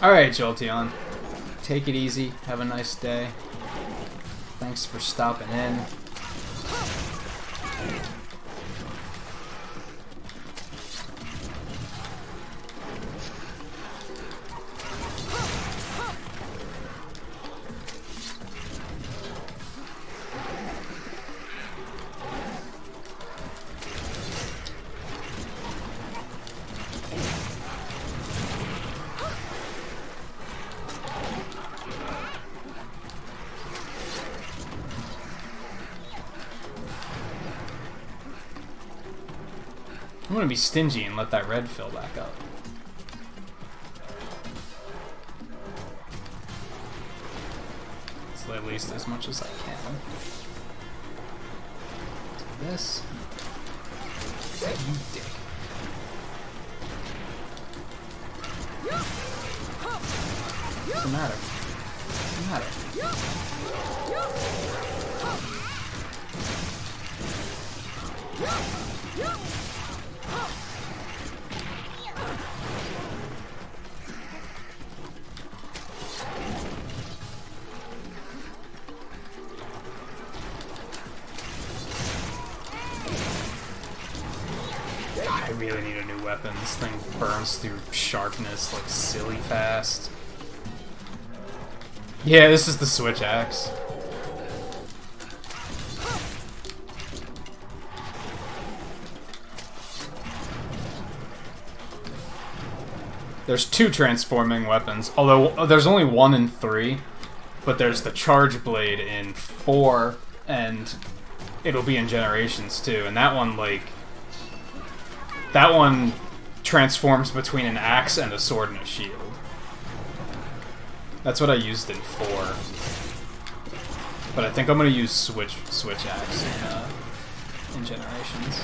Alright, Jolteon. Take it easy. Have a nice day. Thanks for stopping in. I'm gonna be stingy and let that red fill back up. So at least as much as I can. Do this. You dick. What's the matter? What's the matter? God, I really need a new weapon. This thing burns through sharpness like silly fast. Yeah, this is the switch axe. There's 2 transforming weapons, although there's only 1 in 3, but there's the charge blade in 4, and it'll be in Generations too, and that one, like, that one transforms between an axe and a sword and a shield. That's what I used in 4. But I think I'm gonna use switch axe in Generations.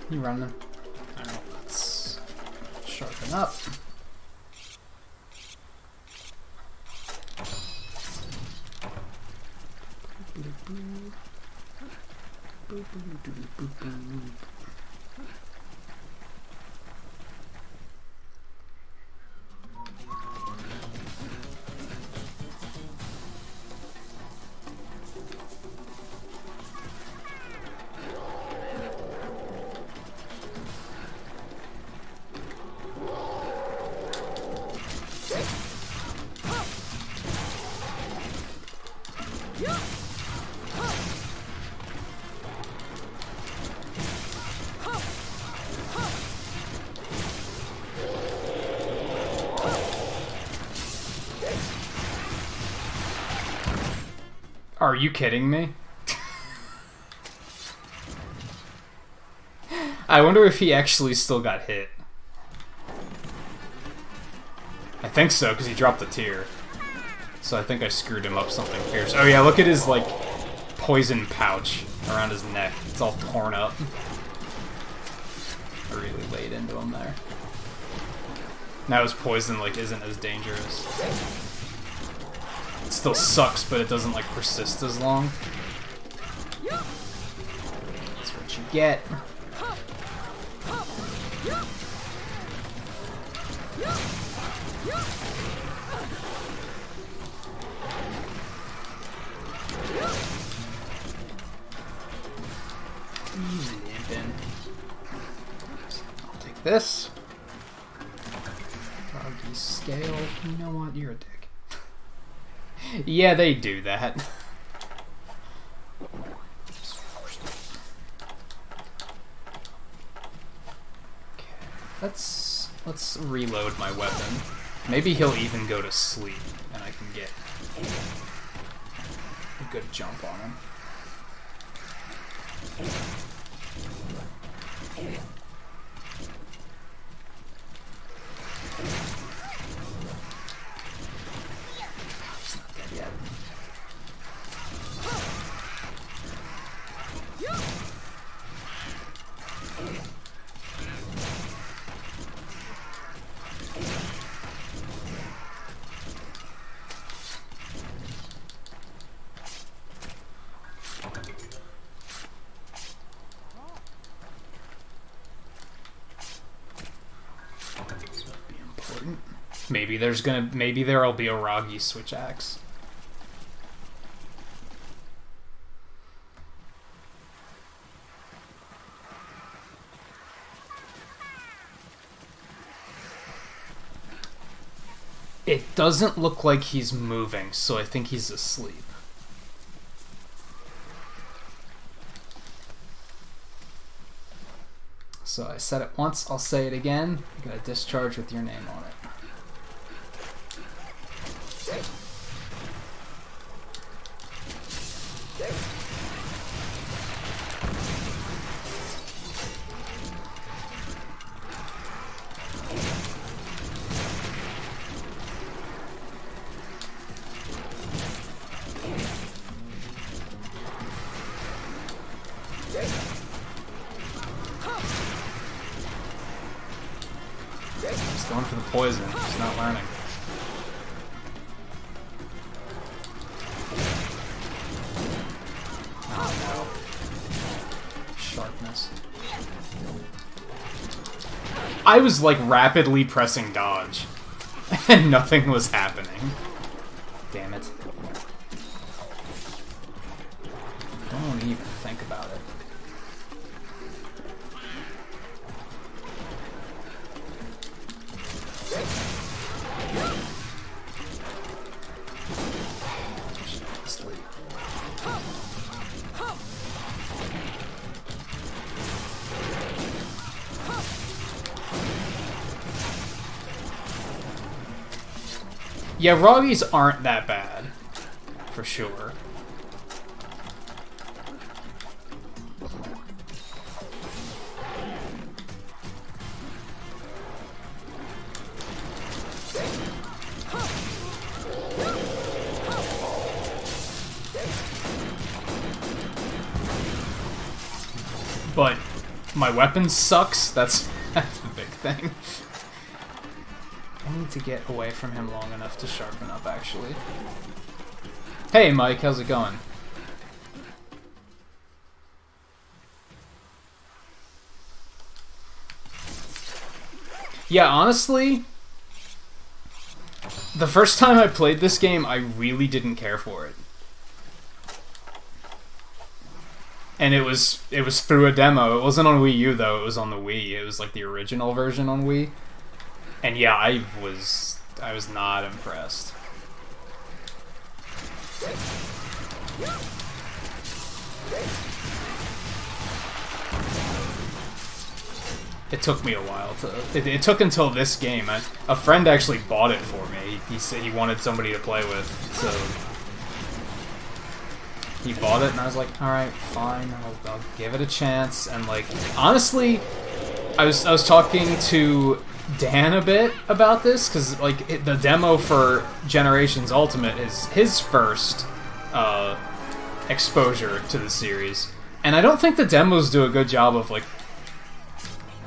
You run them. Alright, let's sharpen up. Are you kidding me? I wonder if he actually still got hit. I think so, because he dropped the tier. So I think I screwed him up something fierce. Oh yeah, look at his, like, poison pouch around his neck. It's all torn up. I really laid into him there. Now his poison, like, isn't as dangerous. It still sucks, but it doesn't, like, persist as long. That's what you get. I'll take this. Froggy scale. You know what? You're a dick. Yeah, they do that. Okay, let's reload my weapon. Maybe he'll even go to sleep, and I can get a good jump on him. He's not dead yet. Maybe there'll be a Ragi switch axe. It doesn't look like he's moving, so I think he's asleep. So I said it once, I'll say it again. You got a discharge with your name on it. He's going for the poison. He's not learning. Oh no. Sharpness. I was like rapidly pressing dodge, and nothing was happening. Damn it. Don't even think about it. Yeah, Roggies aren't that bad, for sure. But my weapon sucks. That's the big thing. I need to get away from him long enough to sharpen up, actually. Hey, Mike, how's it going? Yeah, honestly, the first time I played this game, I really didn't care for it. And it was through a demo. It wasn't on Wii U, though. It was on the Wii. It was like the original version on Wii. And yeah, I was not impressed. It took me a while to... It took until this game. A friend actually bought it for me. He said he wanted somebody to play with, so... He bought it, and I was like, alright, fine, I'll give it a chance. And, like, honestly, I was talking to Dan a bit about this, because, like, the demo for Generations Ultimate is his first exposure to the series. And I don't think the demos do a good job of, like,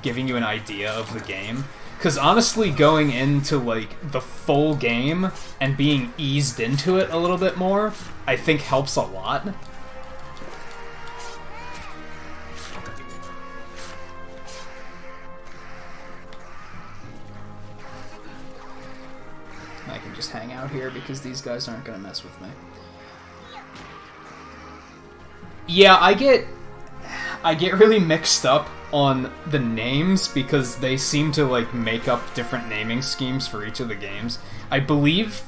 giving you an idea of the game. Because honestly, going into, like, the full game and being eased into it a little bit more, I think helps a lot. I can just hang out here because these guys aren't going to mess with me. Yeah, I get really mixed up on the names because they seem to, like, make up different naming schemes for each of the games. I believe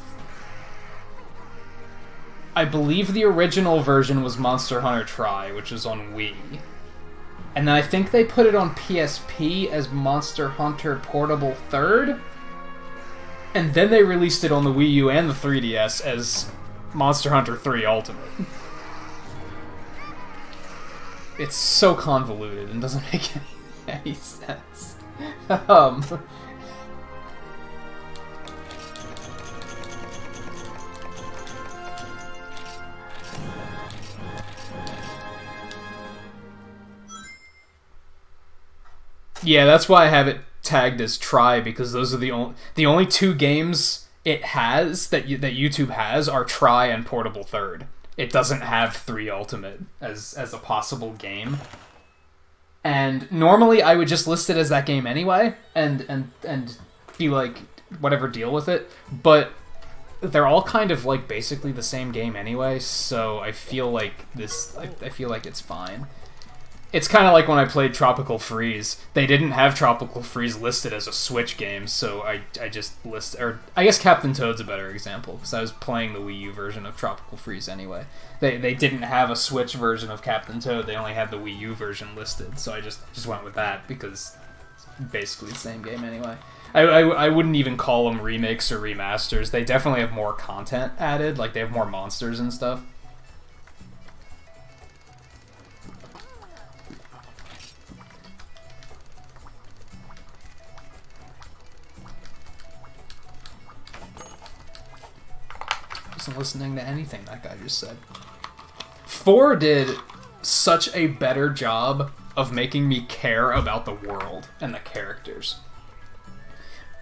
the original version was Monster Hunter Tri, which was on Wii. And then I think they put it on PSP as Monster Hunter Portable 3rd. And then they released it on the Wii U and the 3DS as Monster Hunter 3 Ultimate. It's so convoluted and doesn't make any sense. Yeah, that's why I have it tagged as Tri, because those are the only two games it has that YouTube has are Tri and Portable 3rd. It doesn't have 3 Ultimate as a possible game. And normally I would just list it as that game anyway and be like, whatever, deal with it. But they're all kind of like basically the same game anyway, so I feel like I feel like it's fine. It's kind of like when I played Tropical Freeze. They didn't have Tropical Freeze listed as a Switch game, so I just listed... Or I guess Captain Toad's a better example, because I was playing the Wii U version of Tropical Freeze anyway. They didn't have a Switch version of Captain Toad, they only had the Wii U version listed, so I just went with that, because it's basically the same game anyway. I wouldn't even call them remakes or remasters. They definitely have more content added, like they have more monsters and stuff. Listening to anything that guy just said. 4 did such a better job of making me care about the world and the characters.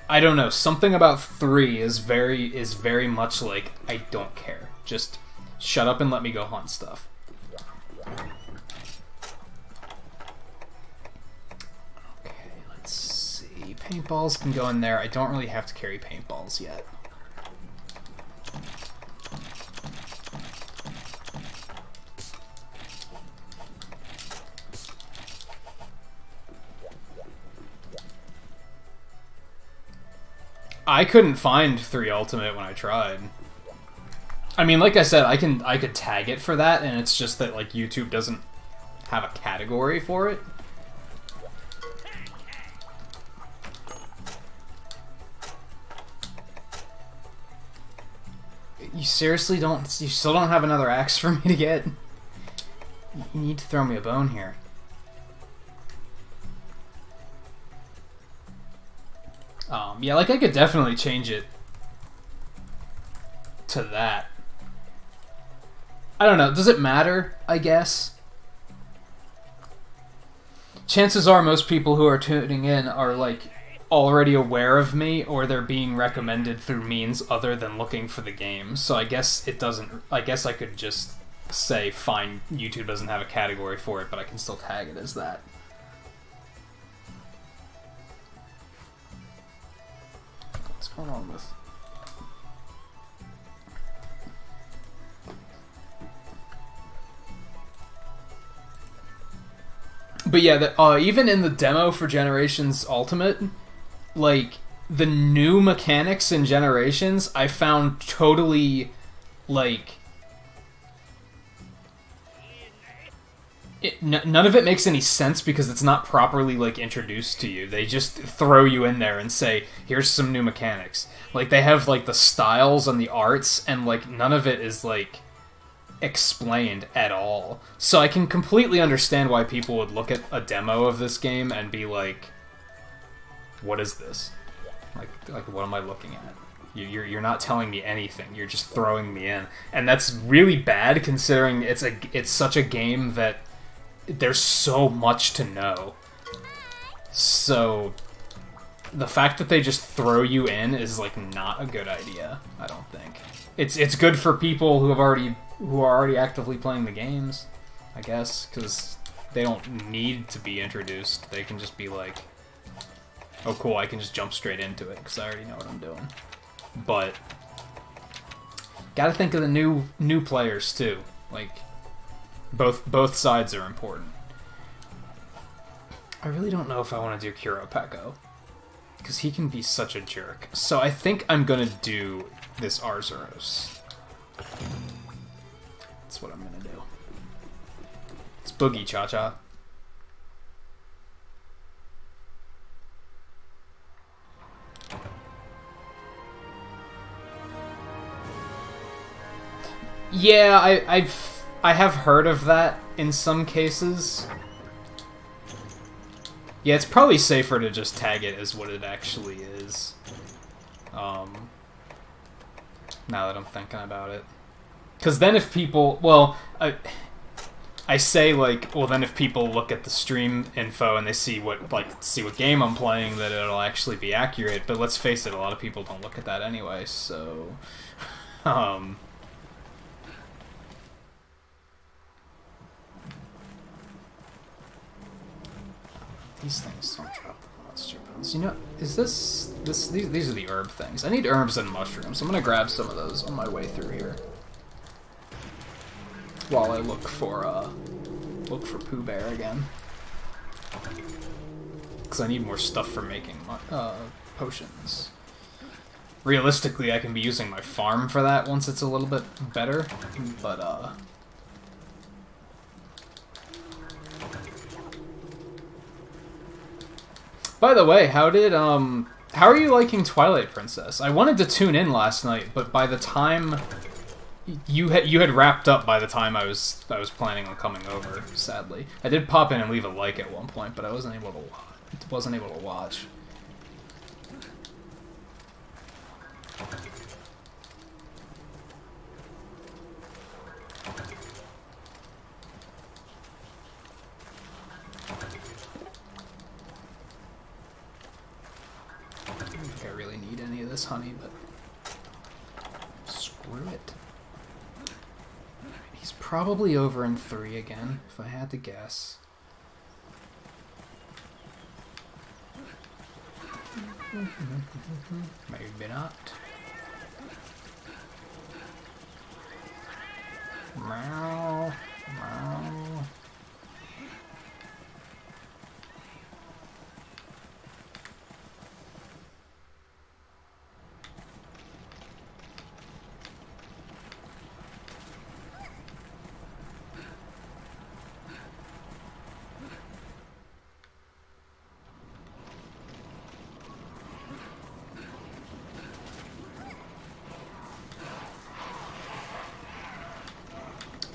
I don't know, something about 3 is very much like, I don't care. Just shut up and let me go hunt stuff. Okay, let's see. Paintballs can go in there. I don't really have to carry paintballs yet. I couldn't find 3 Ultimate when I tried. I mean, like I said, I could tag it for that, and it's just that like YouTube doesn't have a category for it. You seriously don't? You still don't have another axe for me to get? You need to throw me a bone here. Yeah, like I could definitely change it to that. I don't know. Does it matter? I guess. Chances are most people who are tuning in are like already aware of me, or they're being recommended through means other than looking for the game. So I guess it doesn't. I guess I could just say, fine, YouTube doesn't have a category for it, but I can still tag it as that. What's going on with... But yeah, even in the demo for Generations Ultimate, like, the new mechanics in Generations, I found totally, like... none of it makes any sense because it's not properly, like, introduced to you. They just throw you in there and say, here's some new mechanics. Like, they have, like, the styles and the arts, and, like, none of it is, like, explained at all. So I can completely understand why people would look at a demo of this game and be like, what is this? Like what am I looking at? You're not telling me anything. You're just throwing me in. And that's really bad considering it's such a game that there's so much to know. So the fact that they just throw you in is like not a good idea, I don't think. It's good for people who are already actively playing the games, I guess, because they don't need to be introduced. They can just be like, oh cool, I can just jump straight into it because I already know what I'm doing. But gotta think of the new players too. Like both sides are important. I really don't know if I want to do Kuropeko because he can be such a jerk. So I think I'm gonna do this Arzuros. That's what I'm gonna do. It's Boogie Cha-Cha. Yeah, I have heard of that in some cases. Yeah, it's probably safer to just tag it as what it actually is. Now that I'm thinking about it. Because then if people... Well, I say, like, well, then if people look at the stream info and they see what game I'm playing, that it'll actually be accurate. But let's face it, a lot of people don't look at that anyway, so... These things don't drop the monster bones. You know, these are the herb things. I need herbs and mushrooms. I'm gonna grab some of those on my way through here. While I look for look for Pooh Bear again. Because I need more stuff for making potions. Realistically, I can be using my farm for that once it's a little bit better, but by the way, how are you liking Twilight Princess? I wanted to tune in last night, but by the time you had wrapped up by the time I was planning on coming over, sadly. I did pop in and leave a like at one point, but I wasn't able to watch. I don't think I really need any of this honey, but screw it. He's probably over in 3 again, if I had to guess. Maybe not. Meow, meow.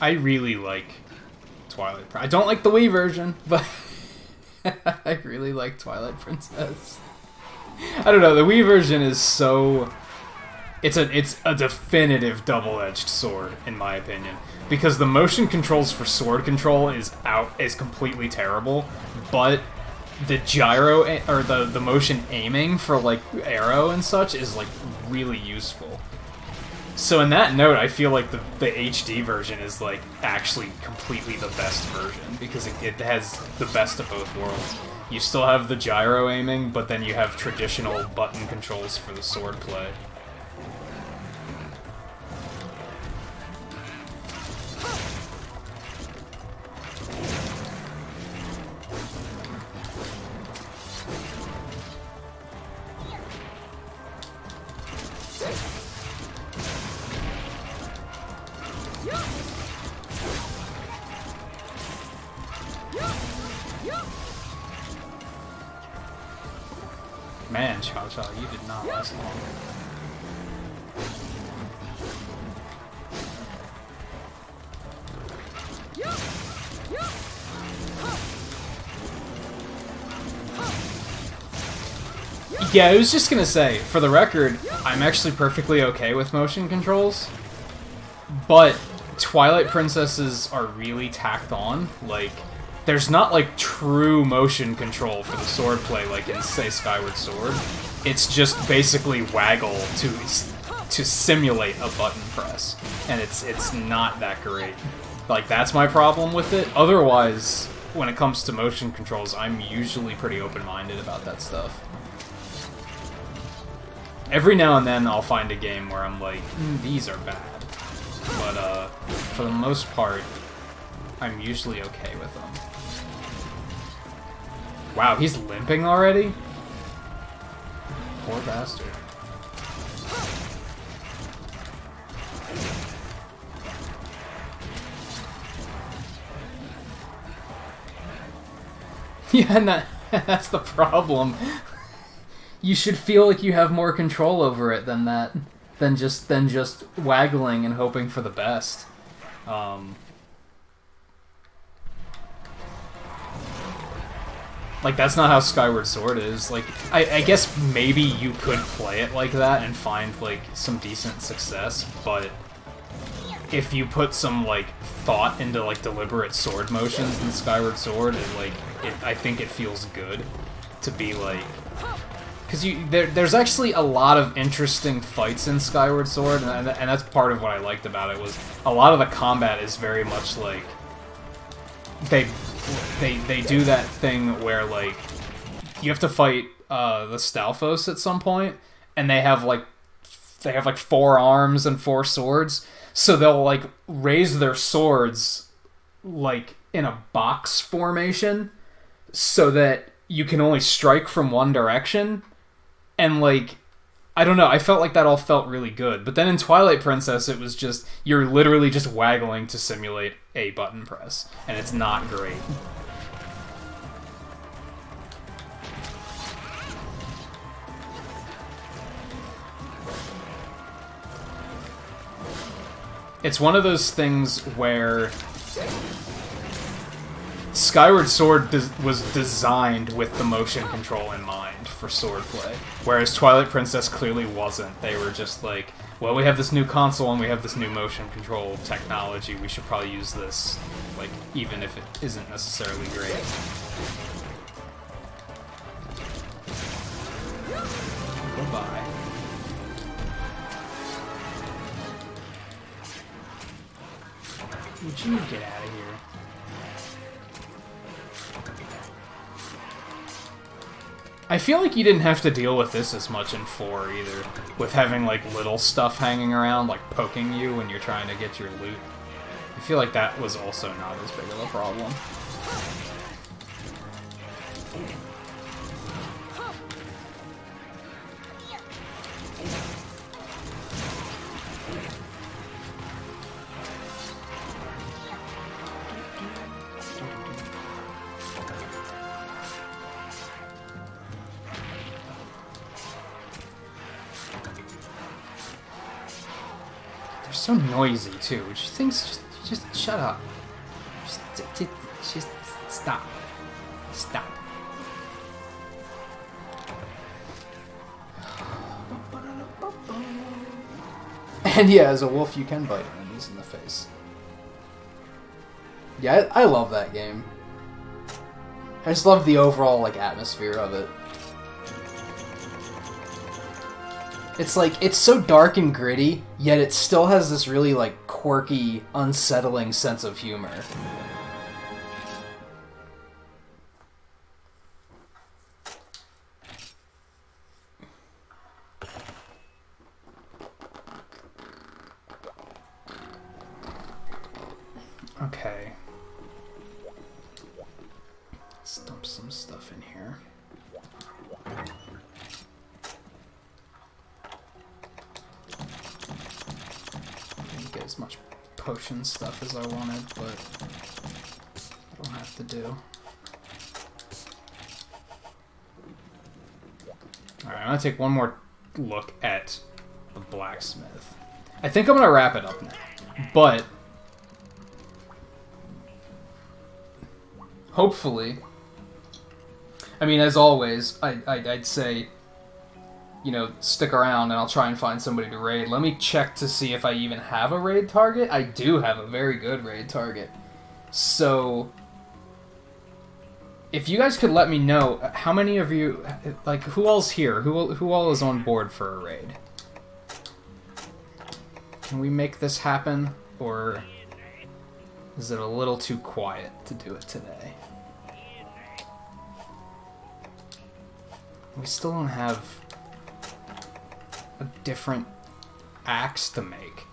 I really like Twilight Princess. I don't like the Wii version, but I really like Twilight Princess. I don't know, the Wii version is so... It's a definitive double-edged sword, in my opinion. Because the motion controls for sword control is completely terrible, but the gyro, or the motion aiming for, like, arrow and such is, like, really useful. So in that note, I feel like the HD version is, like, actually completely the best version, because it has the best of both worlds. You still have the gyro aiming, but then you have traditional button controls for the sword play. Man, Cha Cha, you did not last long. Yeah, I was just gonna say, for the record, I'm actually perfectly okay with motion controls, but Twilight Princesses are really tacked on. Like, there's not, like, true motion control for the sword play like in, say, Skyward Sword. It's just basically waggle to simulate a button press, and it's not that great. Like, that's my problem with it. Otherwise, when it comes to motion controls, I'm usually pretty open-minded about that stuff. Every now and then I'll find a game where I'm like, these are bad. But, for the most part, I'm usually okay with them. Wow, he's limping already? Poor bastard. Yeah, and that's the problem. You should feel like you have more control over it than that, than just waggling and hoping for the best. Like, that's not how Skyward Sword is. Like, I guess maybe you could play it like that and find, like, some decent success, but if you put some, like, thought into, like, deliberate sword motions in Skyward Sword, I think it feels good to be, like... Because there's actually a lot of interesting fights in Skyward Sword, and that's part of what I liked about it, was a lot of the combat is very much, like... They do that thing where, like, you have to fight the Stalfos at some point, and they have like 4 arms and 4 swords, so they'll, like, raise their swords, like, in a box formation so that you can only strike from one direction. And, like, I don't know, I felt like that all felt really good. But then in Twilight Princess, it was just, you're literally just waggling to simulate a button press. And it's not great. It's one of those things where Skyward Sword was designed with the motion control in mind for swordplay, whereas Twilight Princess clearly wasn't. They were just like, well, we have this new console and we have this new motion control technology, we should probably use this, like, even if it isn't necessarily great. Goodbye. Would you get out of here? I feel like you didn't have to deal with this as much in 4 either, with having like little stuff hanging around, like poking you when you're trying to get your loot. I feel like that was also not as big of a problem. So noisy too. Which things just shut up. Just stop. Stop. And yeah, as a wolf, you can bite enemies in the face. Yeah, I love that game. I just love the overall like atmosphere of it. It's like, it's so dark and gritty, yet it still has this really, like, quirky, unsettling sense of humor. Okay. Let's dump some stuff in here. As much potion stuff as I wanted, but I don't have to do. Alright, I'm gonna take one more look at the blacksmith. I think I'm gonna wrap it up now, but hopefully, I mean, as always, I'd say, you know, stick around and I'll try and find somebody to raid. Let me check to see if I even have a raid target. I do have a very good raid target. So, if you guys could let me know, how many of you, like, who all's here? Who all is on board for a raid? Can we make this happen? Or is it a little too quiet to do it today? We still don't have a different axe to make.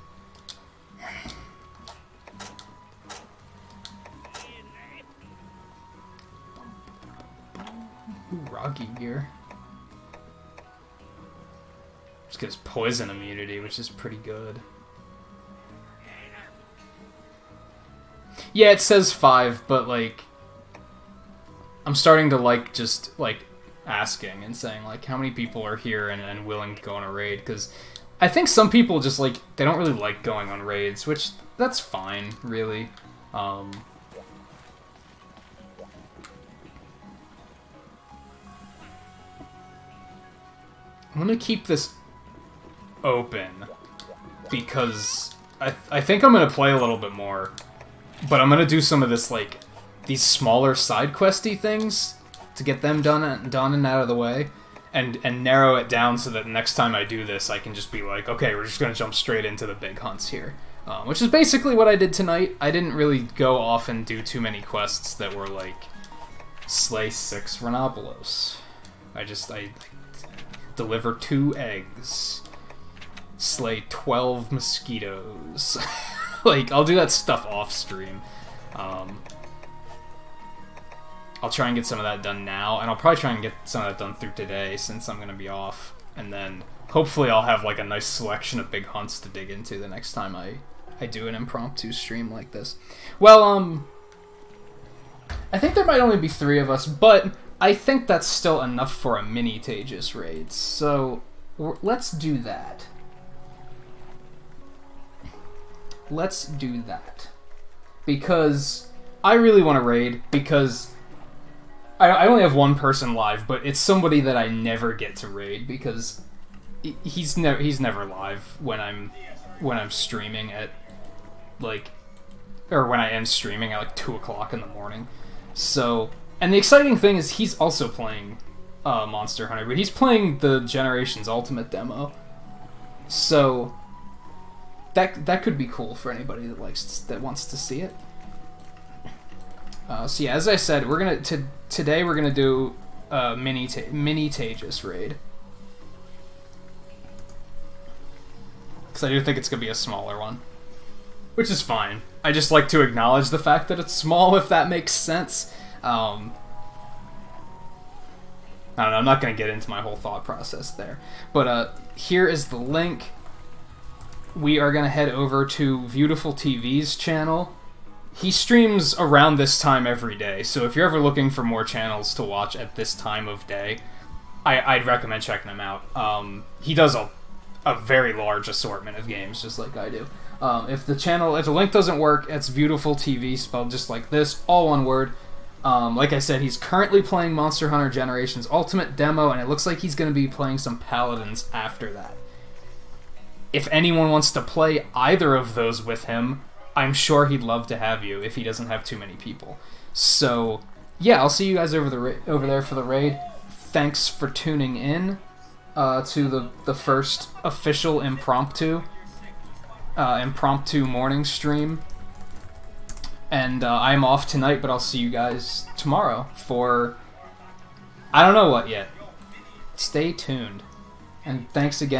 Ooh, Rocky gear. Just gives poison immunity, which is pretty good. Yeah, it says 5, but like, I'm starting to like just like asking and saying like how many people are here and willing to go on a raid, because I think some people just like, they don't really like going on raids, which that's fine, really. I'm gonna keep this open because I think I'm gonna play a little bit more, but I'm gonna do some of this like these smaller side questy things to get them done and out of the way, and narrow it down so that next time I do this, I can just be like, okay, we're just gonna jump straight into the big hunts here, which is basically what I did tonight. I didn't really go off and do too many quests that were like slay 6 Rhinopolos. I deliver 2 eggs, slay 12 mosquitoes. Like, I'll do that stuff off stream. I'll try and get some of that done now, and I'll probably try and get some of that done through today since I'm going to be off. And then hopefully I'll have like a nice selection of big hunts to dig into the next time I do an impromptu stream like this. Well, I think there might only be 3 of us, but I think that's still enough for a Nintagious raid, so let's do that. Let's do that. Because I really want to raid, because I only have 1 person live, but it's somebody that I never get to raid, because he's never live when I'm streaming at, like, or when I end streaming at like 2 o'clock in the morning. So, and the exciting thing is he's also playing Monster Hunter, but he's playing the Generations Ultimate demo. So that could be cool for anybody that wants to see it. So yeah, as I said, today we're gonna do a Nintagious raid, because I do think it's gonna be a smaller one, which is fine. I just like to acknowledge the fact that it's small, if that makes sense. I don't know, I'm not going to get into my whole thought process there. But here is the link. We are going to head over to Beautiful TV's channel. He streams around this time every day, so if you're ever looking for more channels to watch at this time of day, I'd recommend checking him out. He does a very large assortment of games, just like I do. If the link doesn't work, it's Beautiful TV, spelled just like this, all one word. Like I said, he's currently playing Monster Hunter Generations Ultimate Demo, and it looks like he's going to be playing some Paladins after that. If anyone wants to play either of those with him, I'm sure he'd love to have you if he doesn't have too many people. So, yeah, I'll see you guys over there for the raid. Thanks for tuning in to the first official impromptu morning stream. And I'm off tonight, but I'll see you guys tomorrow for I don't know what yet. Stay tuned. And thanks again.